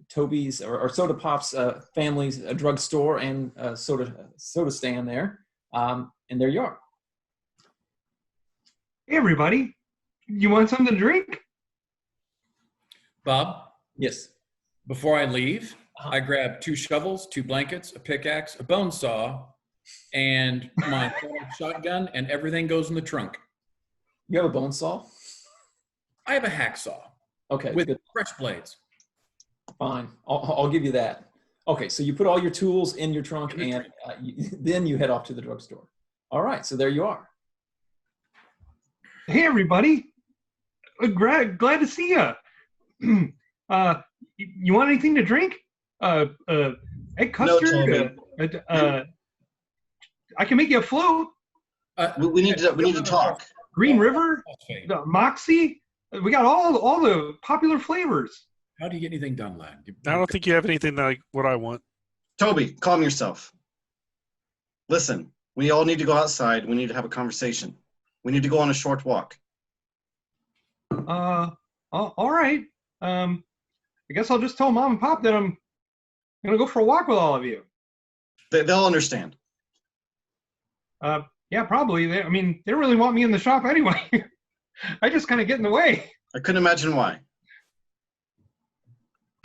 Toby's or Soda Pop's family's drugstore and soda stand there, and there you are. Hey, everybody. You want something to drink? Bob, Yes. Before I leave, I grab 2 shovels, 2 blankets, a pickaxe, a bone saw, and my shotgun, and everything goes in the trunk. You have a bone saw? I have a hacksaw Okay, with good. fresh blades. Fine. I'll give you that. Okay, so you put all your tools in your trunk, and then you head off to the drugstore. All right, so there you are. Hey, everybody. Glad to see you. You want anything to drink? Egg custard? Toby. I can make you a float. We need to talk. Green River? Moxie? We got all the popular flavors. How do you get anything done, lad? I don't think you have anything like what I want. Toby, calm yourself. Listen, we all need to go outside. We need to have a conversation. We need to go on a short walk. All right. I guess I'll just tell Mom and Pop that I'm gonna go for a walk with all of you. They'll understand. Yeah, probably. They don't really want me in the shop anyway. I just kind of get in the way. I couldn't imagine why.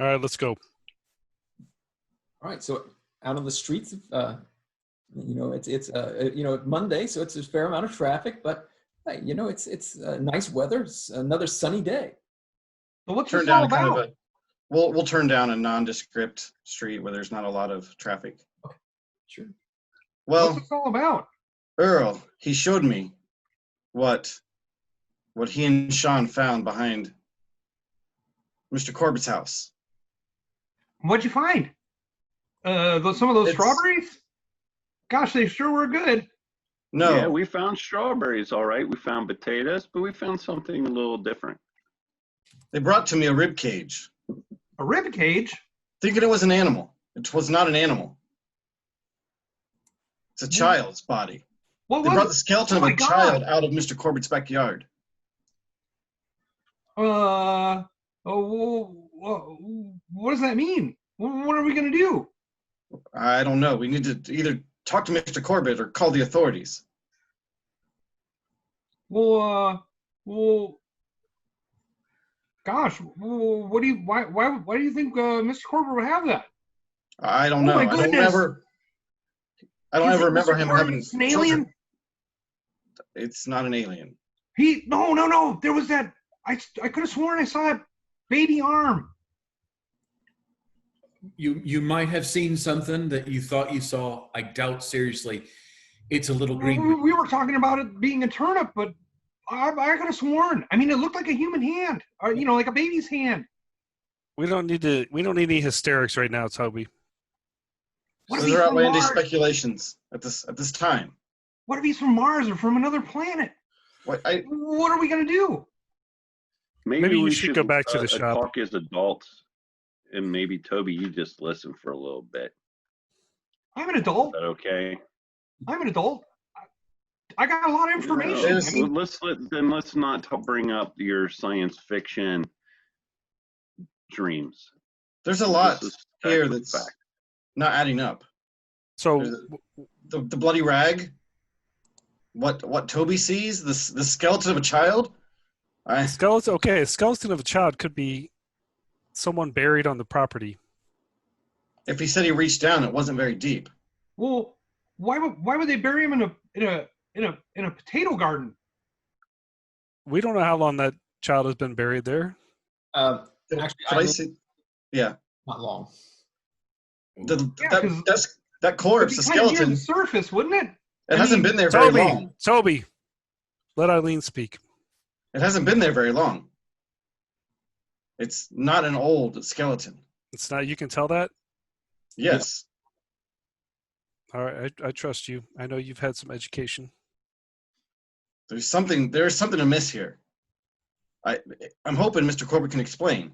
All right, let's go. All right, so out on the streets, it's Monday, so it's a fair amount of traffic, but it's nice weather. It's another sunny day. But what's Turn this all down about? We'll turn down a nondescript street where there's not a lot of traffic. Okay, sure. Well, What's this all about? Earl, he showed me what he and Sean found behind Mr. Corbitt's house. What'd you find? Some of those strawberries? Gosh, they sure were good. No. Yeah, we found strawberries, all right. We found potatoes, but we found something a little different. They brought to me a rib cage. A rib cage? Thinking it was an animal. It was not an animal. It's a child's body. They brought the skeleton of a child out of Mr. Corbitt's backyard. What does that mean? What are we going to do? I don't know. We need to either talk to Mr. Corbitt or call the authorities. Gosh, why do you think Mr. Corbitt would have that? I don't know. My goodness. I don't ever remember him having an alien? It's not an alien. No. There was that. I could have sworn I saw that baby arm. You might have seen something that you thought you saw. I doubt seriously. It's a little green. We were talking about it being a turnip, but I could have sworn. I mean, it looked like a human hand, or like a baby's hand. We don't need any hysterics right now, Toby. Those are outlandish speculations at this time. What if he's from Mars or from another planet? What are we gonna do? Maybe we should go back to the shop. Talk as adults, and maybe Toby, you just listen for a little bit. I'm an adult. Is that okay? I'm an adult. I got a lot of information. Let's not bring up your science fiction dreams. There's a lot here that's not adding up. So the bloody rag. What Toby sees, the skeleton of a child. A skeleton of a child could be someone buried on the property. If he said he reached down, it wasn't very deep. Well, why would they bury him in a potato garden? We don't know how long that child has been buried there. Actually, yeah, not long. That corpse, the skeleton, the surface, wouldn't it? It hasn't been there very long. Toby, let Eileen speak. It hasn't been there very long. It's not an old skeleton. It's not. You can tell that? Yes. All right. I trust you. I know you've had some education. There's something amiss here. I'm hoping Mr. Corbitt can explain.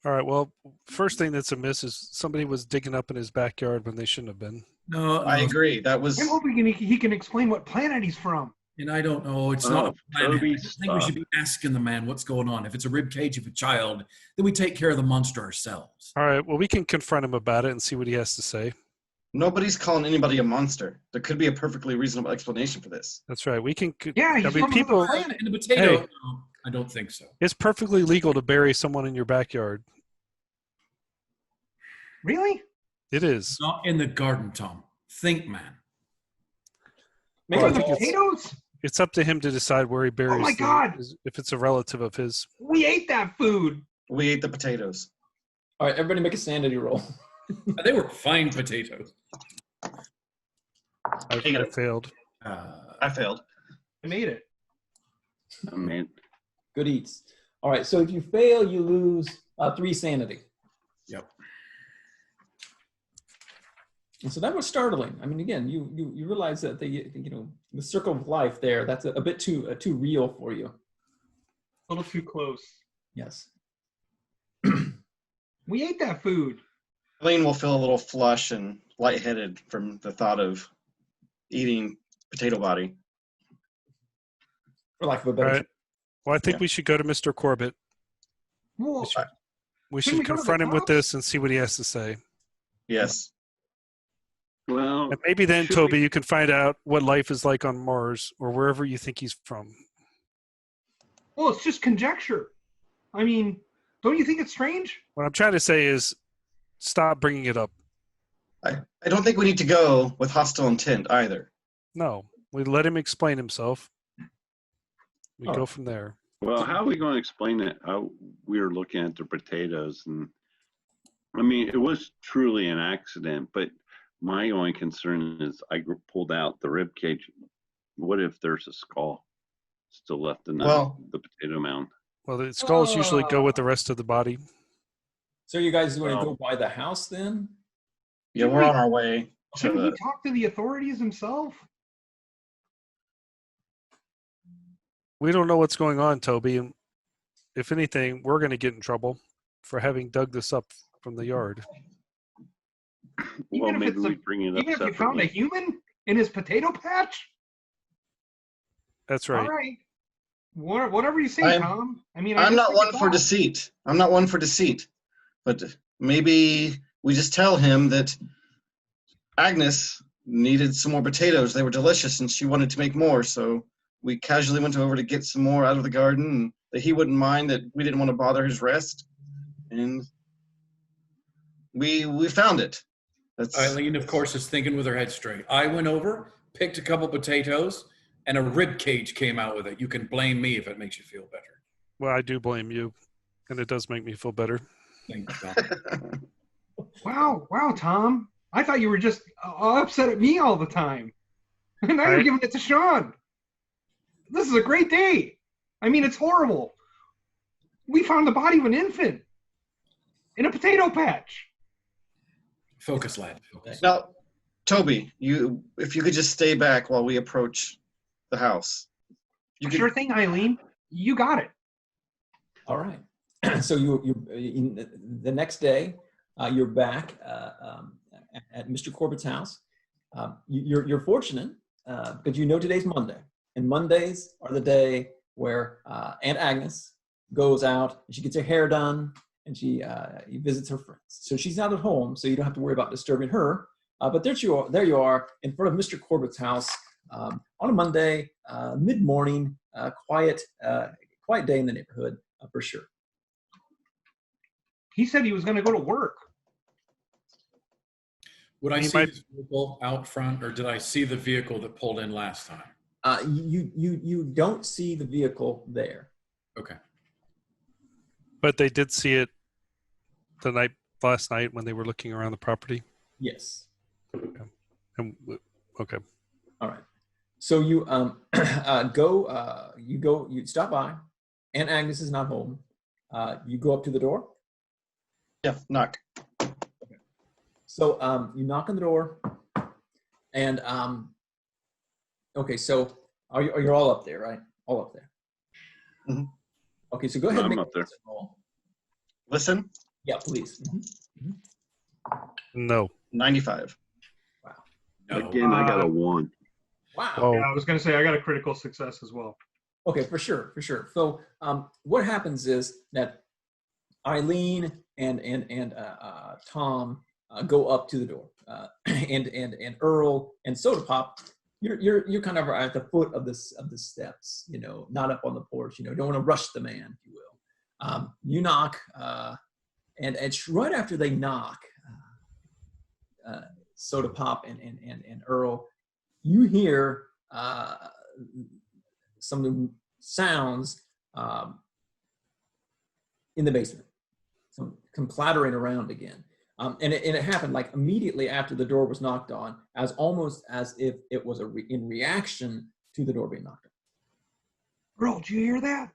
All right. Well, first thing that's amiss is somebody was digging up in his backyard when they shouldn't have been. No, I agree. That was. I'm hoping he can explain what planet he's from. And I don't know. It's not a planet. I think we should be asking the man what's going on. If it's a rib cage of a child, then we take care of the monster ourselves. All right. Well, we can confront him about it and see what he has to say. Nobody's calling anybody a monster. There could be a perfectly reasonable explanation for this. That's right. We can. Yeah, he's from people. In the potato. Hey, no, I don't think so. It's perfectly legal to bury someone in your backyard. Really? It is. Not in the garden, Tom. Think, man. Make Well, a I think roll. Potatoes? It's up to him to decide where he buries. Oh my God. If it's a relative of his. We ate that food. We ate the potatoes. All right, everybody make a sanity roll. They were fine potatoes. I failed. I failed. I made it. I mean, Good eats. All right, so if you fail, you lose 3 sanity. Yep. And so that was startling. I mean, again, you realize that the circle of life there, that's a bit too real for you. A little too close. Yes. We ate that food. Eileen will feel a little flush and lightheaded from the thought of eating potato body. For lack of a All better right. Well, I think Yeah. we should go to Mr. Corbitt. Well, We Shouldn't should we go to the confront him with cops? this and see what he has to say. Yes. well, And maybe then, should Toby, we- you can find out what life is like on Mars or wherever you think he's from. well, it's just conjecture. I mean, don't you think it's strange? What I'm trying to say is stop bringing it up. I don't think we need to go with hostile intent either. No, we let him explain himself. We Oh. go from there. Well, how are we going to explain it? How we were looking at the potatoes, and I mean, it was truly an accident. But my only concern is I pulled out the rib cage. What if there's a skull still left in the potato mound? Well, the skulls usually go with the rest of the body. So you guys want to Well- go by the house then? Yeah, we're on our way to Shouldn't he the. talk to the authorities himself? We don't know what's going on, Toby. And if anything, we're going to get in trouble for having dug this up from the yard. Well, if maybe it's we bring it up Even if you found a separately. human in his potato patch? That's right. All right. Whatever you say, I'm- Tom. I mean, I'm guess not we one could for talk. deceit. I'm not one for deceit. But maybe we just tell him that Agnes needed some more potatoes. They were delicious and she wanted to make more. So we casually went over to get some more out of the garden, and that he wouldn't mind, that we didn't want to bother his rest. And we found it. That's Eileen, of course, is thinking with her head straight. I went over, picked a couple potatoes, and a rib cage came out with it. You can blame me if it makes you feel better. Well, I do blame you, and it does make me feel better. Thank you, Tom. Wow, Tom. I thought you were just upset at me all the time. And now you're giving it to Sean. This is a great day. I mean, it's horrible. We found the body of an infant in a potato patch. Focus, lad. Focus. Now, Toby, if you could just stay back while we approach the house. You Sure thing, Eileen. You got it. All right. So the next day, you're back at Mr. Corbitt's house. You're fortunate because you know today's Monday, and Mondays are the day where Aunt Agnes goes out and she gets her hair done and she visits her friends. So she's not at home, so you don't have to worry about disturbing her. But there you are in front of Mr. Corbitt's house on a Monday, mid-morning, quiet day in the neighborhood for sure. He said he was going to go to work. Would I He see might- this vehicle out front, or did I see the vehicle that pulled in last time? You don't see the vehicle there. Okay. But they did see it last night when they were looking around the property. Yes. And okay. All right. So you you stop by. Aunt Agnes is not home. You go up to the door. Yeah, knock. So you knock on the door, and okay. So you're all up there, right? All up there. Mhm. Okay. So go ahead and I'm make up there. a medicine roll. Listen, Yeah, please. No. 95. Wow. Again, I got a 1. Wow. Oh, Yeah, I was going to say I got a critical success as well. Okay, for sure. So what happens is that Eileen and Tom go up to the door, and Earl and Soda Pop, you're kind of at the foot of the steps, not up on the porch. Don't want to rush the man, if you will. You knock, and right after they knock, Soda Pop and Earl, you hear some sounds in the basement, some clattering around again. And it happened like immediately after the door was knocked on, almost as if it was in reaction to the door being knocked on. Earl, did you hear that?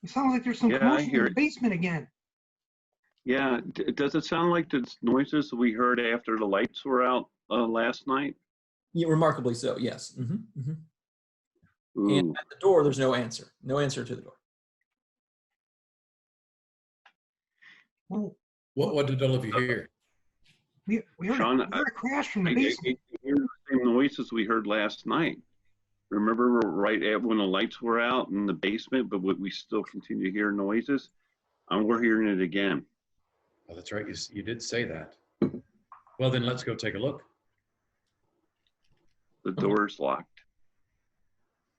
It sounds like there's some commotion in the basement again. Yeah, does it sound like the noises we heard after the lights were out last night? Yeah, remarkably so, yes. Mm-hmm, mm-hmm. And at the door, there's no answer. No answer to the door. Well, what did all of you hear? We heard a crash from the basement. We heard the same noises we heard last night. Remember right when the lights were out in the basement, but we still continue to hear noises? We're hearing it again. Oh, that's right. You did say that. Well, then let's go take a look. The door's locked.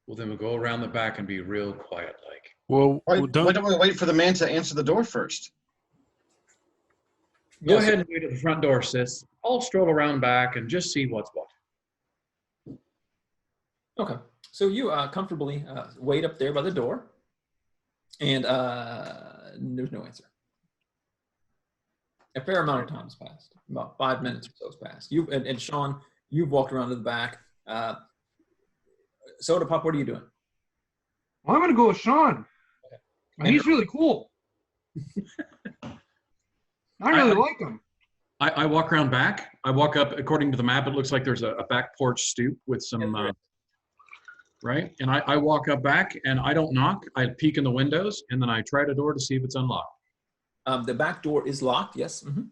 Well, then we'll go around the back and be real quiet like. Well, why don't we wait for the man to answer the door first? Go ahead and wait at the front door, sis. I'll stroll around back and just see what's what. Okay. So you comfortably wait up there by the door, and there's no answer. A fair amount of time has passed. About 5 minutes or so has passed. You and Sean, you've walked around to the back. Soda Pop, what are you doing? Well, I'm going to go with Sean. Okay. He's really cool. I really like him. I walk around back. I walk up, according to the map, it looks like there's a back porch stoop with some, right? And I walk up back and I don't knock. I peek in the windows and then I try the door to see if it's unlocked. The back door is locked, yes. Mm-hmm.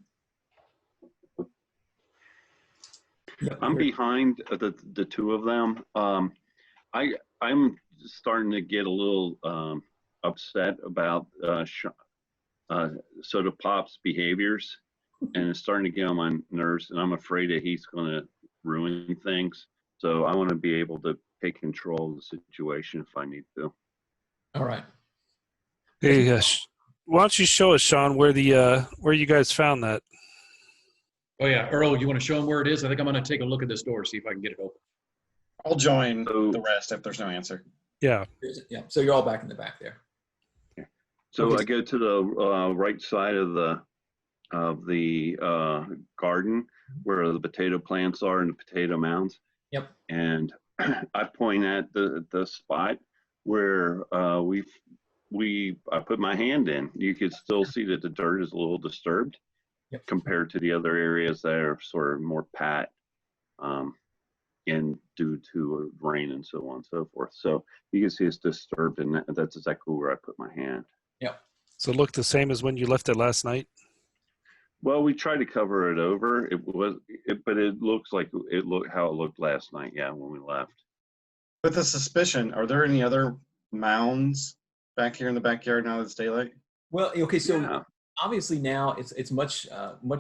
Yep, I'm behind the two of them. I'm starting to get a little upset about Soda Pop's behaviors, and it's starting to get on my nerves, and I'm afraid that he's going to ruin things. So I want to be able to take control of the situation if I need to. All right. Hey, why don't you show us, Sean, where you guys found that? Oh yeah, Earl, you want to show him where it is? I think I'm going to take a look at this door, see if I can get it open. I'll join the rest if there's no answer. Yeah. Yeah. So you're all back in the back there. So okay. I go to the right side of the garden where the potato plants are and the potato mounds. Yep. And I point at the spot where I put my hand in. You could still see that the dirt is a little disturbed compared to the other areas that are sort of more pat, and due to rain and so on and so forth. So you can see it's disturbed, and that's exactly where I put my hand. Yeah. So it looked the same as when you left it last night? Well, we tried to cover it over. But it looks like how it looked last night. Yeah, when we left. With a suspicion, are there any other mounds back here in the backyard now that it's daylight? Well, okay, so obviously now it's much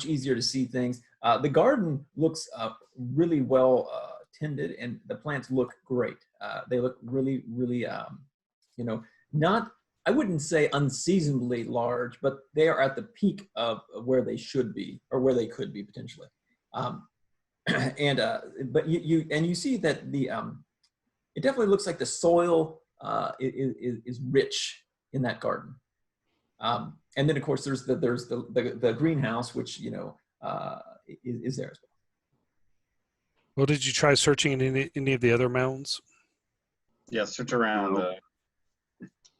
easier to see things. The garden looks really well tended, and the plants look great. They look really, really, not, I wouldn't say unseasonably large, but they are at the peak of where they should be, or where they could be potentially. But you see that it definitely looks like the soil is rich in that garden. And then of course there's the greenhouse, which is there as well. Well, did you try searching in any of the other mounds? Yeah, search around.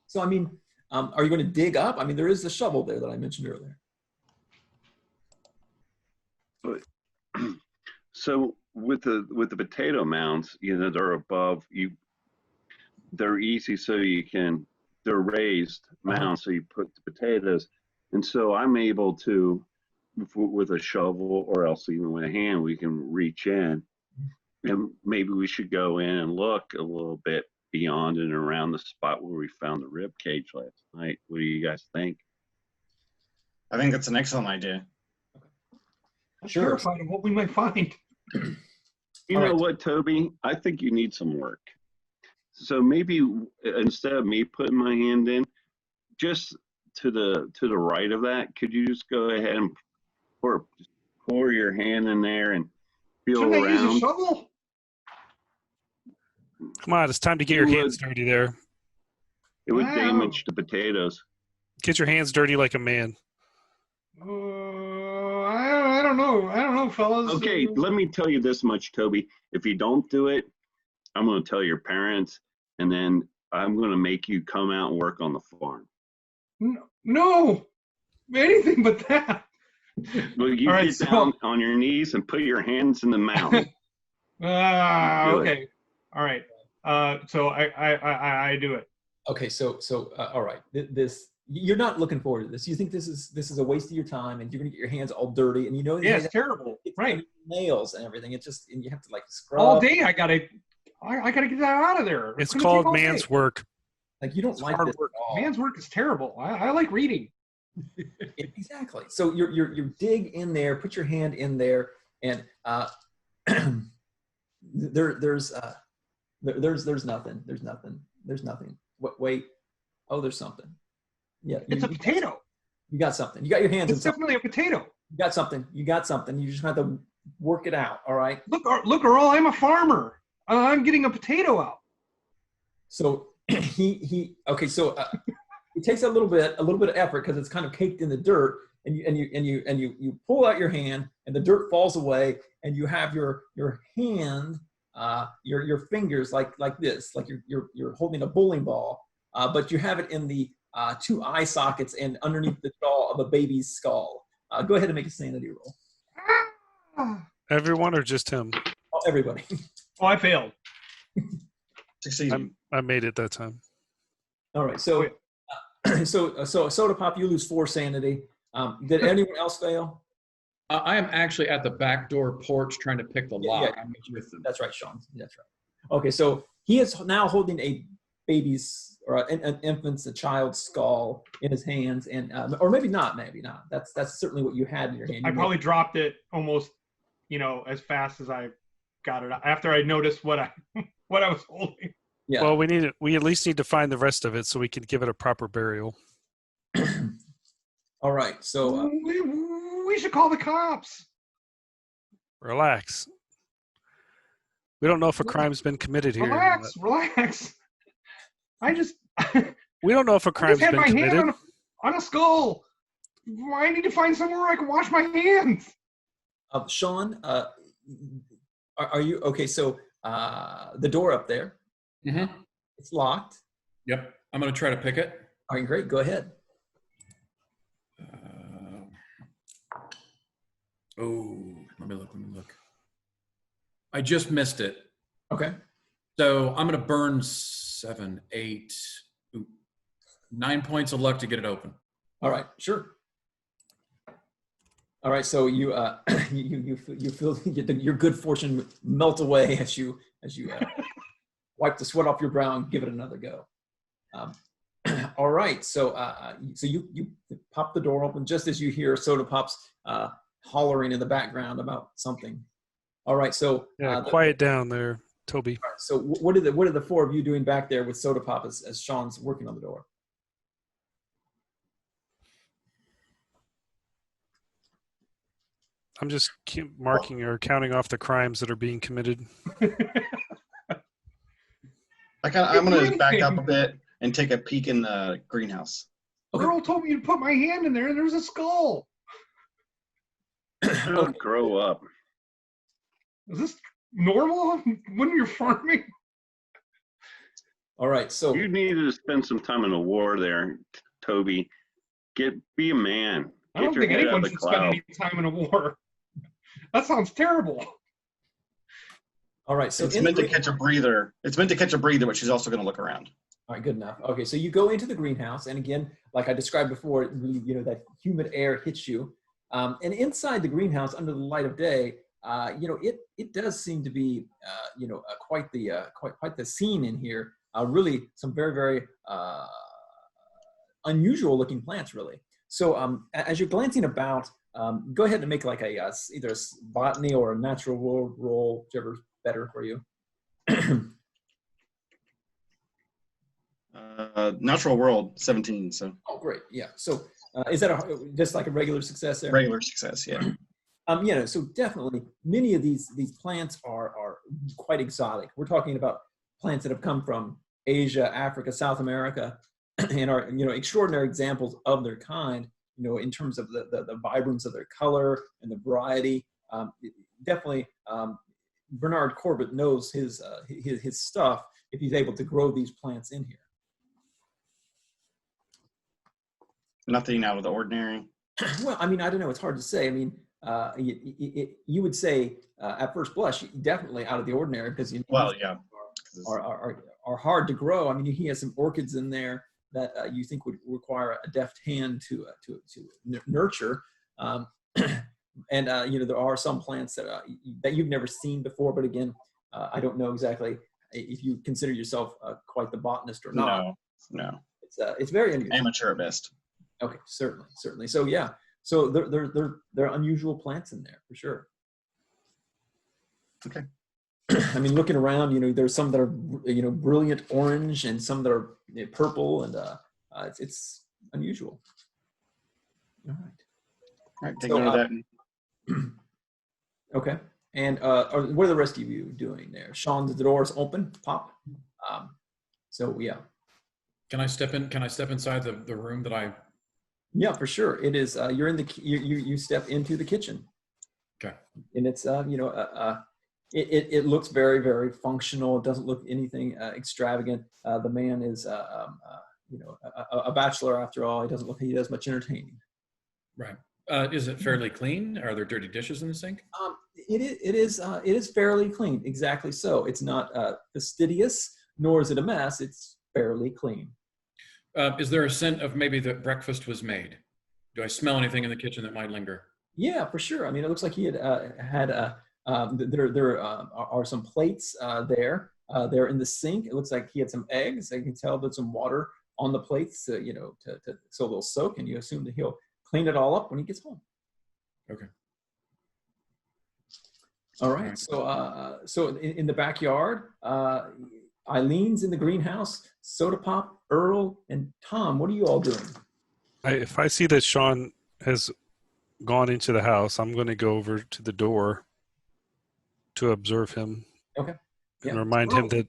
So I mean, are you going to dig up? I mean, there is the shovel there that I mentioned earlier. So with the potato mounds, they're above you. They're easy, so they're raised mounds, so you put the potatoes, and so I'm able to, with a shovel or else even with a hand, we can reach in, and maybe we should go in and look a little bit beyond and around the spot where we found the rib cage last night. What do you guys think? I think that's an excellent idea. I'm terrified of what we might find. You know what, Toby? I think you need some work. So maybe instead of me putting my hand in, just to the right of that, could you just go ahead and pour your hand in there and feel Shouldn't I use a around. shovel? Come on, it's time to get your hands dirty there. It would Wow. damage the potatoes. Get your hands dirty like a man. I don't know, fellas. Okay, let me tell you this much, Toby. If you don't do it, I'm going to tell your parents, and then I'm going to make you come out and work on the farm. No, anything but that. Well, you All right, get down on your knees and put your hands in the mouth. Do Okay. All right. So I do it. Okay, so all right. This you're not looking forward to this. You think this is a waste of your time, and you're gonna get your hands all dirty, and you know Yeah, it's terrible. Right. Nails and everything. It's just, and you have to like scrub All day I gotta get that out of there. It's gonna called take all man's day. work. Like you don't like hard this work. at all. Man's work is terrible. I like reading. Exactly. So you dig in there, put your hand in there, and there's nothing. There's nothing. Wait. Oh, there's something. Yeah. It's a potato. You got something. You got your hands in It's something. definitely a potato. You got something. You just have to work it out. All right. Look, Earl, I'm a farmer. I'm getting a potato out. So okay. So it takes a little bit of effort because it's kind of caked in the dirt, and you pull out your hand, and the dirt falls away, and you have your hand, your fingers like this, like you're holding a bowling ball, but you have it in the two eye sockets and underneath the jaw of a baby's skull. Go ahead and make a sanity roll. Everyone or just him? Oh, everybody. Oh, I failed. Succeeded. I made it that time. All right. So Soda Pop, you lose 4 sanity. Did anyone else fail? I am actually at the back door porch trying to pick the lock. Yeah. I'm with them. That's right, Sean. That's right. Okay, so he is now holding a baby's or an infant's, a child's skull in his hands, and or maybe not. That's certainly what you had in your hand. I probably dropped it almost, as fast as I got it out, after I noticed what I was holding. Yeah. Well, we at least need to find the rest of it so we can give it a proper burial. All right. So We should call the cops. Relax. We don't know if a crime's been committed here. Relax. We don't know if a crime's had been my committed. hand on a skull. I need to find somewhere I can wash my hands. Sean, are you okay? So the door up there, Mm-hmm. it's locked. Yep. I'm going to try to pick it. All right, great. Go ahead. Let me look. I just missed it. Okay. So I'm going to burn 7, 8, 9 points of luck to get it open. All right. Sure. All right. So you you feel your good fortune melt away as you wipe the sweat off your brow and give it another go. All right. So you pop the door open just as you hear Soda Pop's hollering in the background about something. All right. So Quiet down there, Toby. So what are the 4 of you doing back there with Soda Pop as Sean's working on the door? I'm just marking or counting off the crimes that are being committed. I'm going to back up a bit and take a peek in the greenhouse. Okay. Girl told me to put my hand in there, and there's a skull. Don't grow up. Is this normal when you're farming? All right. So You needed to spend some time in the war there, Toby. Be a man. I don't think anyone should spend any time in a war. That sounds terrible. all right. So It's meant to catch a breather. It's meant to catch a breather, but she's also going to look around. All right, good enough. Okay, so you go into the greenhouse, and again, like I described before, that humid air hits you, and inside the greenhouse, under the light of day, it does seem to be, quite the scene in here. Really, some very very unusual looking plants, really. So as you're glancing about, go ahead and make like either a botany or a natural world roll, whichever's better for you. Natural world, 17. So Oh, great. Yeah. So is that just like a regular success there? regular success, yeah. So definitely many of these plants are quite exotic. We're talking about plants that have come from Asia, Africa, South America, and are extraordinary examples of their kind. In terms of the vibrance of their color and the variety. Definitely, Bernard Corbitt knows his stuff if he's able to grow these plants in here. Nothing out of the ordinary. Well, I don't know. It's hard to say. You would say at first blush, definitely out of the ordinary because Yeah, are hard to grow. He has some orchids in there that you think would require a deft hand to nurture, and there are some plants that you've never seen before. But again, I don't know exactly if you consider yourself quite the botanist or not. No. It's very unusual. Amateur at best. Okay, certainly. So yeah, so there are unusual plants in there for sure. Okay. Looking around, there's some that are brilliant orange and some that are purple, and it's unusual. All right. Take note of that. Okay. And what are the rest of you doing there? Sean, the door is open. Pop. So yeah. Can I step in? Can I step inside the room that I? Yeah, for sure. It is. You're in you step into the kitchen. Okay. And it's it looks very, very functional. It doesn't look anything extravagant. The man is a bachelor after all. He doesn't look he does much entertaining. Right. Is it fairly clean? Are there dirty dishes in the sink? It is fairly clean. Exactly so. It's not fastidious, nor is it a mess. It's fairly clean. Is there a scent of maybe that breakfast was made? Do I smell anything in the kitchen that might linger? Yeah, for sure. It looks like he had there are some plates there. They're in the sink. It looks like he had some eggs. I can tell there's some water on the plates, so they'll soak, and you assume that he'll clean it all up when he gets home. Okay. All right. So in the backyard, Eileen's in the greenhouse. Soda Pop, Earl, and Tom. What are you all doing? If I see that Sean has gone into the house, I'm going to go over to the door to observe him. Okay. And remind him that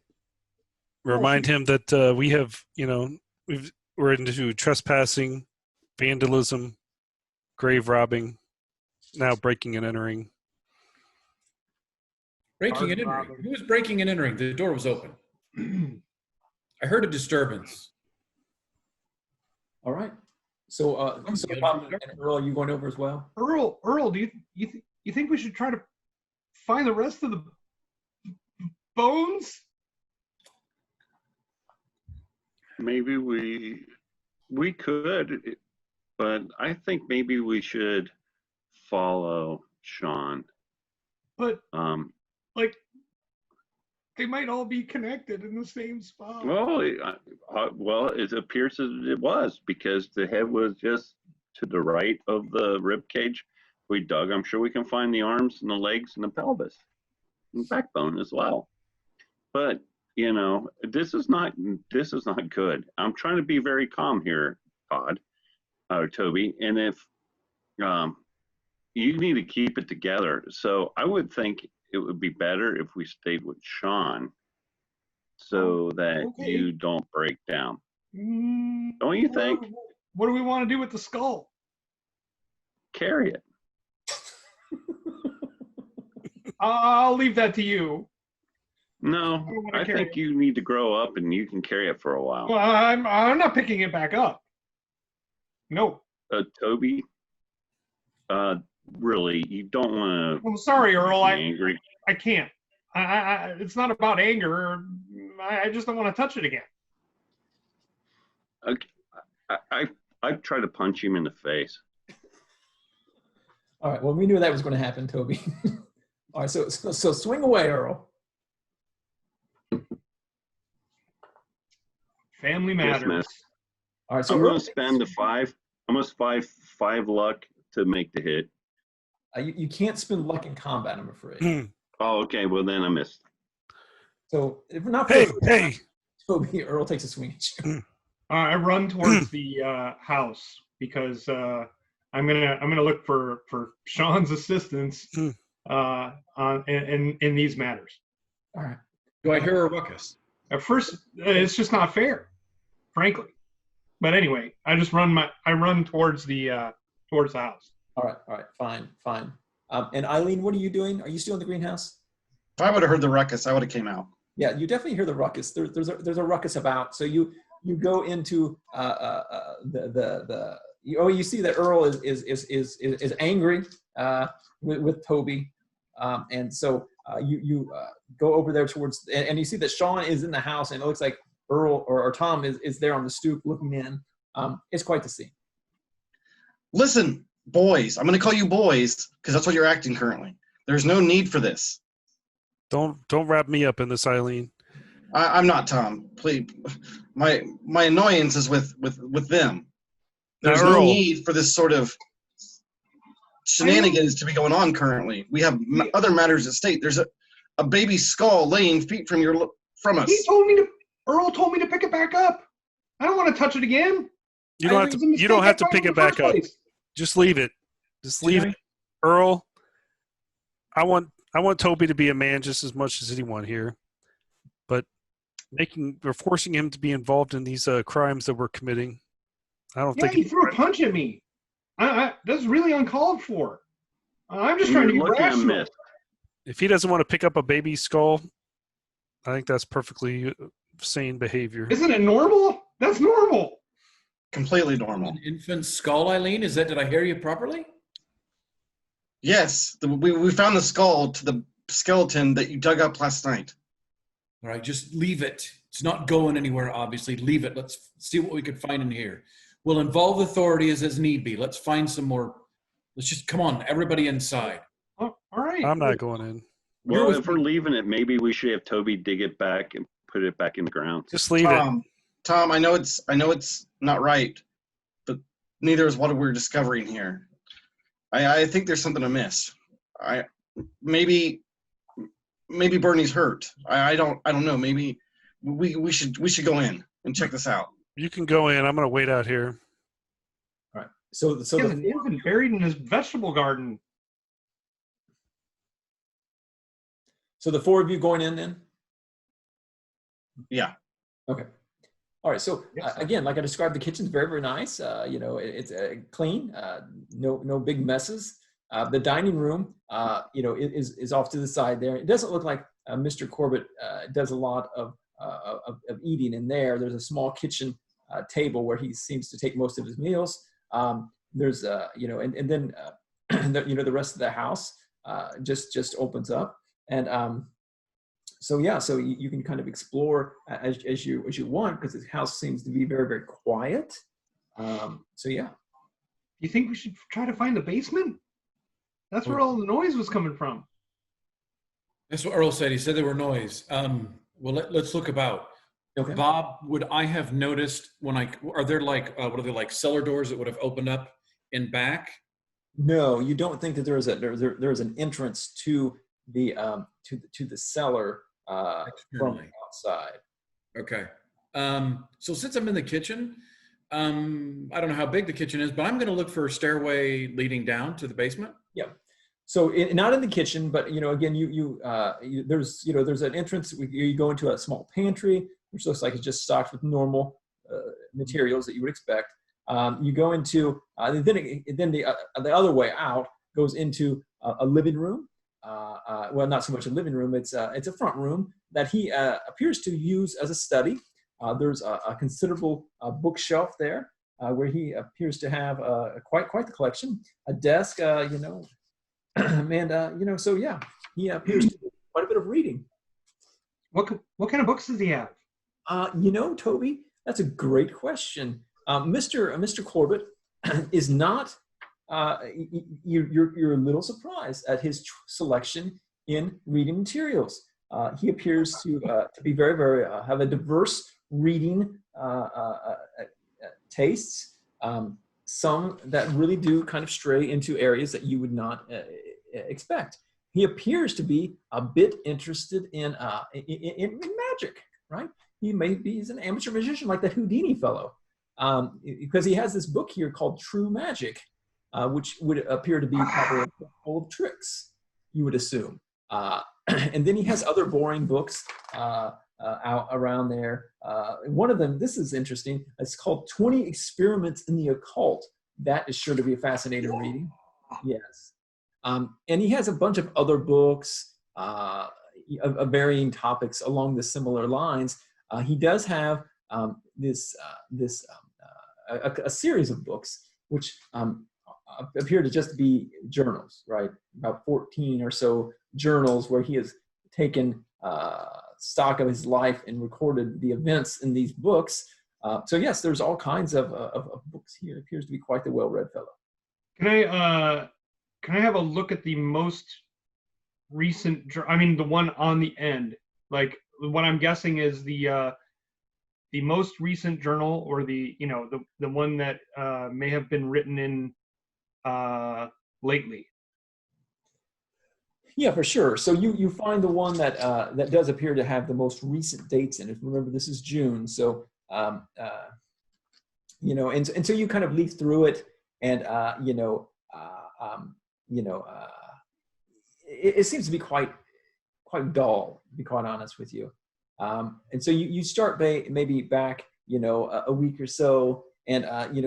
we have, we're into trespassing, vandalism, grave robbing, now breaking and entering. Breaking and entering. Who was breaking and entering? The door was open. I heard a disturbance. All right. So, Pop and Earl, are you going over as well? Earl, do you think we should try to find the rest of the bones? Maybe we could, but I think maybe we should follow Sean. But they might all be connected in the same spot. Well, it appears that it was, because the head was just to the right of the rib cage. We dug. I'm sure we can find the arms and the legs and the pelvis and backbone as well. But this is not good. I'm trying to be very calm here, Todd, or Toby. And if you need to keep it together, so I would think it would be better if we stayed with Sean, so that you don't break down. Don't you think? What do we want to do with the skull? Carry it. I'll leave that to you. No, I think you need to grow up and you can carry it for a while. Well, I'm not picking it back up. No. Toby, really, you don't want to. I'm sorry, Earl. Angry. I can't. It's not about anger. I just don't want to touch it again. Okay. I've tried to punch him in the face. All right. Well, we knew that was going to happen, Toby. All right. So swing away, Earl. Family matters. Dismissed. All right. So I'm going to spend the 5. I'm going to five luck to make the hit. You can't spend luck in combat, I'm afraid. Oh, okay. Well, then I missed. So if we're not Hey, Toby, Earl takes a swing at you. I run towards the house because I'm gonna look for Sean's assistance in these matters. All right. Do I hear a ruckus? At first, it's just not fair, frankly. But anyway, I run towards the house. All right, fine. And Eileen, what are you doing? Are you still in the greenhouse? If I would have heard the ruckus, I would have came out. Yeah, you definitely hear the ruckus. There's a ruckus about. So you go into you see that Earl is angry with Toby, and so you go over there towards, and you see that Sean is in the house, and it looks like Earl or Tom is there on the stoop looking in. It's quite the scene. Listen, boys, I'm going to call you boys because that's what you're acting currently. There's no need for this. Don't wrap me up in this, Eileen. I'm not, Tom. Please, my annoyance is with them. There's no need for this sort of shenanigans to be going on currently. We have other matters at stake. There's a baby skull laying feet from us. Earl told me to pick it back up. I don't want to touch it again. You don't have to pick it back up. Just leave it. Just leave it. Earl, I want Toby to be a man just as much as anyone here. But we're forcing him to be involved in these crimes that we're committing. I don't think he threw a punch at me. That's really uncalled for. I'm just trying to be rational. If he doesn't want to pick up a baby skull, I think that's perfectly sane behavior. Isn't it normal? That's normal. Completely normal. An infant skull, Eileen? Did I hear you properly? Yes, we found the skull to the skeleton that you dug up last night. All right, just leave it. It's not going anywhere, obviously. Leave it. Let's see what we could find in here. We'll involve authorities as need be. Let's find some more. Let's just, come on, everybody inside. Oh, all right. I'm not going in. Well, if we're leaving it, maybe we should have Toby dig it back and put it back in the ground. Just leave it. Tom, I know it's not right, but neither is what we're discovering here. I think there's something amiss. Maybe Bernie's hurt. I don't know. Maybe we should go in and check this out. You can go in. I'm going to wait out here. All right. So he has an infant buried in his vegetable garden. So the four of you going in then? Yeah. Okay. All right. So again, like I described, the kitchen's very, very nice. It's clean. No big messes. The dining room, is off to the side there. It doesn't look like Mr. Corbitt does a lot of eating in there. There's a small kitchen table where he seems to take most of his meals. There's and then the rest of the house just opens up, and so you can kind of explore as you want, because his house seems to be very, very quiet. You think we should try to find the basement? That's where all the noise was coming from. That's what Earl said. He said there were noise. Well, let's look about. Okay. Bob, would I have noticed are there like cellar doors that would have opened up in back? No, you don't think that there is an entrance to the cellar from the outside. Okay. So since I'm in the kitchen, I don't know how big the kitchen is, but I'm going to look for a stairway leading down to the basement. Yeah. So not in the kitchen, but again, there's an entrance. You go into a small pantry, which looks like it's just stocked with normal materials that you would expect. You go into then the other way out goes into a living room. Well, not so much a living room. It's a front room that he appears to use as a study. There's a considerable bookshelf there where he appears to have quite the collection. A desk, and he appears to do quite a bit of reading. What kind of books does he have? Toby, that's a great question. Mr. Corbitt is not. You're a little surprised at his selection in reading materials. He appears to be very, very have a diverse reading tastes. Some that really do kind of stray into areas that you would not expect. He appears to be a bit interested in magic, right? He's an amateur magician like that Houdini fellow, because he has this book here called True Magic. which would appear to be probably full of tricks, you would assume. And then he has other boring books out around there. One of them, this is interesting, it's called 20 Experiments in the Occult. That is sure to be a fascinating reading. Yes. And he has a bunch of other books of varying topics along the similar lines. He does have a series of books which appear to just be journals, right? About 14 or so journals where he has taken stock of his life and recorded the events in these books. So yes, there's all kinds of books here. Appears to be quite the well-read fellow. Can I have a look at the most recent? I mean, the one on the end. Like what I'm guessing is the most recent journal, or the one that may have been written in lately. Yeah, for sure. So you find the one that that does appear to have the most recent dates in it. Remember, this is June, so and so you kind of leaf through it, and it seems to be quite dull, to be quite honest with you. And so you start maybe back a week or so, and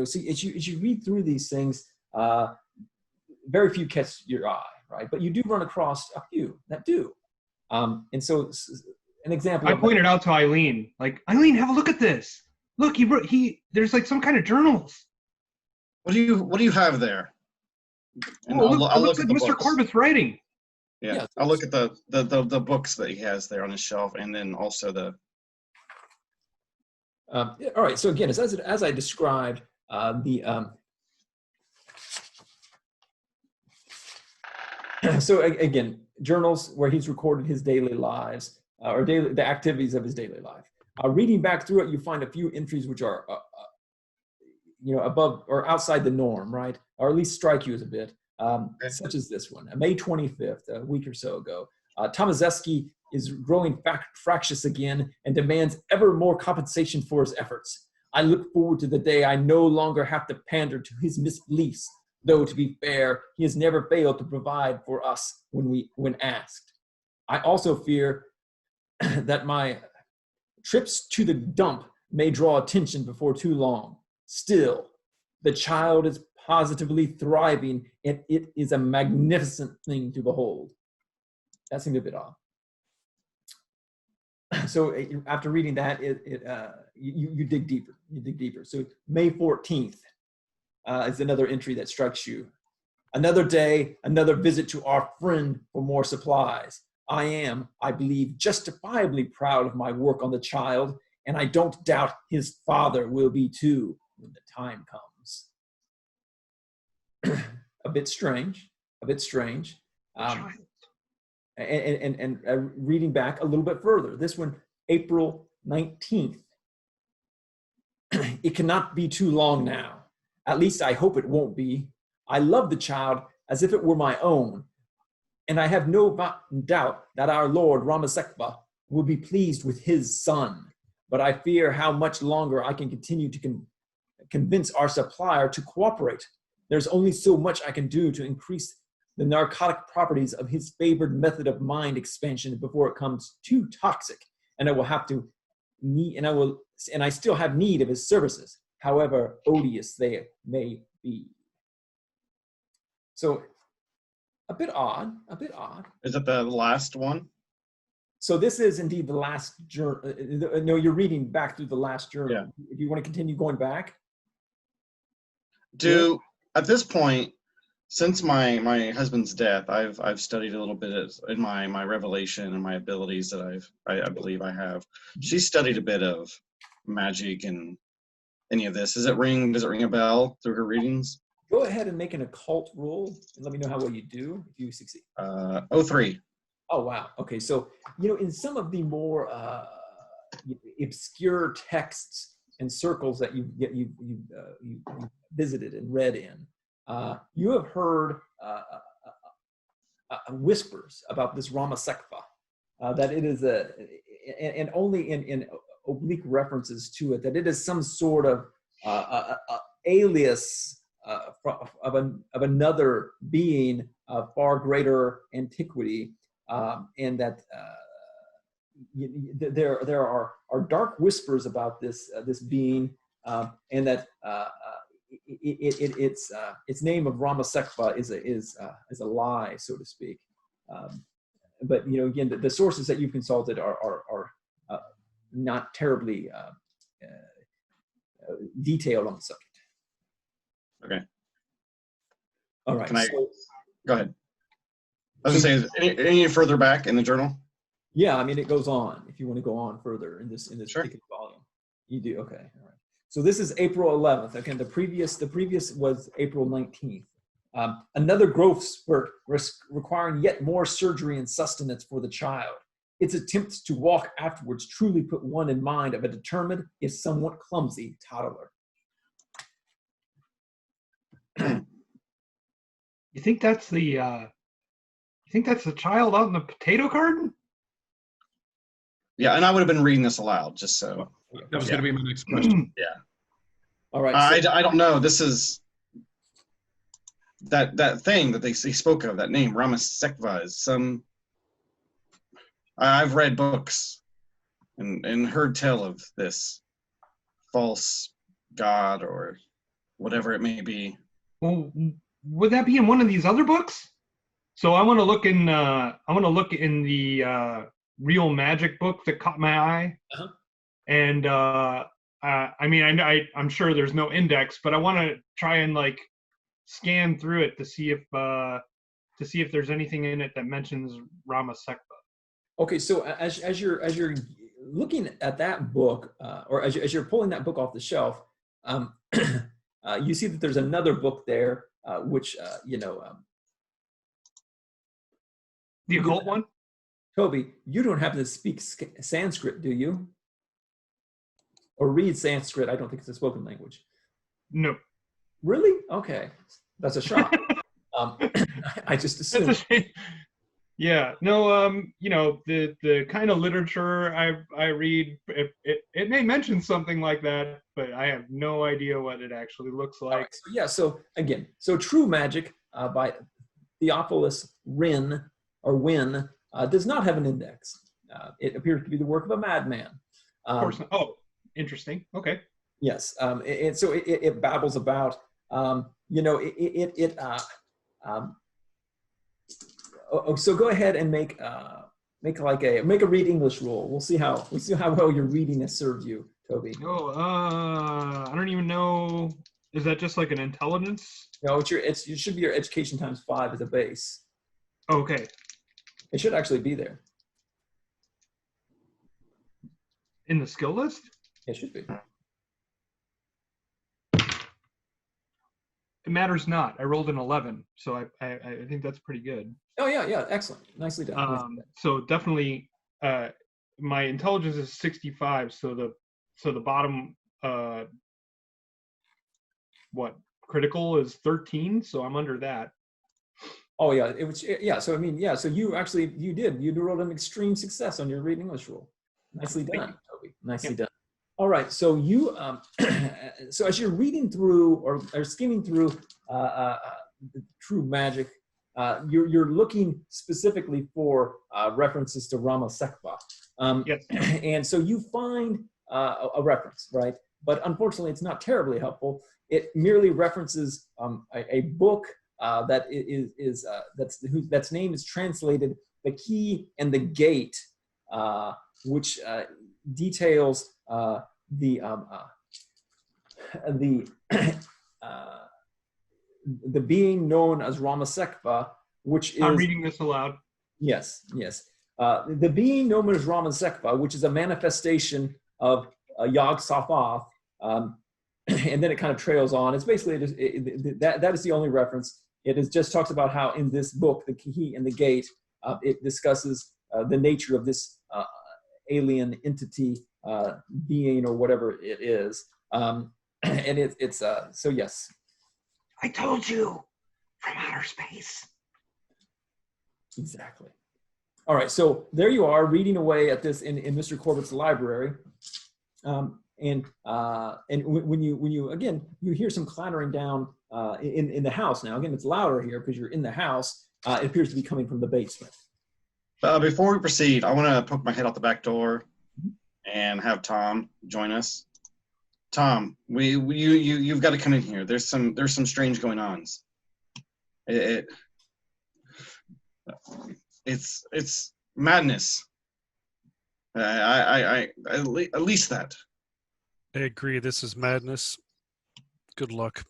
so as you read through these things, very few catch your eye. Right, but you do run across a few that do, and so an example. I pointed out to Eileen, like, Eileen, have a look at this. Look, there's like some kind of journals. What do you have there? And I'll look at at the Mr. books. Corbitt's writing. Yeah, I'll look at the books that he has there on his shelf, and then also the. All right. So again, as I described, so again, journals where he's recorded his daily lives or the activities of his daily life. Reading back through it, you find a few entries which are, above or outside the norm, right? Or at least strike you as a bit, such as this one. May 25th, a week or so ago. Tomazeski is growing fractious again and demands ever more compensation for his efforts. I look forward to the day I no longer have to pander to his misbeliefs. Though, to be fair, he has never failed to provide for us when asked. I also fear that my trips to the dump may draw attention before too long. Still, the child is positively thriving, and it is a magnificent thing to behold. That seemed a bit odd. So after reading that, you dig deeper. You dig deeper. So May 14th. Is another entry that strikes you. Another day, another visit to our friend for more supplies. I am, I believe, justifiably proud of my work on the child, and I don't doubt his father will be too when the time comes. A bit strange. And reading back a little bit further, this one, April 19th. It cannot be too long now. At least I hope it won't be. I love the child as if it were my own, and I have no doubt that our Lord Ramasekba will be pleased with his son. But I fear how much longer I can continue to convince our supplier to cooperate. There's only so much I can do to increase the narcotic properties of his favored method of mind expansion before it comes too toxic, and I will have to need, and I still have need of his services, however odious they may be. So a bit odd. Is it the last one? So this is indeed the last journal. No, you're reading back through the last journal. Yeah. Do you want to continue going back? At this point, since my husband's death, I've studied a little bit in my revelation and my abilities that I believe I have. She studied a bit of magic and any of this. Does it ring a bell through her readings? Go ahead and make an occult roll and let me know how well you do if you succeed. 03. Oh, wow. Okay. So, in some of the more obscure texts and circles that you visited and read in, you have heard whispers about this Ramasekba, that it is and only in oblique references to it, that it is some sort of alias of another being of far greater antiquity, and that there are dark whispers about this being, and that its name of Rama Sekba is a lie, so to speak. But again, the sources that you've consulted are not terribly detailed on the subject. Okay. All right. Go ahead. I was going to say, any further back in the journal? Yeah, I mean, it goes on. If you want to go on further in this Sure. particular volume, you do. Okay. All right. So this is April 11th. Again, the previous was April 19th. Another growth spurt requiring yet more surgery and sustenance for the child. Its attempts to walk afterwards truly put one in mind of a determined, if somewhat clumsy, toddler. You think that's the child out in the potato garden? Yeah, and I would have been reading this aloud, just so. That was going to be my next question. Yeah. All right. I don't know. This is that thing that he spoke of. That name, Rama Sekba, is some. I've read books and heard tell of this false god or whatever it may be. Well, would that be in one of these other books? So I want to look in. The real magic book that caught my eye, and I mean, I'm sure there's no index, but I want to try and like scan through it to see if there's anything in it that mentions Rama Sekba. Okay, so as you're looking at that book, or as you're pulling that book off the shelf, you see that there's another book there, which The occult one? Toby, you don't happen to speak Sanskrit, do you? Or read Sanskrit? I don't think it's a spoken language. No. Really? Okay, that's a shock. I just assumed. Yeah, no, the kind of literature I read, it may mention something like that, but I have no idea what it actually looks like. Right, so yeah, so again, True Magic by Theophilus Wynne does not have an index. It appears to be the work of a madman. Of course not. Oh, interesting. Okay. Yes, and so it babbles about, so go ahead and make a read English roll. We'll see how well your reading has served you, Toby. Oh, I don't even know. Is that just like an intelligence? No, it should be your education times 5 as a base. Okay. It should actually be there. In the skill list? It should be. It matters not. I rolled an 11, so I think that's pretty good. Oh yeah, excellent. Nicely done. So definitely, my intelligence is 65. So the bottom, critical is 13. So I'm under that. Oh yeah, So I mean, yeah. So you rolled an extreme success on your read English roll. Nicely done, Toby. Nicely done. All right, so you, so as you're reading through or skimming through the True Magic, you're looking specifically for references to Rama Sekba. Yes. And so you find a reference, right? But unfortunately, it's not terribly helpful. It merely references a book that's name is translated "The Key and the Gate," which details the being known as Rama Sekba, which is. I'm reading this aloud. Yes. The being known as Rama Sekba, which is a manifestation of Yog Sothoth, and then it kind of trails on. It's basically that is the only reference. It just talks about how in this book, The Key and the Gate, it discusses the nature of this alien entity, being, or whatever it is, and it's so yes. I told you, from outer space. Exactly. All right, so there you are reading away at this in Mr. Corbitt's library. when you again, you hear some clattering down in the house. Now again, it's louder here because you're in the house. It appears to be coming from the basement. Before we proceed, I want to poke my head out the back door and have Tom join us. Tom, you've got to come in here. There's some strange going ons. It's madness. At least that. I agree. This is madness. Good luck.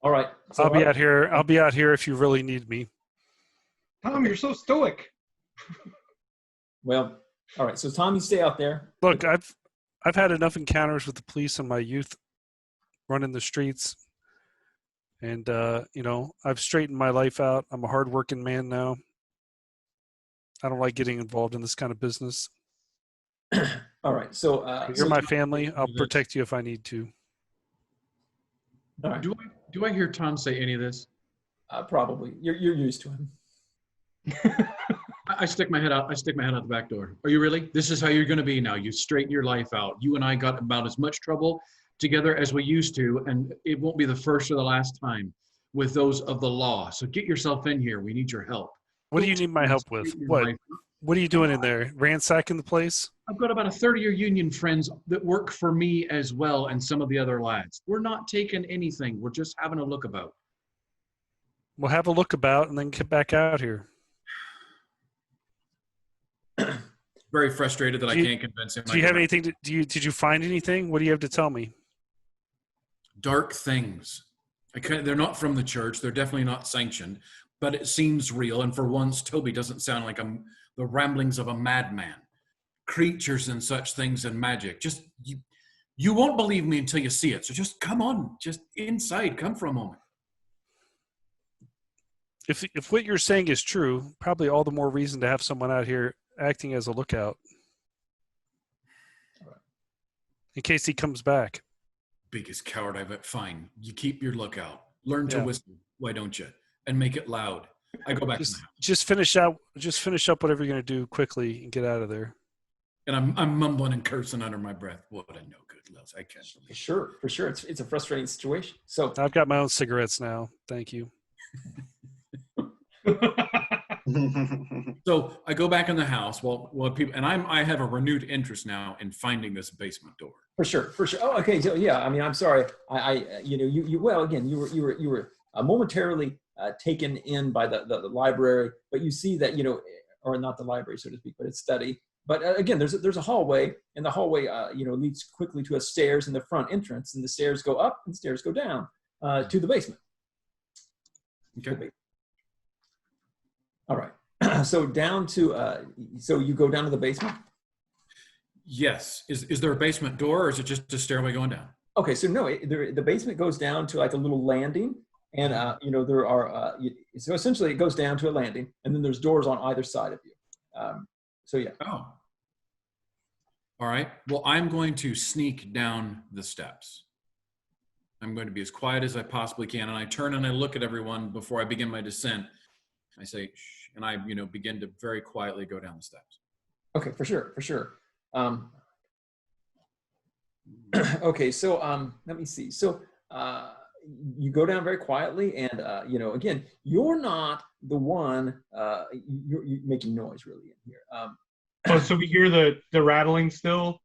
All right. So I'll be out here. I'll be out here if you really need me. Tom, you're so stoic. Well, all right. So Tom, you stay out there. Look, I've had enough encounters with the police in my youth, running the streets, and I've straightened my life out. I'm a hardworking man now. I don't like getting involved in this kind of business. All right. So you're my family. I'll protect you if I need to. All right. Do I hear Tom say any of this? Probably. You're used to him. I stick my head out. I stick my head out the back door. Are you really? This is how you're going to be now. You straighten your life out. You and I got about as much trouble together as we used to, and it won't be the first or the last time with those of the law. So get yourself in here. We need your help. What do you need my help with? What are you doing in there? Ransacking the place? I've got about a third of your union friends that work for me as well, and some of the other lads. We're not taking anything. We're just having a look about. We'll have a look about and then get back out here. Very frustrated that I can't convince him. Do you have anything? Did you find anything? What do you have to tell me? Dark things. They're not from the church. They're definitely not sanctioned, but it seems real. And for once, Toby doesn't sound like the ramblings of a madman. Creatures and such things and magic. Just you won't believe me until you see it. So just come on, just inside. Come for a moment. If what you're saying is true, probably all the more reason to have someone out here acting as a lookout in case he comes back. Biggest coward I've ever. Fine. You keep your lookout. Learn to whistle. Why don't you? And make it loud. I go back to the house. Just finish up whatever you're going to do quickly and get out of there. And I'm mumbling and cursing under my breath. What a no good loss. I can't believe it. For sure. It's a frustrating situation. So I've got my own cigarettes now. Thank you. So I go back in the house. Well, people, and I have a renewed interest now in finding this basement door. For sure. Oh, okay. So yeah. I mean, I'm sorry. You were momentarily taken in by the library, but you see that or not the library, so to speak, but it's study. But again, there's a hallway, and the hallway leads quickly to a stairs in the front entrance, and the stairs go up and stairs go down to the basement. Okay. All right. So down to so you go down to the basement. Yes. Is there a basement door, or is it just a stairway going down? Okay. So no, the basement goes down to like a little landing, and there are so essentially it goes down to a landing, and then there's doors on either side of you. So yeah. Oh. All right. Well, I'm going to sneak down the steps. I'm going to be as quiet as I possibly can, and I turn and I look at everyone before I begin my descent. I say, shh, and I, begin to very quietly go down the steps. Okay, for sure. Okay, so let me see. So you go down very quietly, and again, you're not the one you're making noise really in here. So we hear the rattling still.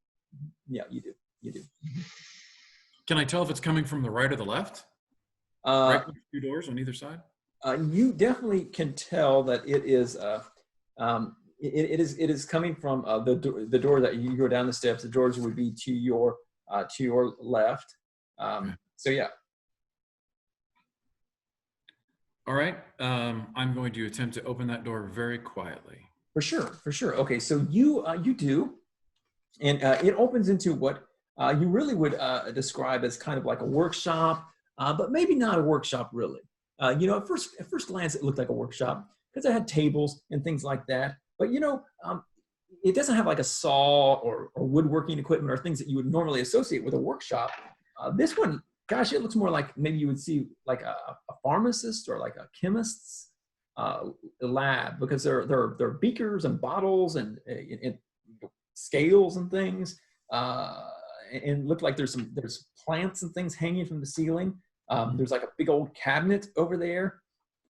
Yeah, you do. Can I tell if it's coming from the right or the left? Right, two doors on either side. You definitely can tell that it is. It is coming from the door that you go down the steps. The doors would be to your left. So yeah. All right. I'm going to attempt to open that door very quietly. For sure. Okay, so you do, and it opens into what you really would describe as kind of like a workshop, but maybe not a workshop really. At first glance, it looked like a workshop because it had tables and things like that. But it doesn't have like a saw or woodworking equipment or things that you would normally associate with a workshop. This one, gosh, it looks more like maybe you would see like a pharmacist or like a chemist's lab, because there are beakers and bottles and scales and things, and looked like there's plants and things hanging from the ceiling. There's like a big old cabinet over there.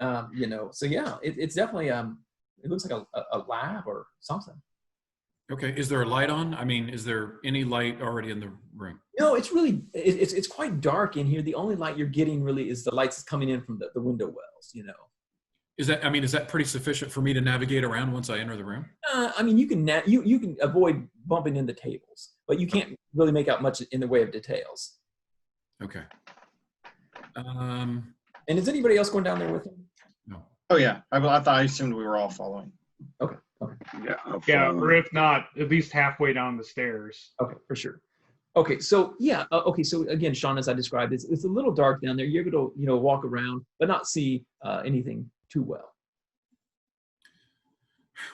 So yeah, it's definitely it looks like a lab or something. Okay, is there a light on? I mean, is there any light already in the room? No, it's really it's quite dark in here. The only light you're getting really is the lights coming in from the window wells. Is that pretty sufficient for me to navigate around once I enter the room? I mean, you can you can avoid bumping into tables, but you can't really make out much in the way of details. Okay. And is anybody else going down there with him? No. Oh yeah, I assumed we were all following. Okay. Yeah, or if not, at least halfway down the stairs. Okay, for sure. Okay, so yeah, so again, Sean, as I described, it's a little dark down there. You're able to walk around, but not see anything too well.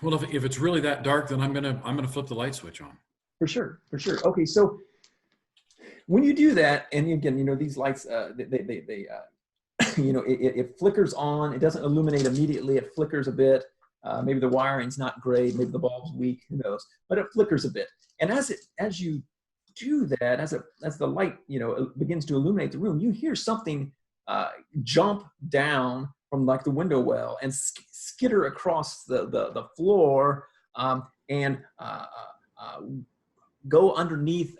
Well, if it's really that dark, then I'm gonna flip the light switch on. For sure. Okay, so when you do that, and again, these lights, it flickers on. It doesn't illuminate immediately. It flickers a bit. Maybe the wiring's not great. Maybe the bulb's weak. Who knows? But it flickers a bit. And as you do that, as the light begins to illuminate the room, you hear something jump down from like the window well and skitter across the floor and go underneath.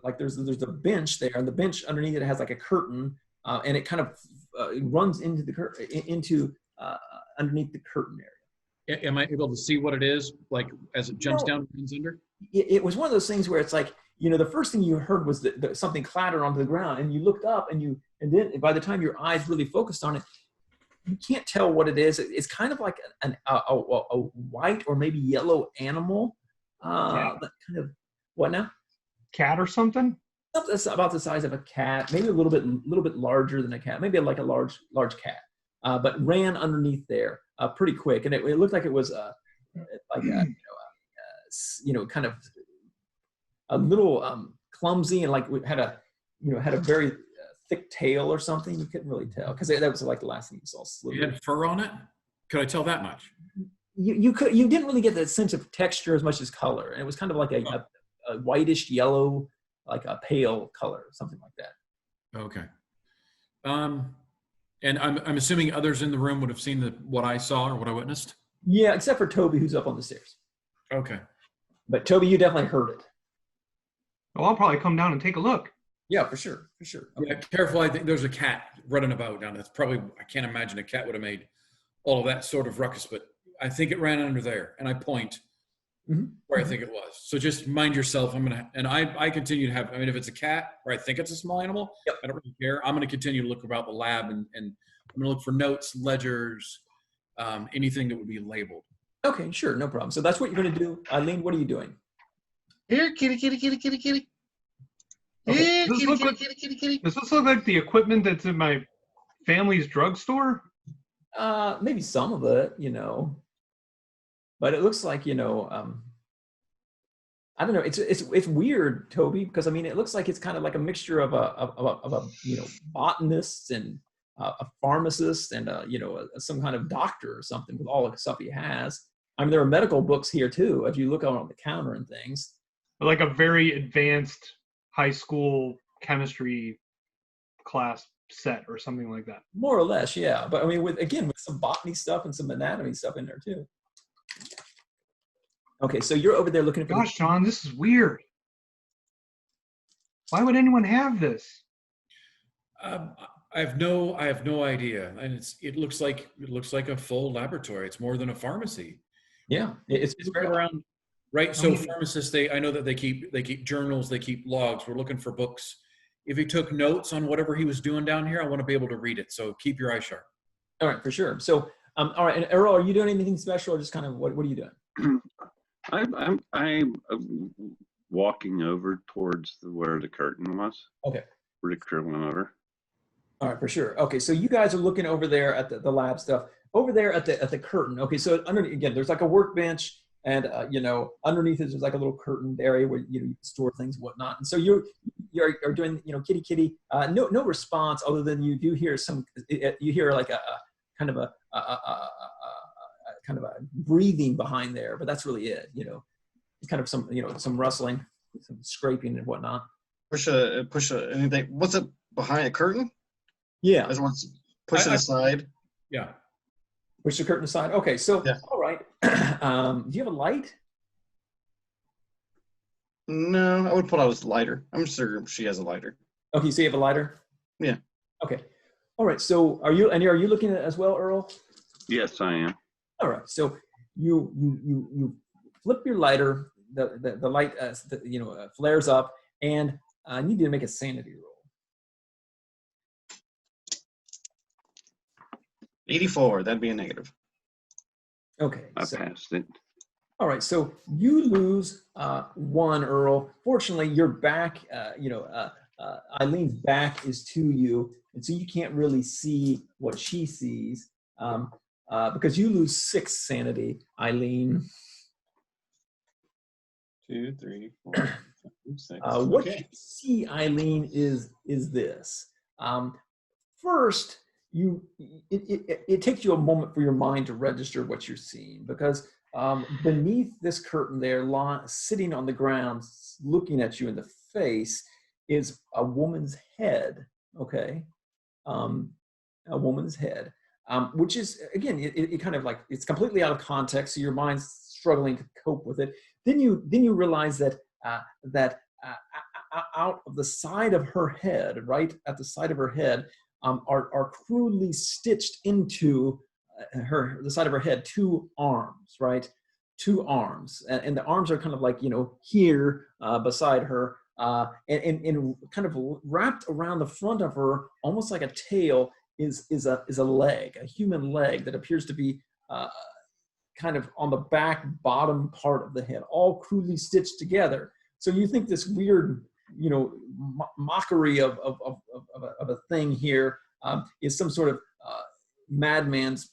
Like there's a bench there, and the bench underneath it has like a curtain, and it kind of runs into underneath the curtain area. Am I able to see what it is, like as it jumps down and runs under? It was one of those things where it's like, the first thing you heard was something clatter onto the ground, and you looked up, and then by the time your eyes really focused on it, you can't tell what it is. It's kind of like a white or maybe yellow animal. That kind of, what now? Cat or something? Something that's about the size of a cat, maybe a little bit larger than a cat, maybe like a large cat. But ran underneath there pretty quick, and it looked like it was kind of a little clumsy, and like had a very thick tail or something. You couldn't really tell because that was like the last thing you saw. It had fur on it. Could I tell that much? You didn't really get that sense of texture as much as color, and it was kind of like a whitish yellow, like a pale color, something like that. Okay. And I'm assuming others in the room would have seen what I saw or what I witnessed? Yeah, except for Toby, who's up on the stairs. Okay. But Toby, you definitely heard it. Well, I'll probably come down and take a look. Yeah, for sure. Okay. Yeah, careful. I think there's a cat running about down there. That's probably, I can't imagine a cat would have made all of that sort of ruckus, but I think it ran under there, and I point where I think it was. So just mind yourself. I continue to have, if it's a cat or I think it's a small animal, I don't really care. I'm going to continue to look about the lab, and I'm going to look for notes, ledgers, anything that would be labeled. Okay, sure, no problem. So that's what you're going to do. Eileen, what are you doing? Here, kitty. Okay. Here, kitty. Does this look like the equipment that's in my family's drugstore? Maybe some of it, but it looks like, I don't know. It's weird, Toby, because it looks like it's kind of like a mixture of a botanist and a pharmacist and some kind of doctor or something with all the stuff he has. There are medical books here too, as you look out on the counter and things. Like a very advanced high school chemistry class set or something like that. More or less, yeah. But with some botany stuff and some anatomy stuff in there too. Okay, so you're over there looking for. Gosh, John, this is weird. Why would anyone have this? I have no idea, and it looks like a full laboratory. It's more than a pharmacy. Yeah, it's right around. Right, so pharmacists, I know that they keep journals, they keep logs. We're looking for books. If he took notes on whatever he was doing down here, I want to be able to read it. So keep your eyes sharp. All right, for sure. So, all right, and Earl, are you doing anything special, or just kind of what are you doing? I'm walking over towards where the curtain was. Okay. Where the curtain went over. All right, for sure. Okay, so you guys are looking over there at the lab stuff. Over there at the curtain. Okay, so again, there's like a workbench. And underneath it, there's like a little curtained area where you store things and whatnot. And so you're doing kitty. No response other than you do hear like a kind of a breathing behind there, but that's really it. kind of some, some rustling, some scraping and whatnot. Push anything. What's it behind a curtain? Yeah. As once push it aside. Yeah. Push the curtain aside. Okay, so Yeah. all right. Do you have a light? No, I would put out a lighter. I'm sure she has a lighter. Okay, so you have a lighter? Yeah. Okay. All right. So are you looking at it as well, Earl? Yes, I am. All right. So you flip your lighter. The light flares up, and I need you to make a sanity roll. 84. That'd be a negative. Okay. I passed it. All right. So you lose 1, Earl. Fortunately, your back. Eileen's back is to you, and so you can't really see what she sees because you lose 6 sanity, Eileen. 2, 3, 4, 5, 6. What you see, Eileen, is this. First, it takes you a moment for your mind to register what you're seeing, because beneath this curtain there, sitting on the ground, looking at you in the face, is a woman's head. Okay, a woman's head, which is, again, it kind of like, it's completely out of context, so your mind's struggling to cope with it. Then you realize that out of the side of her head, right at the side of her head, are crudely stitched into the side of her head 2 arms, right? 2 arms, and the arms are kind of like, here beside her, and kind of wrapped around the front of her, almost like a tail, is a leg, a human leg that appears to be kind of on the back bottom part of the head, all crudely stitched together. So you think this weird, mockery of a thing here is some sort of madman's,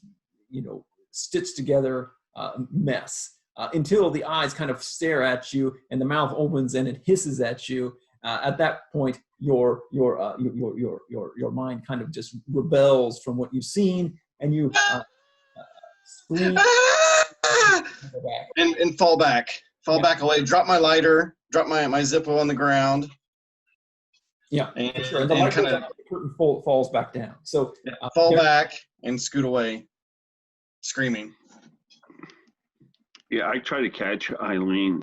stitched together mess, until the eyes kind of stare at you and the mouth opens and it hisses at you. At that point, your mind kind of just rebels from what you've seen, and you scream and fall back away. Drop my lighter. Drop my Zippo on the ground. Yeah, and, sure. And the light goes out, the curtain falls back down. So fall back and scoot away, screaming. Yeah, I try to catch Eileen,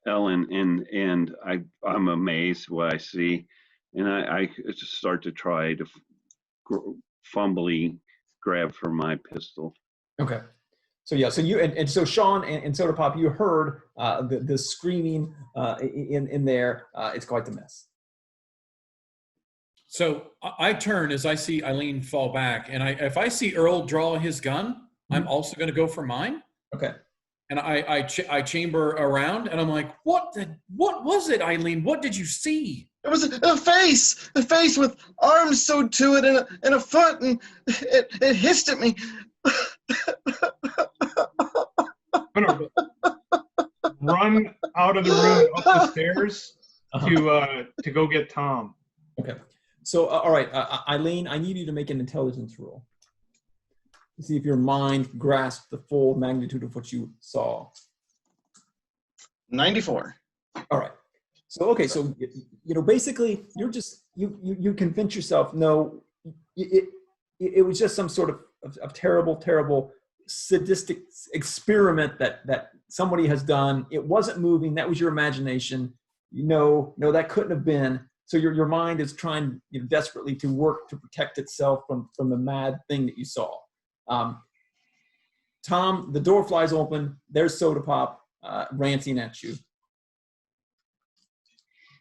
Ellen, and I'm amazed what I see, and I just start to try to fumbly grab for my pistol. Okay. So yeah, so you and so Sean and Soda Pop, you heard the screaming in there. It's quite the mess. So I turn as I see Eileen fall back, and if I see Earl draw his gun, I'm also going to go for mine. Okay. And I chamber around, and I'm like, what was it, Eileen? What did you see? It was a face with arms sewed to it and a foot, and it hissed at me. I'm gonna run out of the room up the stairs to go get Tom. Okay. So all right, Eileen, I need you to make an intelligence roll to see if your mind grasped the full magnitude of what you saw. 94. All right. So okay, so basically you're just you convince yourself, no, it was just some sort of terrible sadistic experiment that somebody has done. It wasn't moving. That was your imagination. No, that couldn't have been. So your mind is trying desperately to work to protect itself from the mad thing that you saw. Tom, the door flies open. There's Soda Pop ranting at you.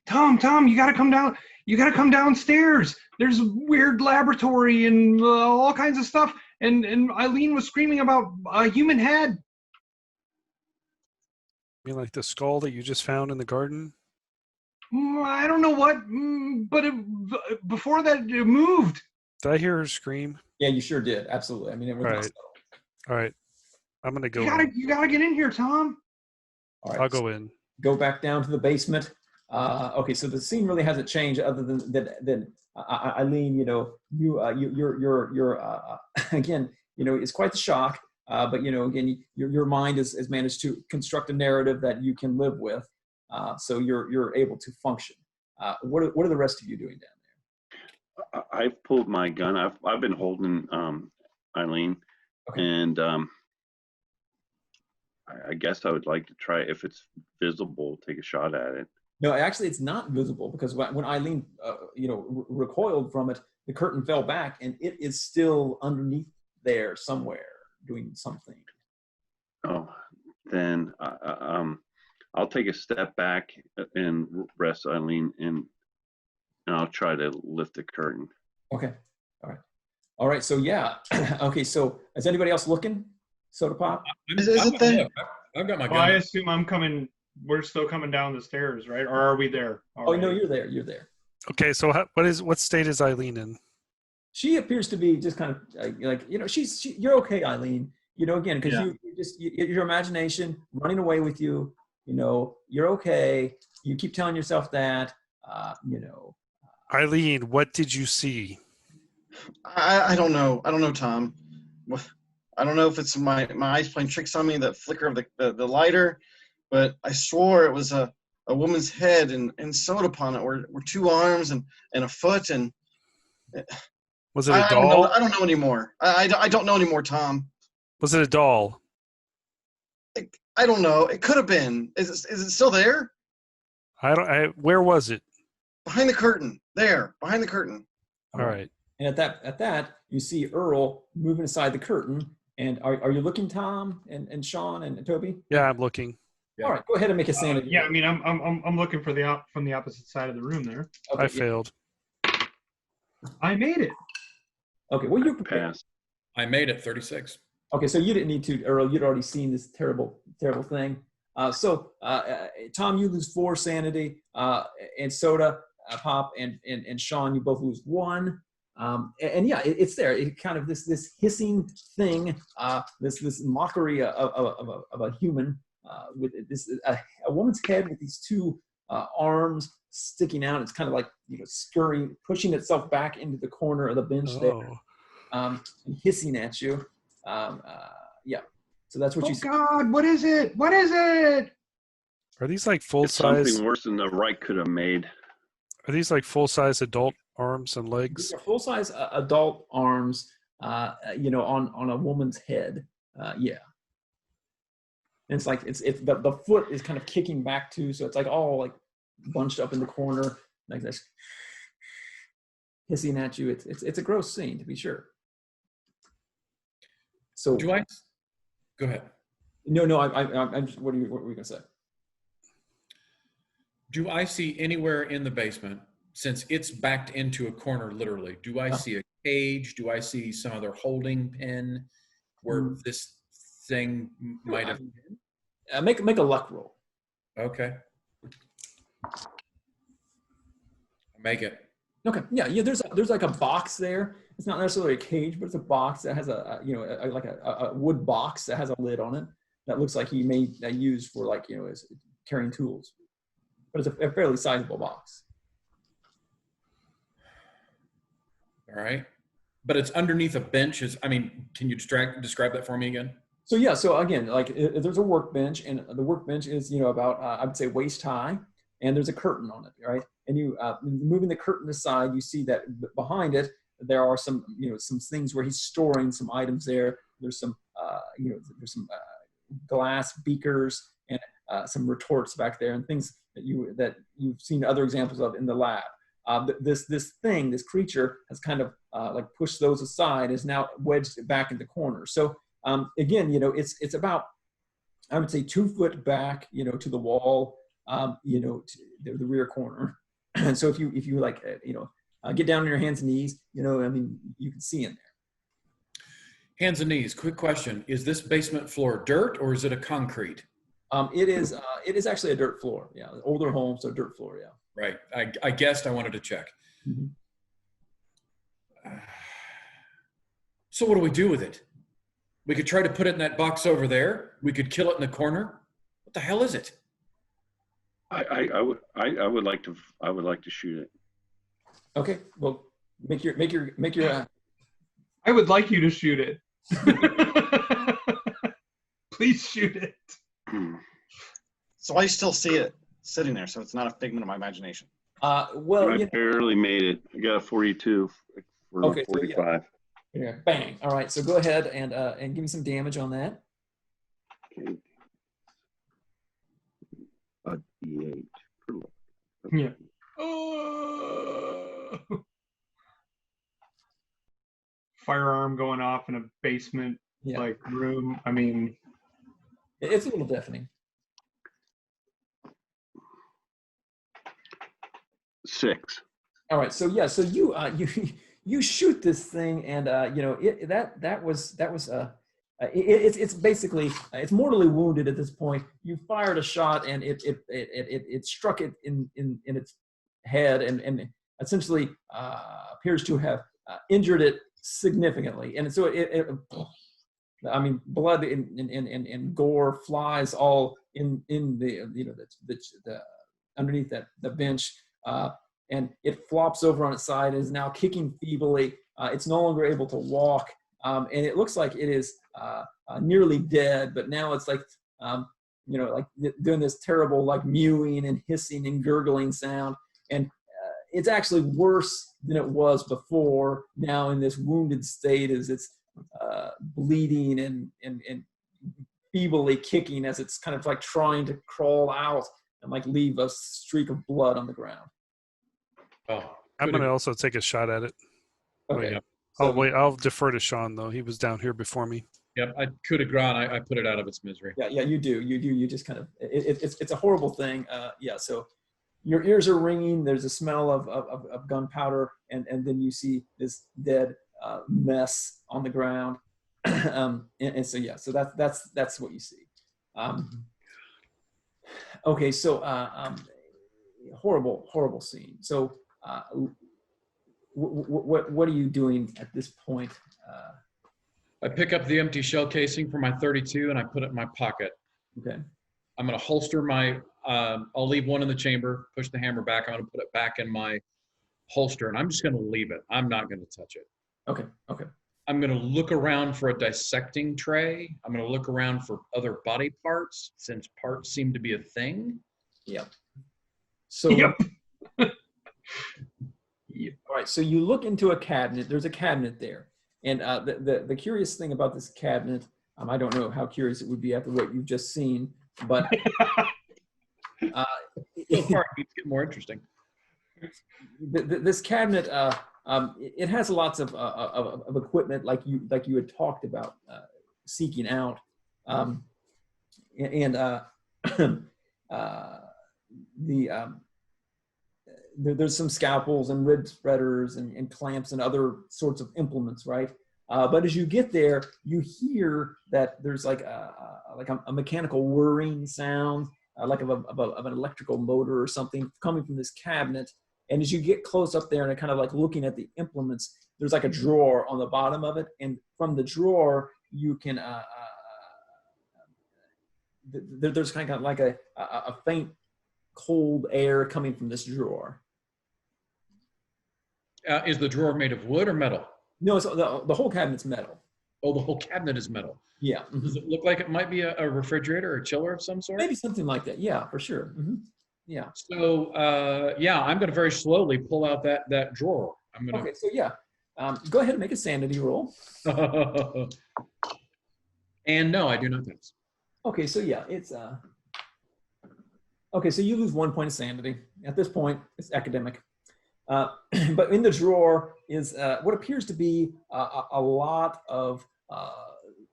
Tom, you gotta come down. You gotta come downstairs. There's a weird laboratory and all kinds of stuff. And Eileen was screaming about a human head. You mean like the skull that you just found in the garden? I don't know what, but before that it moved. Did I hear her scream? Yeah, you sure did. Absolutely. I mean, it was All right. I'm gonna go. You gotta get in here, Tom. All right. I'll go in. Go back down to the basement. Okay, so the scene really hasn't changed, other than Eileen. You're again. It's quite the shock. but again, your mind has managed to construct a narrative that you can live with, so you're able to function. What are the rest of you doing down there? I've pulled my gun. I've been holding Eileen, Okay. and I guess I would like to try, if it's visible, take a shot at it. No, actually, it's not visible, because when Eileen, recoiled from it, the curtain fell back, and it is still underneath there somewhere doing something. Oh, then I'll take a step back and rest Eileen, and I'll try to lift the curtain. Okay. All right. So yeah. Okay. So is anybody else looking? Soda Pop? Is it there? I've got my Well, I gun. assume we're still coming down the stairs, right? Or are we there? Oh no, already? you're there. Okay, so what state is Eileen in? She appears to be just kind of you're okay, Eileen. Again, because your imagination running away with you. You're okay. You keep telling yourself that. Eileen, what did you see? I don't know. I don't know, Tom. I don't know if it's my eyes playing tricks on me, the flicker of the lighter, but I swore it was a woman's head and sewed upon it were 2 arms and a foot, and Was it a doll? I don't know anymore. I don't know anymore, Tom. Was it a doll? I don't know. It could have been. Is it still there? Where was it? Behind the curtain. There, behind the curtain. All right. And at that, you see Earl moving aside the curtain. And are you looking, Tom and Sean and Toby? Yeah, I'm looking. Yeah. All right, go ahead and make a sanity. Yeah, I mean, I'm looking for from the opposite side of the room there. Okay, I failed. I made it. Okay, well, you're prepared. Pass. I made it 36. Okay, so you didn't need to, Earl. You'd already seen this terrible thing. So, Tom, you lose 4 sanity, and Soda, Pop, and Sean, you both lose 1. And yeah, it's there. It kind of this hissing thing, this mockery of a human with this a woman's head with these 2 arms sticking out. It's kind of like scurrying, pushing itself back into the corner of the bench there, and hissing at you. Yeah. So that's what you see. Oh God, what is it? What is it? Are these like full It's size? something worse than the right could have made. Are these like full size adult arms and legs? These are full-size adult arms, on a woman's head. Yeah. And it's like it's the foot is kind of kicking back too, so it's like all like bunched up in the corner like this, hissing at you. It's a gross scene, to be sure. So Do I? Go ahead. No, I'm just, what are we gonna say? Do I see anywhere in the basement, since it's backed into a corner literally, do I see a cage? Do I see some other holding pen where this thing might have been? Make a luck roll. Okay. Make it. Okay. Yeah. There's like a box there. It's not necessarily a cage, but it's a box that has a wood box that has a lid on it that looks like he may use for as carrying tools, but it's a fairly sizable box. All right. But it's underneath a bench. Can you describe that for me again? So yeah. So again, there's a workbench, and the workbench is about I would say waist high, and there's a curtain on it, right? And you moving the curtain aside, you see that behind it there are some some things where he's storing some items there. There's some there's some glass beakers and some retorts back there, and things that you've seen other examples of in the lab. This creature has kind of pushed those aside, is now wedged back in the corner. So again, it's about, I would say, 2 foot back, to the wall, to the rear corner. And so if you get down on your hands and knees, you can see in there. Hands and knees. Quick question: is this basement floor dirt or is it a concrete? It is actually a dirt floor. Yeah, older homes, so dirt floor. Yeah. Right. I guessed. I wanted to check. Mm-hmm. So what do we do with it? We could try to put it in that box over there. We could kill it in the corner. What the hell is it? I would like to shoot it. Okay. Well, make your. I would like you to shoot it. Please shoot it. So I still see it sitting there, so it's not a figment of my imagination. Well, I barely made it. I got a 42 for Okay, so 45. yeah, bang. All right, so go ahead and give me some damage on that. Okay. A D8. Yeah. Oh. Firearm going off in a basement Yeah, like room. I mean, it's a little deafening. 6. All right, so yeah, so you you shoot this thing, and you know it's basically it's mortally wounded at this point. You fired a shot, and it struck it in its head, and essentially appears to have injured it significantly, and so I mean, blood and gore flies all in the the underneath the bench. And it flops over on its side and is now kicking feebly. It's no longer able to walk, and it looks like it is nearly dead. But now it's like, like doing this terrible like mewing and hissing and gurgling sound, and it's actually worse than it was before. Now in this wounded state, as it's bleeding and feebly kicking as it's kind of like trying to crawl out and like leave a streak of blood on the ground. Oh, I'm going to also take a shot at it. Okay. Yep. I'll defer to Sean, though. He was down here before me. Yep, I coup de grace. I put it out of its misery. Yeah, you do. You just kind of, it's a horrible thing. Yeah, so your ears are ringing. There's a smell of gunpowder, and then you see this dead mess on the ground. And so, yeah, so that's what you see. Okay, so horrible scene. So what are you doing at this point? I pick up the empty shell casing for my 32 and I put it in my pocket. Okay. I'm going to holster my, I'll leave one in the chamber, push the hammer back. I'm going to put it back in my holster and I'm just going to leave it. I'm not going to touch it. Okay. I'm going to look around for a dissecting tray. I'm going to look around for other body parts since parts seem to be a thing. Yep. So, Yep. All right. So you look into a cabinet. There's a cabinet there, and the curious thing about this cabinet, I don't know how curious it would be after what you've just seen, but So far, it keeps getting more interesting. This cabinet, it has lots of equipment like you had talked about seeking out, there's some scalpels and rib spreaders and clamps and other sorts of implements, right? But as you get there, you hear that there's like a mechanical whirring sound, like of an electrical motor or something coming from this cabinet. And as you get close up there and kind of like looking at the implements, there's like a drawer on the bottom of it, and from the drawer you can there's kind of like a faint cold air coming from this drawer. Is the drawer made of wood or metal? No, it's the whole cabinet's metal. Oh, the whole cabinet is metal. Yeah. Does it look like it might be a refrigerator or a chiller of some sort? Maybe something like that. Yeah, for sure. Mm-hmm. Yeah. So, yeah, I'm going to very slowly pull out that drawer. I'm going to. Okay, so yeah, go ahead and make a sanity roll. And no, I do not pass. Okay, so yeah, it's okay, so you lose 1 point of sanity. At this point, it's academic. But in the drawer is what appears to be a lot of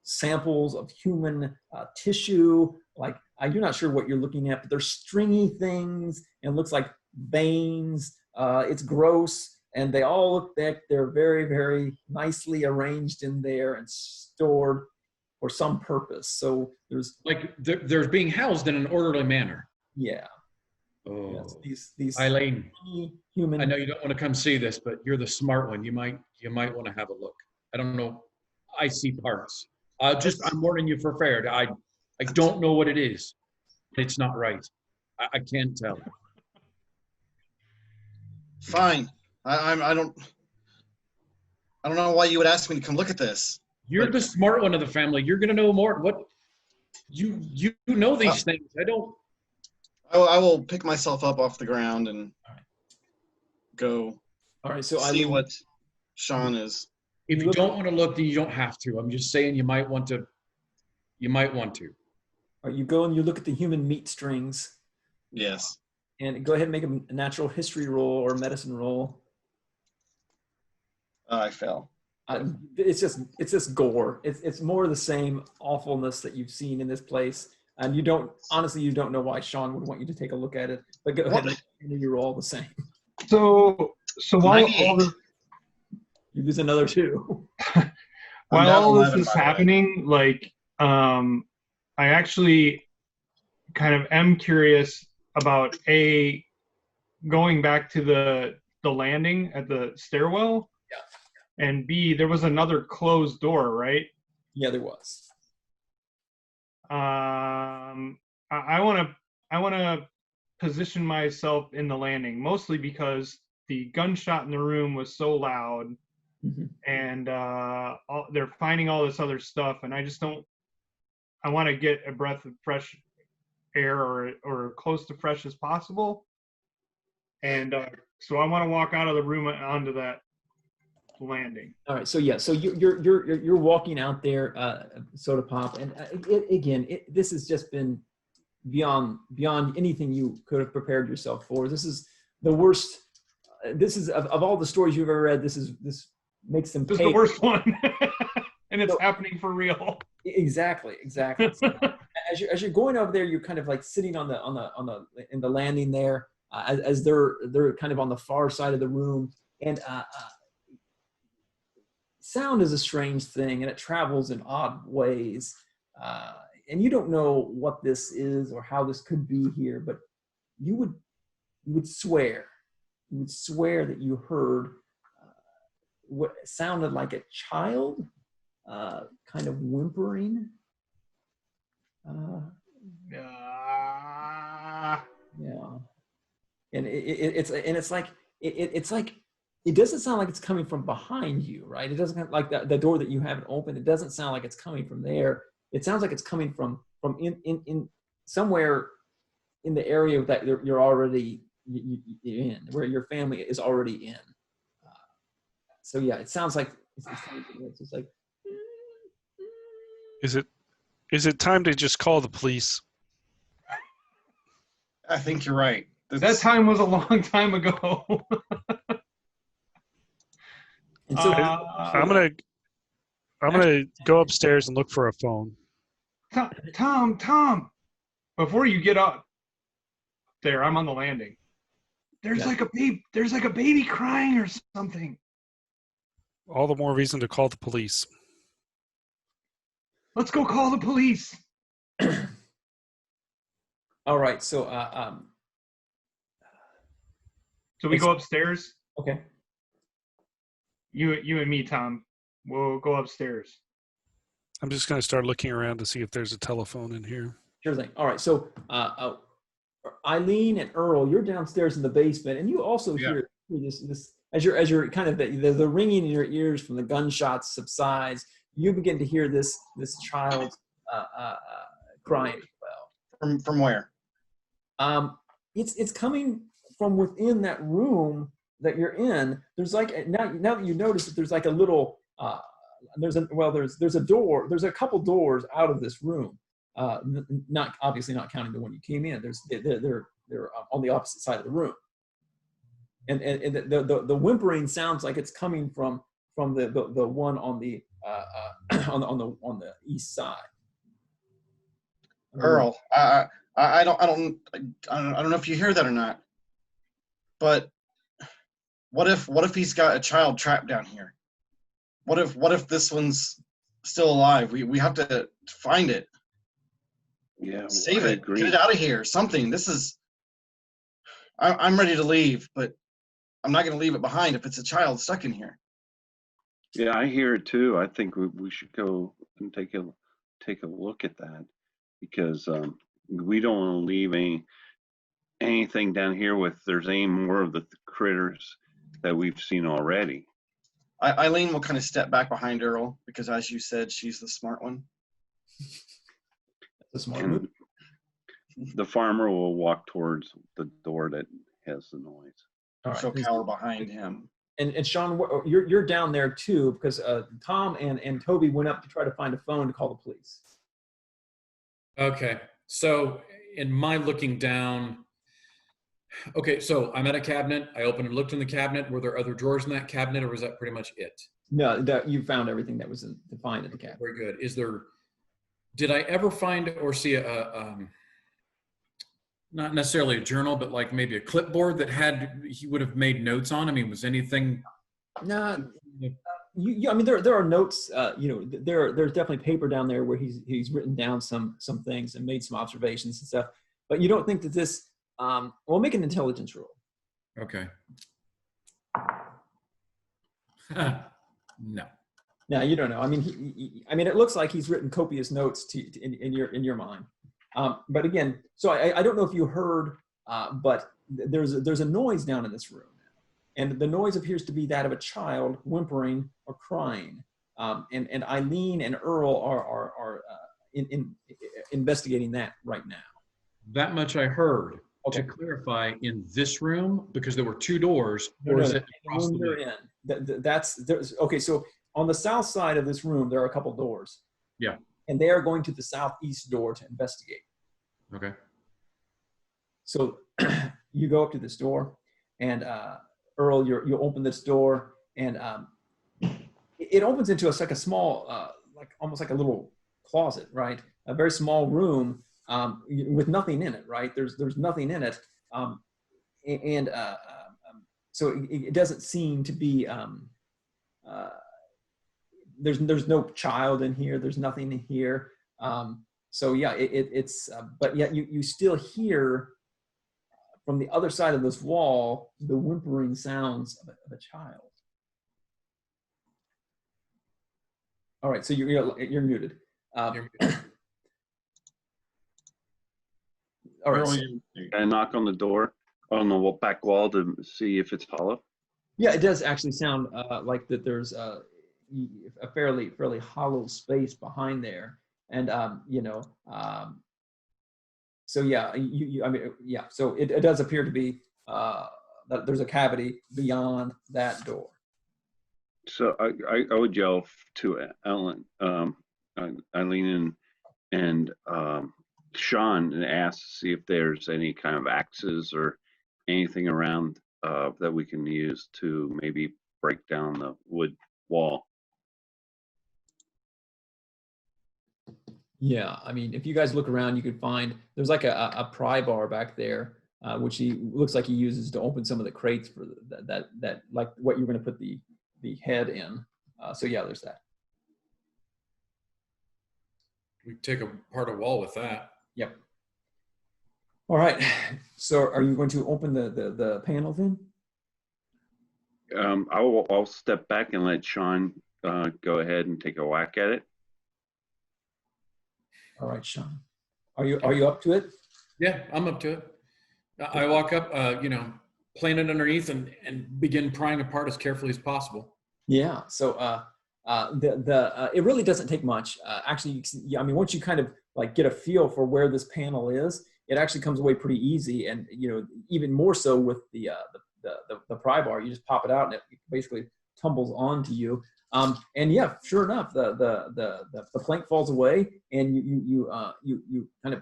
samples of human tissue. Like, I'm not sure what you're looking at, but they're stringy things and looks like veins. It's gross, and they all look like they're very, very nicely arranged in there and stored for some purpose. So there's like they're being housed in an orderly manner. Yeah. Oh, yes, these Eileen, human. I know you don't want to come see this, but you're the smart one. You might want to have a look. I don't know. I see parts. I'm warning you for fair. I don't know what it is. It's not right. I can't tell. Fine. I don't know why you would ask me to come look at this. You're the smart one of the family. You're gonna know more. What? You know these things. I don't. I will pick myself up off the ground and go. All right, so see what Sean is. If you don't want to look, then you don't have to. I'm just saying you might want to. You might want to. All right, you go and you look at the human meat strings. Yes. And go ahead and make a natural history roll or medicine roll. I fell. It's just gore. It's more the same awfulness that you've seen in this place. And you don't know why Sean would want you to take a look at it. But go ahead and you roll the same. So while all this, you lose another 2. While all this is happening, like, I actually kind of am curious about going back to the landing at the stairwell. Yeah. And B, there was another closed door, right? Yeah, there was. I want to position myself in the landing, mostly because the gunshot in the room was so loud. Mm-hmm. And they're finding all this other stuff, and I want to get a breath of fresh air or close to fresh as possible. And so I want to walk out of the room onto that landing. All right, so yeah, so you're walking out there, Soda Pop, and this has just been beyond anything you could have prepared yourself for. This is the worst. This is of all the stories you've ever read. This makes them. This is the worst one, and it's happening for real. Exactly. So, as you're going over there, you're kind of like sitting in the landing there, as they're kind of on the far side of the room, and sound is a strange thing, and it travels in odd ways, and you don't know what this is or how this could be here, but you would swear that you heard what sounded like a child kind of whimpering. Yeah. And it's like it doesn't sound like it's coming from behind you, right? It doesn't like the door that you haven't opened. It doesn't sound like it's coming from there. It sounds like it's coming from in somewhere in the area that you're already in, where your family is already in. So yeah, it sounds like it's coming from this. It's like. Is it time to just call the police? I think you're right. That time was a long time ago. And so I'm gonna go upstairs and look for a phone. Tom, before you get up there, I'm on the landing. There's like a baby crying or something. All the more reason to call the police. Let's go call the police. All right, so so we go upstairs. Okay. You and me, Tom. We'll go upstairs. I'm just going to start looking around to see if there's a telephone in here. Sure thing. All right, so Eileen and Earl, you're downstairs in the basement, and you also hear this as you're kind of the ringing in your ears from the gunshots subsides. You begin to hear this child crying as well. From where? It's coming from within that room that you're in. There's like now that you notice that there's like a little there's a door. There's a couple doors out of this room. Not obviously not counting the one you came in. They're on the opposite side of the room. And the whimpering sounds like it's coming from the one on the on the east side. Earl, I don't know if you hear that or not, but what if he's got a child trapped down here? What if this one's still alive? We have to find it. Yeah, save it. Get it out of here. Something. This is. I'm ready to leave, but I'm not going to leave it behind if it's a child stuck in here. Yeah, I hear it too. I think we should go and take a look at that, because we don't want to leave anything down here with there's any more of the critters that we've seen already. Eileen will kind of step back behind Earl because, as you said, she's the smart one. That's a smart move. And the farmer will walk towards the door that has the noise. All right. She'll cower behind him. And Sean, you're down there too, because Tom and Toby went up to try to find a phone to call the police. Okay. So in my looking down, okay, so I'm at a cabinet. I opened and looked in the cabinet. Were there other drawers in that cabinet, or was that pretty much it? No, that you found everything that was defined in the cabinet. Very good. Did I ever find or see not necessarily a journal, but like maybe a clipboard that he would have made notes on? I mean, was anything? No, I mean, there are notes. There's definitely paper down there where he's written down some things and made some observations and stuff. But you don't think that this? We'll make an intelligence roll. Okay. No. No, you don't know. I mean, it looks like he's written copious notes in your mind. But again, so I don't know if you heard, but there's a noise down in this room, and the noise appears to be that of a child whimpering or crying. And Eileen and Earl are investigating that right now. That much I heard. Okay. To clarify, in this room, because there were two doors, or is it across the way? Okay, so on the south side of this room, there are a couple doors. Yeah. And they are going to the southeast door to investigate. Okay. So you go up to this door, and Earl, you open this door, and it opens into like a small, almost like a little closet, right? A very small room with nothing in it, right? There's nothing in it, so it doesn't seem to be. There's no child in here. There's nothing in here. So yeah, it's but yet you still hear from the other side of this wall the whimpering sounds of a child. All right, so you're muted. You're muted. All right. I knock on the door on the back wall to see if it's hollow. Yeah, it does actually sound like that. There's a fairly hollow space behind there, and so yeah, so it does appear to be that there's a cavity beyond that door. So I would yell to Eileen and Sean and ask to see if there's any kind of axes or anything around that we can use to maybe break down the wood wall. Yeah, I mean, if you guys look around, you could find there's like a pry bar back there, which he looks like he uses to open some of the crates for that like what you're going to put the head in. So yeah, there's that. We take apart a wall with that. Yep. All right. So are you going to open the panel then? I'll step back and let Sean go ahead and take a whack at it. All right, Sean. Are you up to it? Yeah, I'm up to it. I walk up, plant it underneath and begin prying apart as carefully as possible. Yeah. So it really doesn't take much. Actually, once you kind of like get a feel for where this panel is, it actually comes away pretty easy. And even more so with the pry bar, you just pop it out and it basically tumbles onto you. And yeah, sure enough, the plank falls away, and you kind of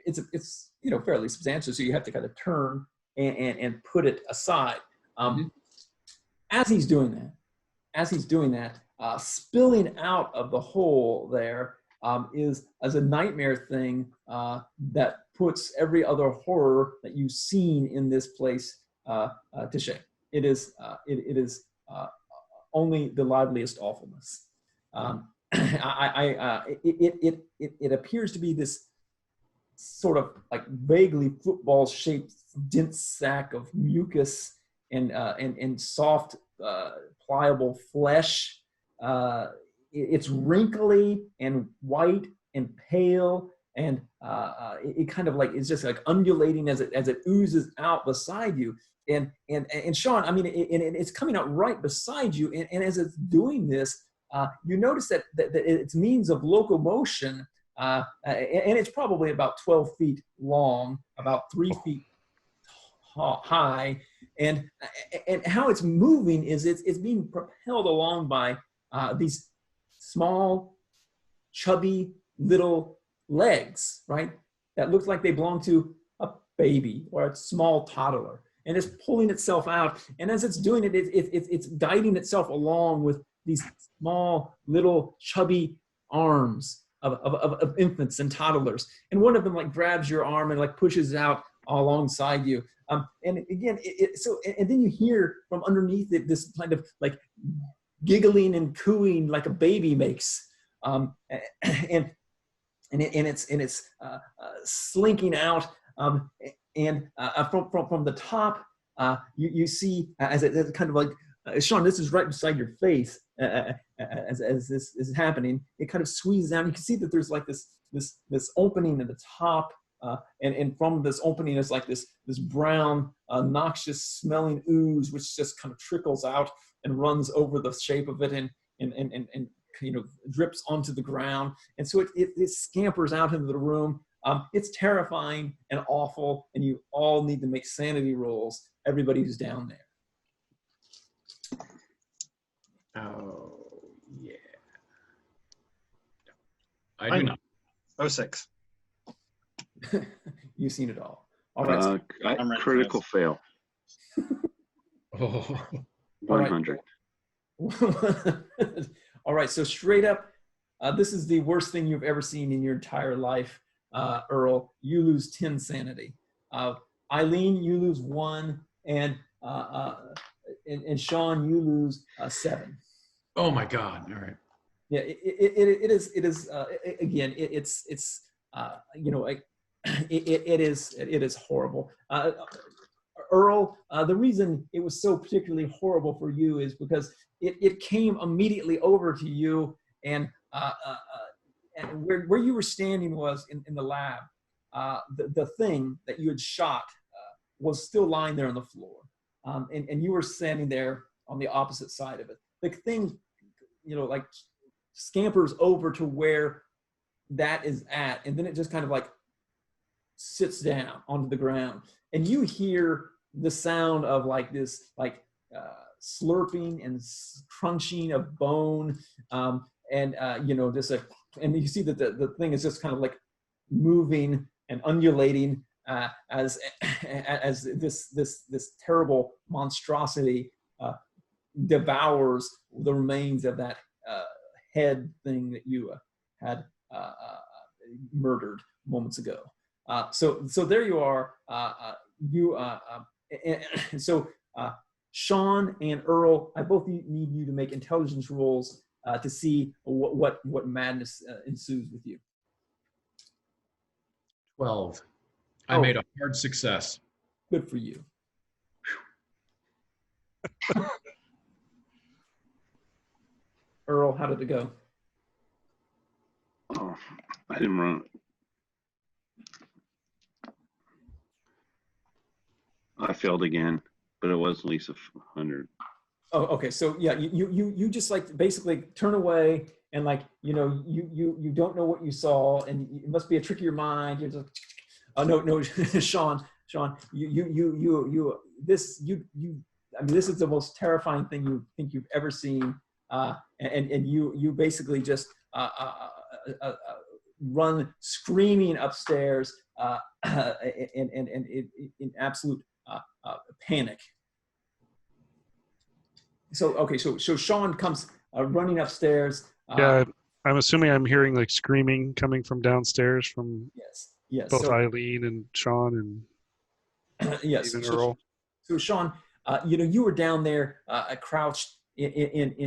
it's fairly substantial, so you have to kind of turn and put it aside. As he's doing that, spilling out of the hole there is a nightmare thing that puts every other horror that you've seen in this place to shame. It is only the liveliest awfulness. It appears to be this sort of like vaguely football-shaped dense sack of mucus and soft, pliable flesh. It's wrinkly and white and pale, and it kind of like it's just like undulating as it oozes out beside you. And Sean, it's coming out right beside you, and as it's doing this, you notice that its means of locomotion and it's probably about 12 feet long, about 3 feet high, and how it's moving is it's being propelled along by these small, chubby little legs, right? That looks like they belong to a baby or a small toddler, and it's pulling itself out. And as it's doing it, it's guiding itself along with these small, little, chubby arms of infants and toddlers. And one of them like grabs your arm and like pushes it out alongside you. And again, and then you hear from underneath it this kind of like giggling and cooing like a baby makes, and it's slinking out, and from the top, you see as it kind of like Sean, this is right beside your face as this is happening. It kind of squeezes down. You can see that there's like this opening at the top. And from this opening is like this brown, noxious smelling ooze, which just kind of trickles out and runs over the shape of it and drips onto the ground. And so it scampers out into the room. It's terrifying and awful, and you all need to make sanity rolls, everybody who's down there. Oh, yeah. I do not. 06. You've seen it all. All right. I'm ready. Critical fail. Oh. 100. All right. So straight up, this is the worst thing you've ever seen in your entire life, Earl. You lose 10 sanity. Eileen, you lose 1, and Sean, you lose 7. Oh my God! All right. Yeah, it is again. It's it is horrible. Earl, the reason it was so particularly horrible for you is because it came immediately over to you, and where you were standing was in the lab. The thing that you had shot was still lying there on the floor, and you were standing there on the opposite side of it. The thing, like scampers over to where that is at, and then it just kind of like sits down onto the ground, and you hear the sound of like this slurping and crunching of bone, and you see that the thing is just kind of like moving and undulating as this terrible monstrosity devours the remains of that head thing that you had murdered moments ago. So there you are. So Sean and Earl, I both need you to make intelligence rolls to see what madness ensues with you. 12. I made a hard success. Good for you. Earl, how did it go? Oh, I didn't run. I failed again, but it was at least 100. Oh, okay. So yeah, you just like basically turn away and like you don't know what you saw, and it must be a trick of your mind. You're just no, Sean, this is the most terrifying thing you think you've ever seen, and you basically just run screaming upstairs in absolute panic. So Sean comes running upstairs. Yeah, I'm assuming I'm hearing like screaming coming from downstairs from yes. both Eileen and Sean and yes. even Earl. So Sean, you were down there crouched in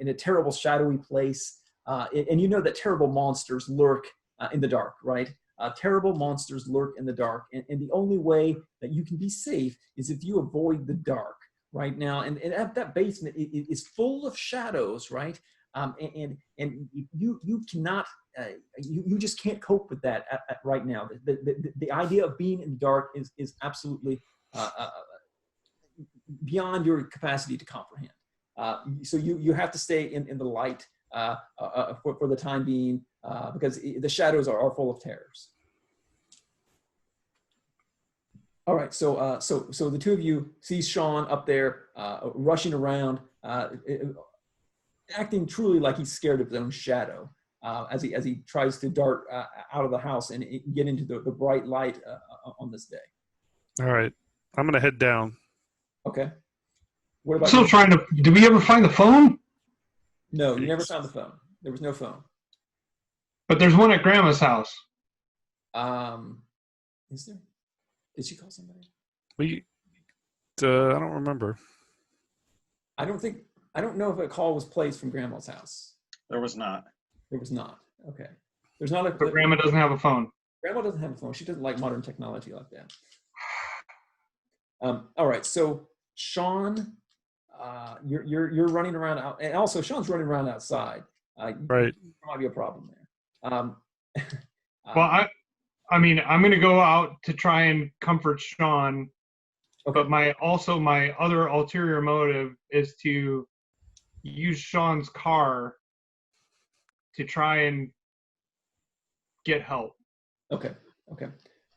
a terrible shadowy place, and you know that terrible monsters lurk in the dark, right? Terrible monsters lurk in the dark, and the only way that you can be safe is if you avoid the dark right now. And that basement is full of shadows, right? And you cannot, you just can't cope with that right now. The idea of being in the dark is absolutely beyond your capacity to comprehend. So you have to stay in the light for the time being. because the shadows are full of terrors. All right, so so the two of you see Sean up there rushing around, acting truly like he's scared of his own shadow as he tries to dart out of the house and get into the bright light on this day. All right, I'm gonna head down. Okay. What about Still you? trying to. Did we ever find the phone? No, you never found the phone. There was no phone. But there's one at Grandma's house. Is there? Did she call somebody? I don't remember. I don't know if a call was placed from Grandma's house. There was not. There was not. Okay. There's not a. But Grandma doesn't have a phone. Grandma doesn't have a phone. She doesn't like modern technology like that. All right. So Sean, you're running around out, and also Sean's running around outside. Right. There might be a problem there. Well, I mean, I'm going to go out to try and comfort Sean, Okay. but my other ulterior motive is to use Sean's car to try and get help. Okay.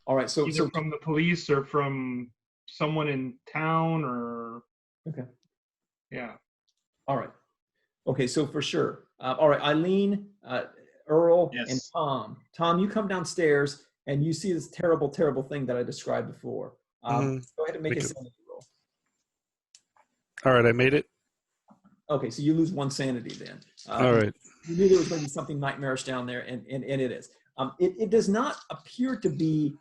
All right. So Either from the police or from someone in town or. Okay. Yeah. All right. Okay. So for sure. All right. Eileen, Earl, Yes. and Tom. Tom, you come downstairs and you see this terrible, terrible thing that I described before. Go ahead and make a sanity roll. All right, I made it. Okay, so you lose 1 sanity then. All right. You knew there was going to be something nightmarish down there, and it is. It does not appear to be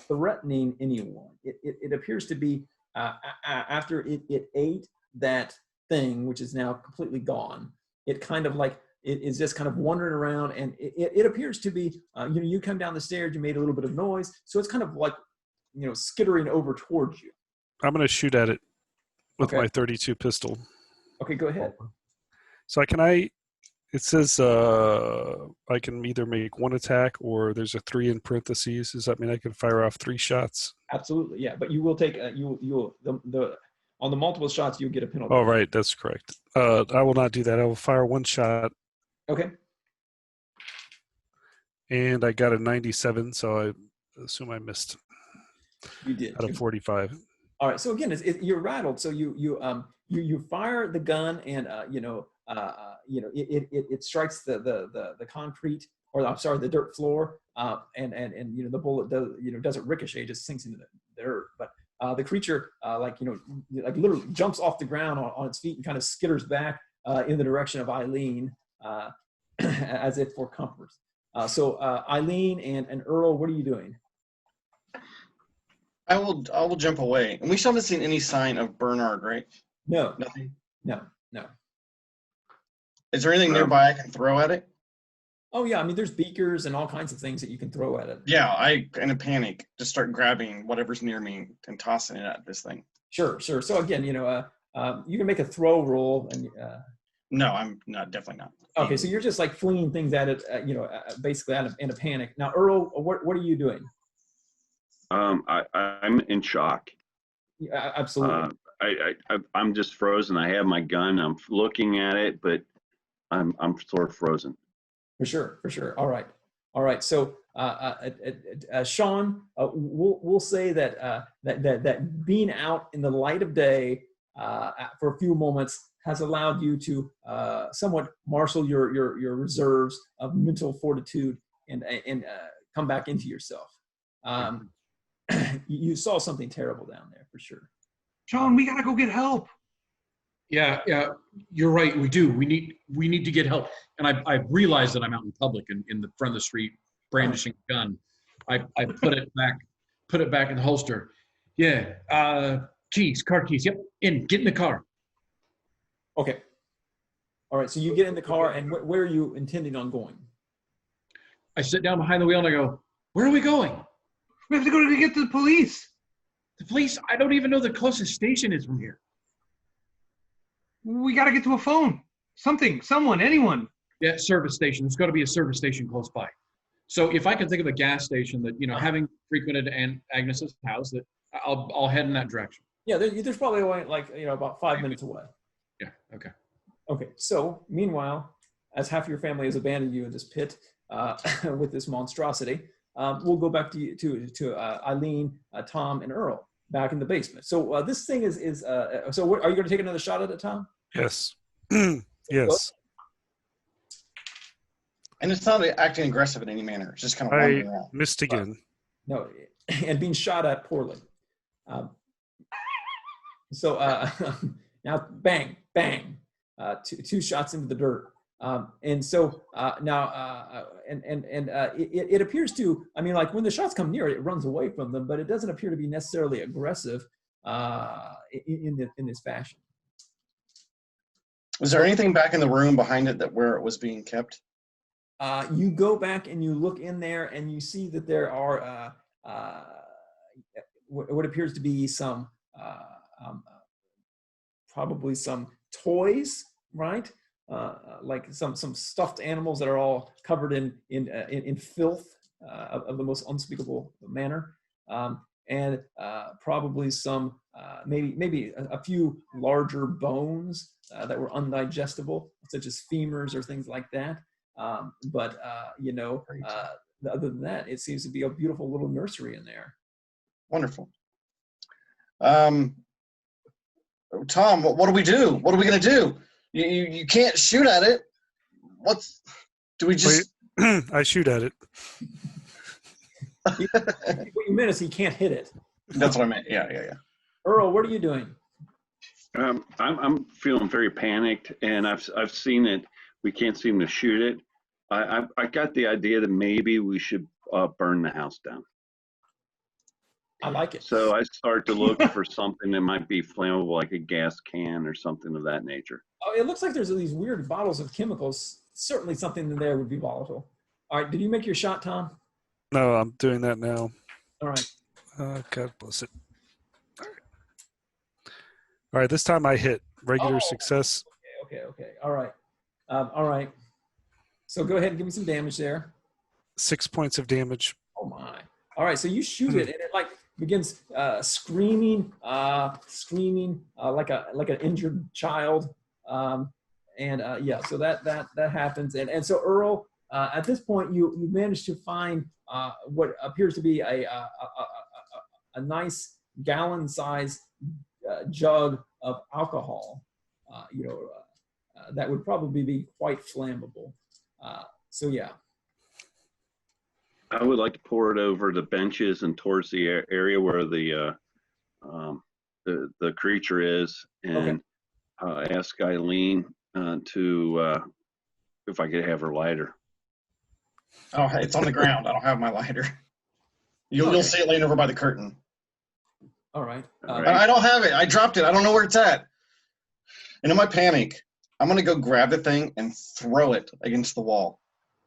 threatening anyone. It appears to be after it ate that thing, which is now completely gone. It kind of like it is just kind of wandering around, and it appears to be. You come down the stairs, you made a little bit of noise, so it's kind of like skittering over towards you. I'm gonna shoot at it with Okay. my .32 pistol. Okay, go ahead. So it says I can either make 1 attack or there's a 3 in parentheses. Does that mean I can fire off 3 shots? Absolutely, yeah. But you will take you'll on the multiple shots you'll get a penalty. Oh, right, that's correct. I will not do that. I will fire 1 shot, Okay. and I got a 97, so I assume I missed You did. out of 45. All right. So again, you're rattled. So you fire the gun, and it strikes the concrete, or I'm sorry, the dirt floor, and the bullet doesn't ricochet, just sinks into the dirt. But the creature like literally jumps off the ground on its feet and kind of skitters back in the direction of Eileen as if for comfort. So Eileen and Earl, what are you doing? I will jump away. And we still haven't seen any sign of Bernard, right? No. Nothing. No. Is there anything nearby I can throw at it? Oh yeah, I mean there's beakers and all kinds of things that you can throw at it. Yeah, I in a panic just start grabbing whatever's near me and tossing it at this thing. Sure. So again, you can make a throw roll, and No, I'm not. Definitely not. okay, so you're just like flinging things at it, basically in a panic. Now, Earl, what are you doing? I'm in shock. Yeah, absolutely. I'm just frozen. I have my gun. I'm looking at it, but I'm sort of frozen. For sure. All right. So, Sean, we'll say that being out in the light of day for a few moments has allowed you to somewhat marshal your reserves of mental fortitude and come back into yourself. You saw something terrible down there for sure. Sean, we gotta go get help. Yeah, you're right. We do. We need to get help. And I realize that I'm out in public in the front of the street brandishing a gun. I put it back in the holster. Yeah. Car keys. Yep. Get in the car. Okay. All right. So you get in the car, and where are you intending on going? I sit down behind the wheel and I go, "Where are we going?" We have to go to get the police. The police? I don't even know the closest station is from here. We got to get to a phone. Someone, anyone. Yeah, service station. There's got to be a service station close by. So if I can think of a gas station that, having frequented Agnes's house, that I'll head in that direction. Yeah, there's probably only about 5 minutes away. Yeah. Okay. Okay. So meanwhile, as half your family has abandoned you in this pit with this monstrosity, we'll go back to Eileen, Tom, and Earl back in the basement. So this thing is so are you going to take another shot at it, Tom? Yes. Yes. And it's not acting aggressive in any manner. It's just kind of wandering around. Missed again. No, and being shot at poorly. So now, bang, bang, two shots into the dirt. And so now, it appears to, I mean, like when the shots come near it, it runs away from them, but it doesn't appear to be necessarily aggressive in this fashion. Was there anything back in the room behind it where it was being kept? You go back and you look in there and you see that there are what appears to be some probably some toys, right? Like some stuffed animals that are all covered in filth of the most unspeakable manner, and probably some maybe a few larger bones that were undigestible, such as femurs or things like that. But other than that, it seems to be a beautiful little nursery in there. Wonderful. Tom, what do we do? What are we gonna do? You can't shoot at it. Do we just? I shoot at it. What you meant is he can't hit it. That's what I meant. Yeah. Earl, what are you doing? I'm feeling very panicked, and I've seen it. We can't seem to shoot it. I got the idea that maybe we should burn the house down. I like it. So I start to look for something that might be flammable, like a gas can or something of that nature. Oh, it looks like there's these weird bottles of chemicals. Certainly something in there would be volatile. All right, did you make your shot, Tom? No, I'm doing that now. All right. God bless it. All right, this time I hit. Regular success. Okay. All right. All right. So go ahead and give me some damage there. 6 points of damage. Oh my. All right, so you shoot it and it like begins screaming like an injured child. So that happens. And so Earl, at this point you manage to find what appears to be a nice gallon-sized jug of alcohol, that would probably be quite flammable. So yeah. I would like to pour it over the benches and towards the area where the creature is, and ask Eileen to if I could have her lighter. Oh, it's on the ground. I don't have my lighter. You'll see it laying over by the curtain. All right. I don't have it. I dropped it. I don't know where it's at. And in my panic, I'm gonna go grab the thing and throw it against the wall.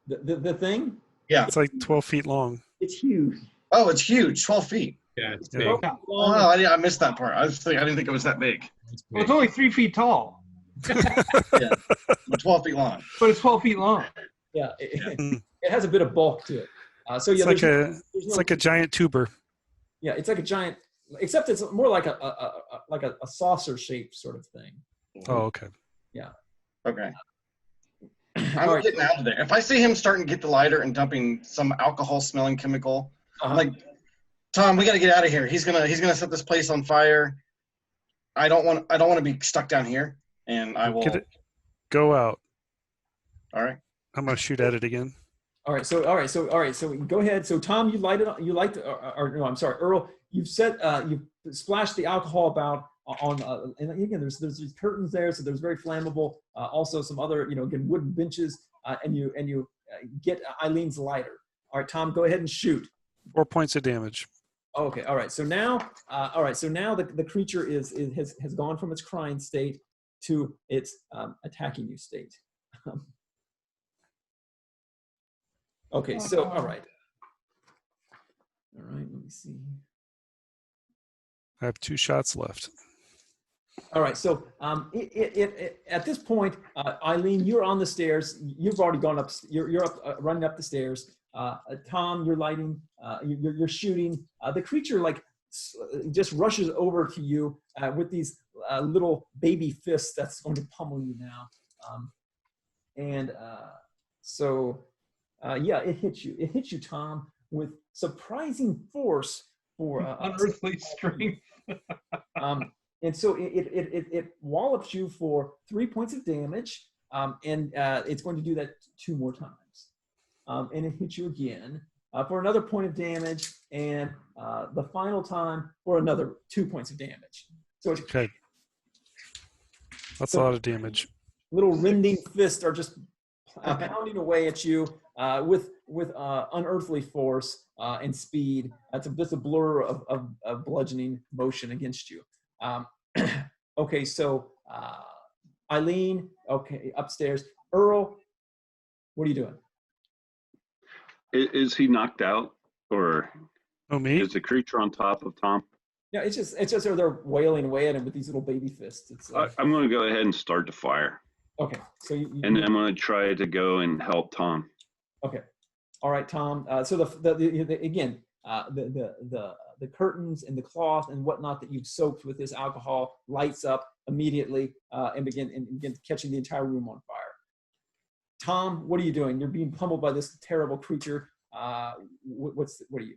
The thing? Yeah. It's like 12 feet long. It's huge. Oh, it's huge. 12 feet. Yeah, it's big. Yeah. Oh, I missed that part. I didn't think it was that big. Well, it's only 3 feet tall, Yeah. 12 feet long. but it's 12 feet long. Yeah. It has a bit of bulk to it. So yeah, It's like a giant tuber. Yeah, it's like a giant, except it's more like a saucer shaped sort of thing. Oh, okay. Yeah. Okay. I'm getting out of there. If I see him starting to get the lighter and dumping some alcohol-smelling chemical, I'm like, Tom, we got to get out of here. He's gonna set this place on fire. I don't want to be stuck down here, and I will go out. All right. I'm gonna shoot at it again. All right. So go ahead. So Tom, you light it. No, I'm sorry, Earl. You've splashed the alcohol about on, and again, there's these curtains there, so there's very flammable. Also, some other, again, wooden benches, and you get Eileen's lighter. All right, Tom, go ahead and shoot. 4 points of damage. Okay. All right. So now, the creature has gone from its crying state to its attacking you state. Okay. So all right. Let me see. I have 2 shots left. All right. So at this point, Eileen, you're on the stairs. You've already gone up. You're up, running up the stairs. Tom, you're lighting. You're shooting. The creature just rushes over to you with these little baby fists that's going to pummel you now. And so, yeah, it hits you. It hits you, Tom, with surprising force for unearthly strength. And so it wallops you for 3 points of damage, and it's going to do that 2 more times. And it hits you again for another point of damage, and the final time for another 2 points of damage. So it's, Okay. That's a lot of damage. Little rending fists are just pounding away at you with unearthly force and speed. It's just a blur of bludgeoning motion against you. Okay, so Eileen, okay, upstairs. Earl, what are you doing? Is he knocked out, or Me? is the creature on top of Tom? Yeah, it's just they're wailing away at him with these little baby fists. It's I'm going to go ahead and start the fire. okay. So and then I'm going to try to go and help Tom. Okay, all right, Tom. So again, the curtains and the cloth and whatnot that you've soaked with this alcohol lights up immediately and begin catching the entire room on fire. Tom, what are you doing? You're being pummeled by this terrible creature. What are you doing?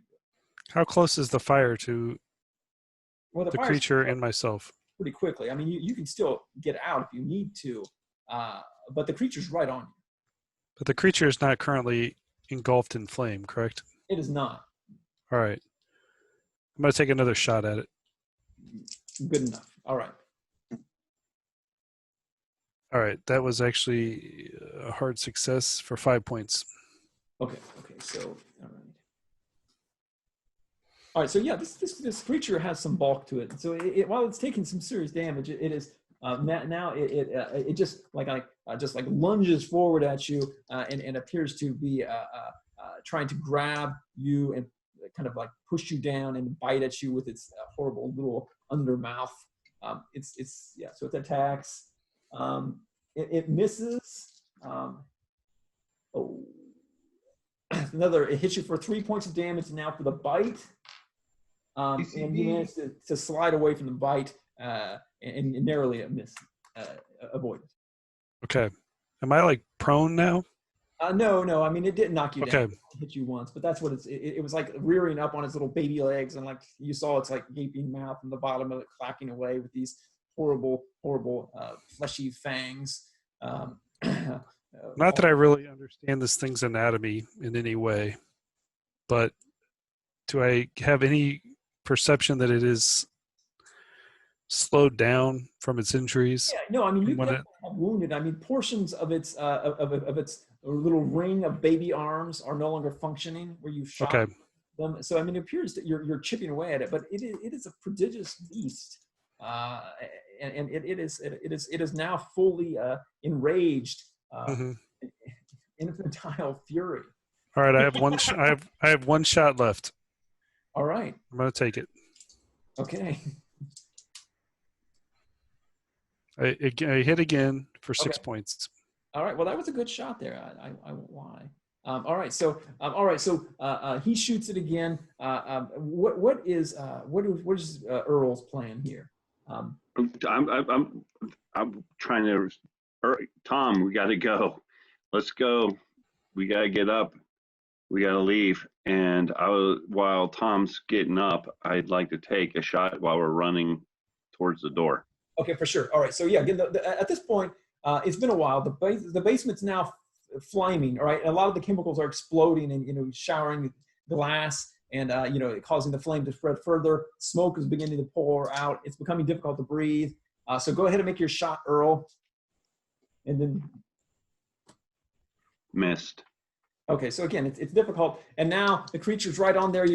How close is the fire to Well, the creature and myself? Pretty quickly. I mean, you can still get out if you need to, but the creature's right on you. But the creature is not currently engulfed in flame, correct? It is not. All right. I'm going to take another shot at it. Good enough. All right. All right. That was actually a hard success for 5 points. Okay. So, all right. All right. So yeah, this creature has some bulk to it. So while it's taking some serious damage, it is now it just like lunges forward at you and appears to be trying to grab you and kind of like push you down and bite at you with its horrible little undermouth. So it attacks. It misses. It hits you for 3 points of damage now for the bite. And you manage to slide away from the bite and narrowly avoid it. Okay. Am I like prone now? No. I mean, it didn't knock you down. Okay. It hit you once, but that's what it was like, rearing up on its little baby legs, and like you saw its like gaping mouth and the bottom of it clacking away with these horrible fleshy fangs. Not that I really understand this thing's anatomy in any way, but do I have any perception that it is slowed down from its injuries? Yeah, no, I mean, you definitely have wounded. I mean, portions of its little ring of baby arms are no longer functioning where you shot them. So I mean, it appears that you're chipping away at it, but it is a prodigious beast, and it is now fully enraged, infantile fury. All right, I have one. I have one shot left. All right, I'm gonna take it. Okay. I hit again for 6 points. All right. Well, that was a good shot there. I won't lie. All right. So he shoots it again. What is Earl's plan here? I'm trying to. Tom, we got to go. Let's go. We got to get up. We got to leave. And while Tom's getting up, I'd like to take a shot while we're running towards the door. Okay, for sure. All right. So yeah, again, at this point, it's been a while. The basement's now flaming. All right, a lot of the chemicals are exploding and showering glass and causing the flame to spread further. Smoke is beginning to pour out. It's becoming difficult to breathe. So go ahead and make your shot, Earl. And then missed. Okay, so again, it's difficult, and now the creature's right on there,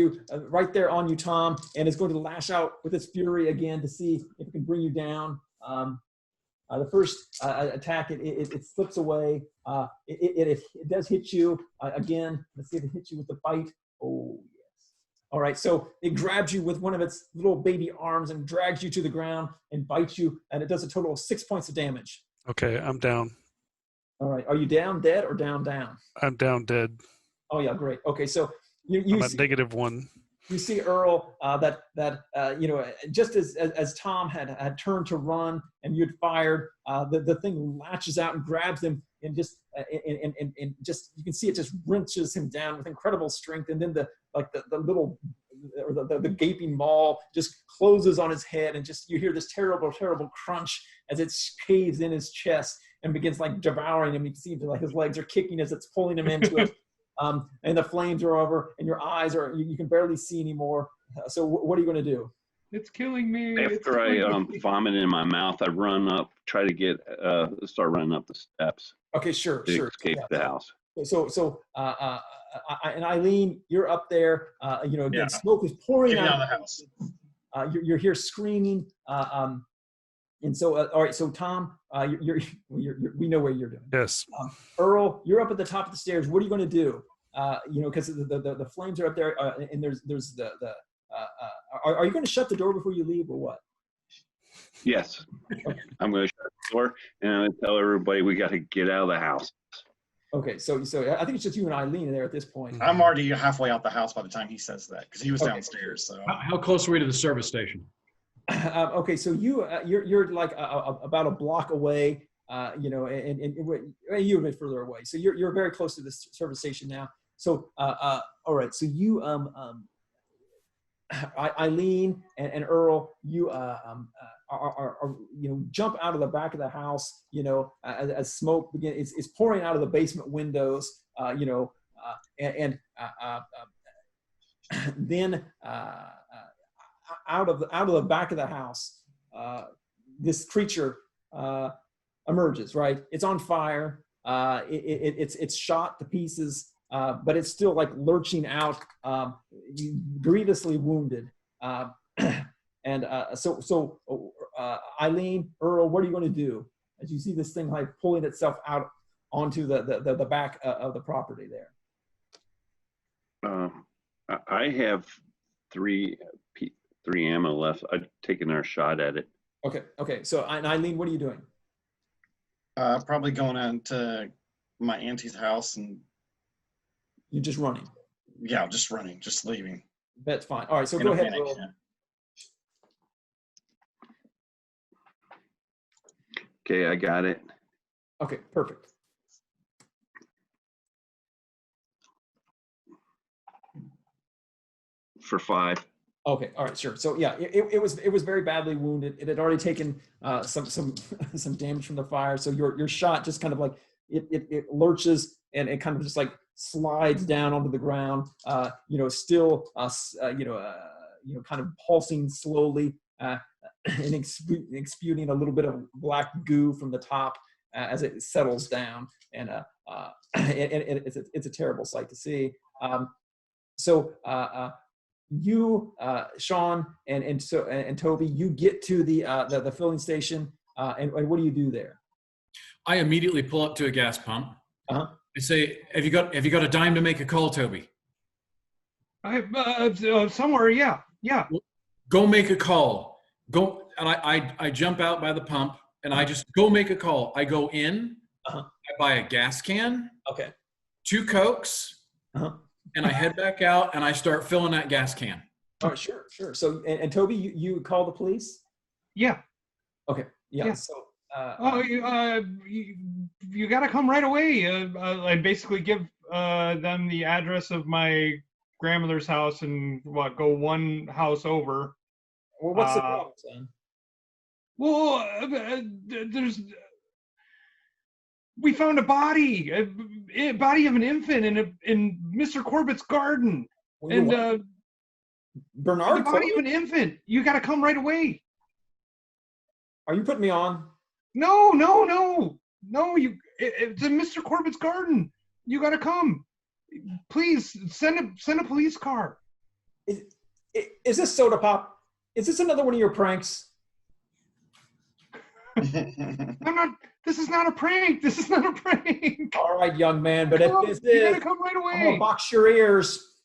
right there on you, Tom, and it's going to lash out with its fury again to see if it can bring you down. The first attack, it slips away. It does hit you again. Let's see if it hits you with the bite. Oh yes. All right, so it grabs you with one of its little baby arms and drags you to the ground and bites you, and it does a total of 6 points of damage. Okay, I'm down. All right. Are you down dead or down? I'm down dead. Oh yeah, great. Okay, so you I'm at see, -1. You see Earl just as Tom had turned to run and you'd fired, the thing latches out and grabs him and just and just you can see it just wrenches him down with incredible strength, and then the little or the gaping maw just closes on his head, and just you hear this terrible crunch as it caves in his chest and begins like devouring him. You can see like his legs are kicking as it's pulling him into it. And the flames are over, and your eyes are, you can barely see anymore. So what are you going to do? It's killing me. After I vomit in my mouth, I run up, try to get, start running up the steps. Okay, sure. Escape the house. And Eileen, you're up there. Again, smoke is pouring out of the house. You're here screaming. And so, all right. So Tom, we know where you're doing. Yes. Earl, you're up at the top of the stairs. What are you going to do? Because the flames are up there, and there's the are you going to shut the door before you leave, or what? Yes. Okay. I'm going to shut the door, and I'm going to tell everybody we got to get out of the house. Okay, so I think it's just you and Eileen there at this point. I'm already halfway out the house by the time he says that, because he was downstairs. So How close are we to the service station? Okay, so you're like about a block away, and you're a bit further away. So you're very close to this service station now. So all right, so you Eileen and Earl, you are jump out of the back of the house, as smoke is pouring out of the basement windows, and then out of the back of the house, this creature emerges. Right, it's on fire. It's shot to pieces. But it's still like lurching out, grievously wounded. So Eileen, Earl, what are you going to do as you see this thing like pulling itself out onto the back of the property there? I have three ammo left. I've taken our shot at it. Okay. So Eileen, what are you doing? probably going into my auntie's house and. You're just running. Yeah, just running, just leaving. That's fine. All right, so go ahead. Yeah. Okay, I got it. Okay, perfect. For 5. Okay, all right, sure. So yeah, it was very badly wounded. It had already taken some damage from the fire. So your shot just kind of like it lurches and it kind of just like slides down onto the ground. Still kind of pulsing slowly and exuding a little bit of black goo from the top as it settles down. And it's a terrible sight to see. You, Sean, and Toby, you get to the filling station, and what do you do there? I immediately pull up to a gas pump. Uh-huh. I say, "Have you got a dime to make a call, Toby?" I somewhere, yeah. Go make a call. Go, and I jump out by the pump, and I just go make a call. I go in. Uh-huh. I buy a gas can. Okay. 2 Cokes. Uh-huh. And I head back out and I start filling that gas can. Oh, sure. So, and Toby, you call the police? Yeah. Okay. Yeah. So. You got to come right away. I basically give them the address of my grandmother's house and go one house over. Well, what's the problem, son? Well, we found a body of an infant in Mr. Corbitt's garden. Bernard, the body of an infant. You got to come right away. Are you putting me on? No. It's in Mr. Corbitt's garden. You got to come. Please send a police car. Is this Soda Pop? Is this another one of your pranks? This is not a prank. All right, young man, but if this is, you gotta come right away. I'm gonna box your ears.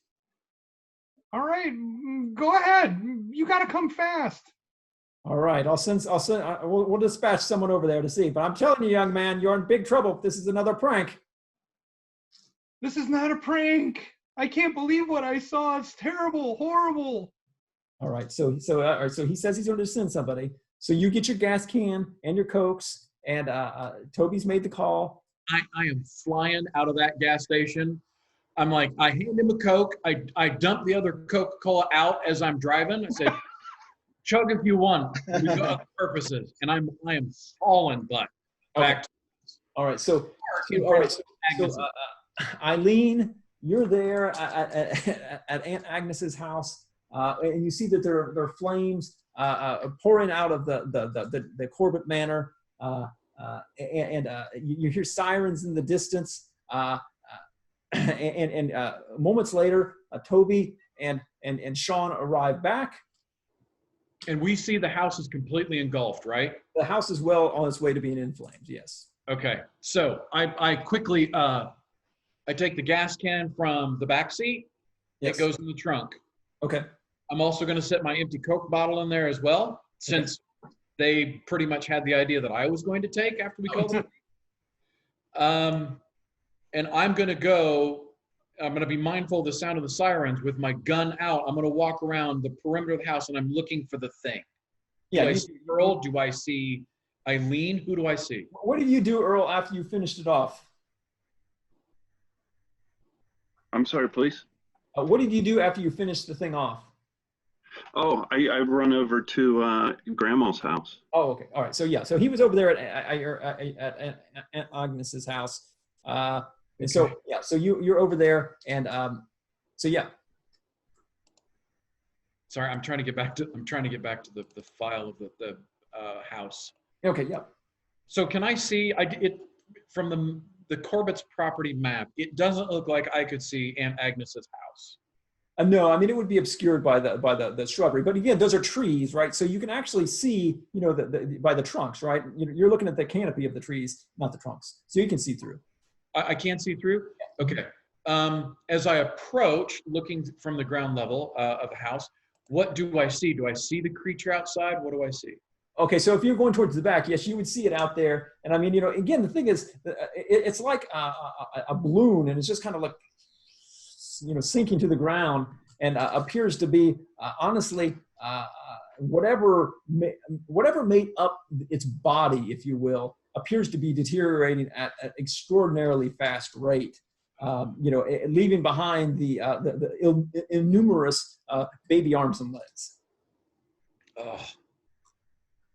All right, go ahead. You gotta come fast. All right, we'll dispatch someone over there to see. But I'm telling you, young man, you're in big trouble if this is another prank. This is not a prank. I can't believe what I saw. It's terrible, horrible. All right, so he says he's going to send somebody. So you get your gas can and your Cokes, and Toby's made the call. I am flying out of that gas station. I'm like, I hand him a Coke. I dump the other Coca-Cola out as I'm driving. I said, chug if you want. We got other purposes. And I am hauling butt back. All right. So Eileen, you're there at Aunt Agnes's house, and you see that there are flames pouring out of the Corbitt Manor, and you hear sirens in the distance. And moments later, Toby and Sean arrive back. And we see the house is completely engulfed, right? The house is well on its way to being in flames, yes. Okay, so I quickly, I take the gas can from the back seat. Yes. It goes in the trunk. Okay. I'm also going to set my empty Coke bottle in there as well, since they pretty much had the idea that I was going to take after we called them. And I'm going to be mindful of the sound of the sirens with my gun out. I'm going to walk around the perimeter of the house and I'm looking for the thing. Yeah. Do I see Earl? Do I see Eileen? Who do I see? What did you do, Earl, after you finished it off? I'm sorry, please. What did you do after you finished the thing off? Oh, I run over to Grandma's house. Oh, okay. All right. So yeah. So he was over there at Aunt Agnes's house. And so yeah. So you're over there, and so yeah. Sorry, I'm trying to get back to the file of the house. Okay. Yeah. So can I see it from the Corbitt's property map? It doesn't look like I could see Aunt Agnes's house. No, I mean, it would be obscured by the shrubbery. But again, those are trees, right? So you can actually see, by the trunks, right? You're looking at the canopy of the trees, not the trunks. So you can see through. I can't see through? Okay. As I approach, looking from the ground level of the house, what do I see? Do I see the creature outside? What do I see? Okay, so if you're going towards the back, yes, you would see it out there. And I mean, again, the thing is, it's like a balloon, and it's just kind of like, sinking to the ground, and appears to be, honestly, whatever made up its body, if you will, appears to be deteriorating at an extraordinarily fast rate. Leaving behind the innumerous baby arms and legs.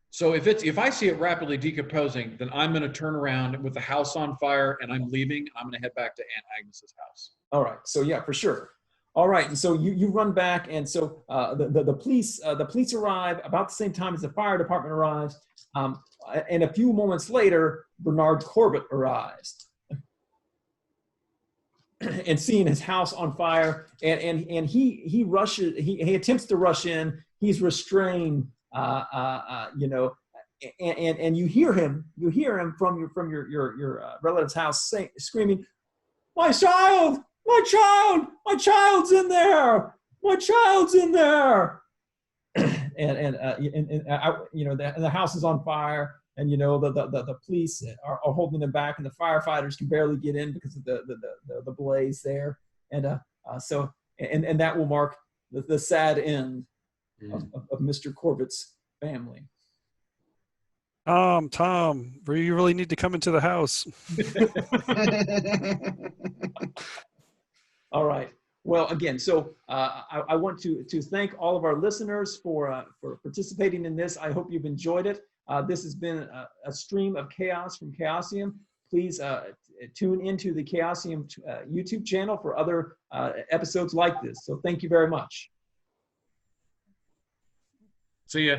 So if I see it rapidly decomposing, then I'm going to turn around with the house on fire, and I'm leaving. I'm going to head back to Aunt Agnes's house. All right. So yeah, for sure. All right. And so you run back, and so the police arrive about the same time as the fire department arrives, and a few moments later, Bernard Corbitt arrives. And seeing his house on fire, and he rushes, he attempts to rush in. He's restrained, and you hear him from your relative's house screaming, my child's in there, and the house is on fire. And the police are holding them back, and the firefighters can barely get in because of the blaze there, and that will mark the sad end of Mr. Corbitt's family. Tom, you really need to come into the house. All right. Well, again, so I want to thank all of our listeners for participating in this. I hope you've enjoyed it. This has been a stream of chaos from Chaosium. Please tune into the Chaosium YouTube channel for other episodes like this. So thank you very much. See ya.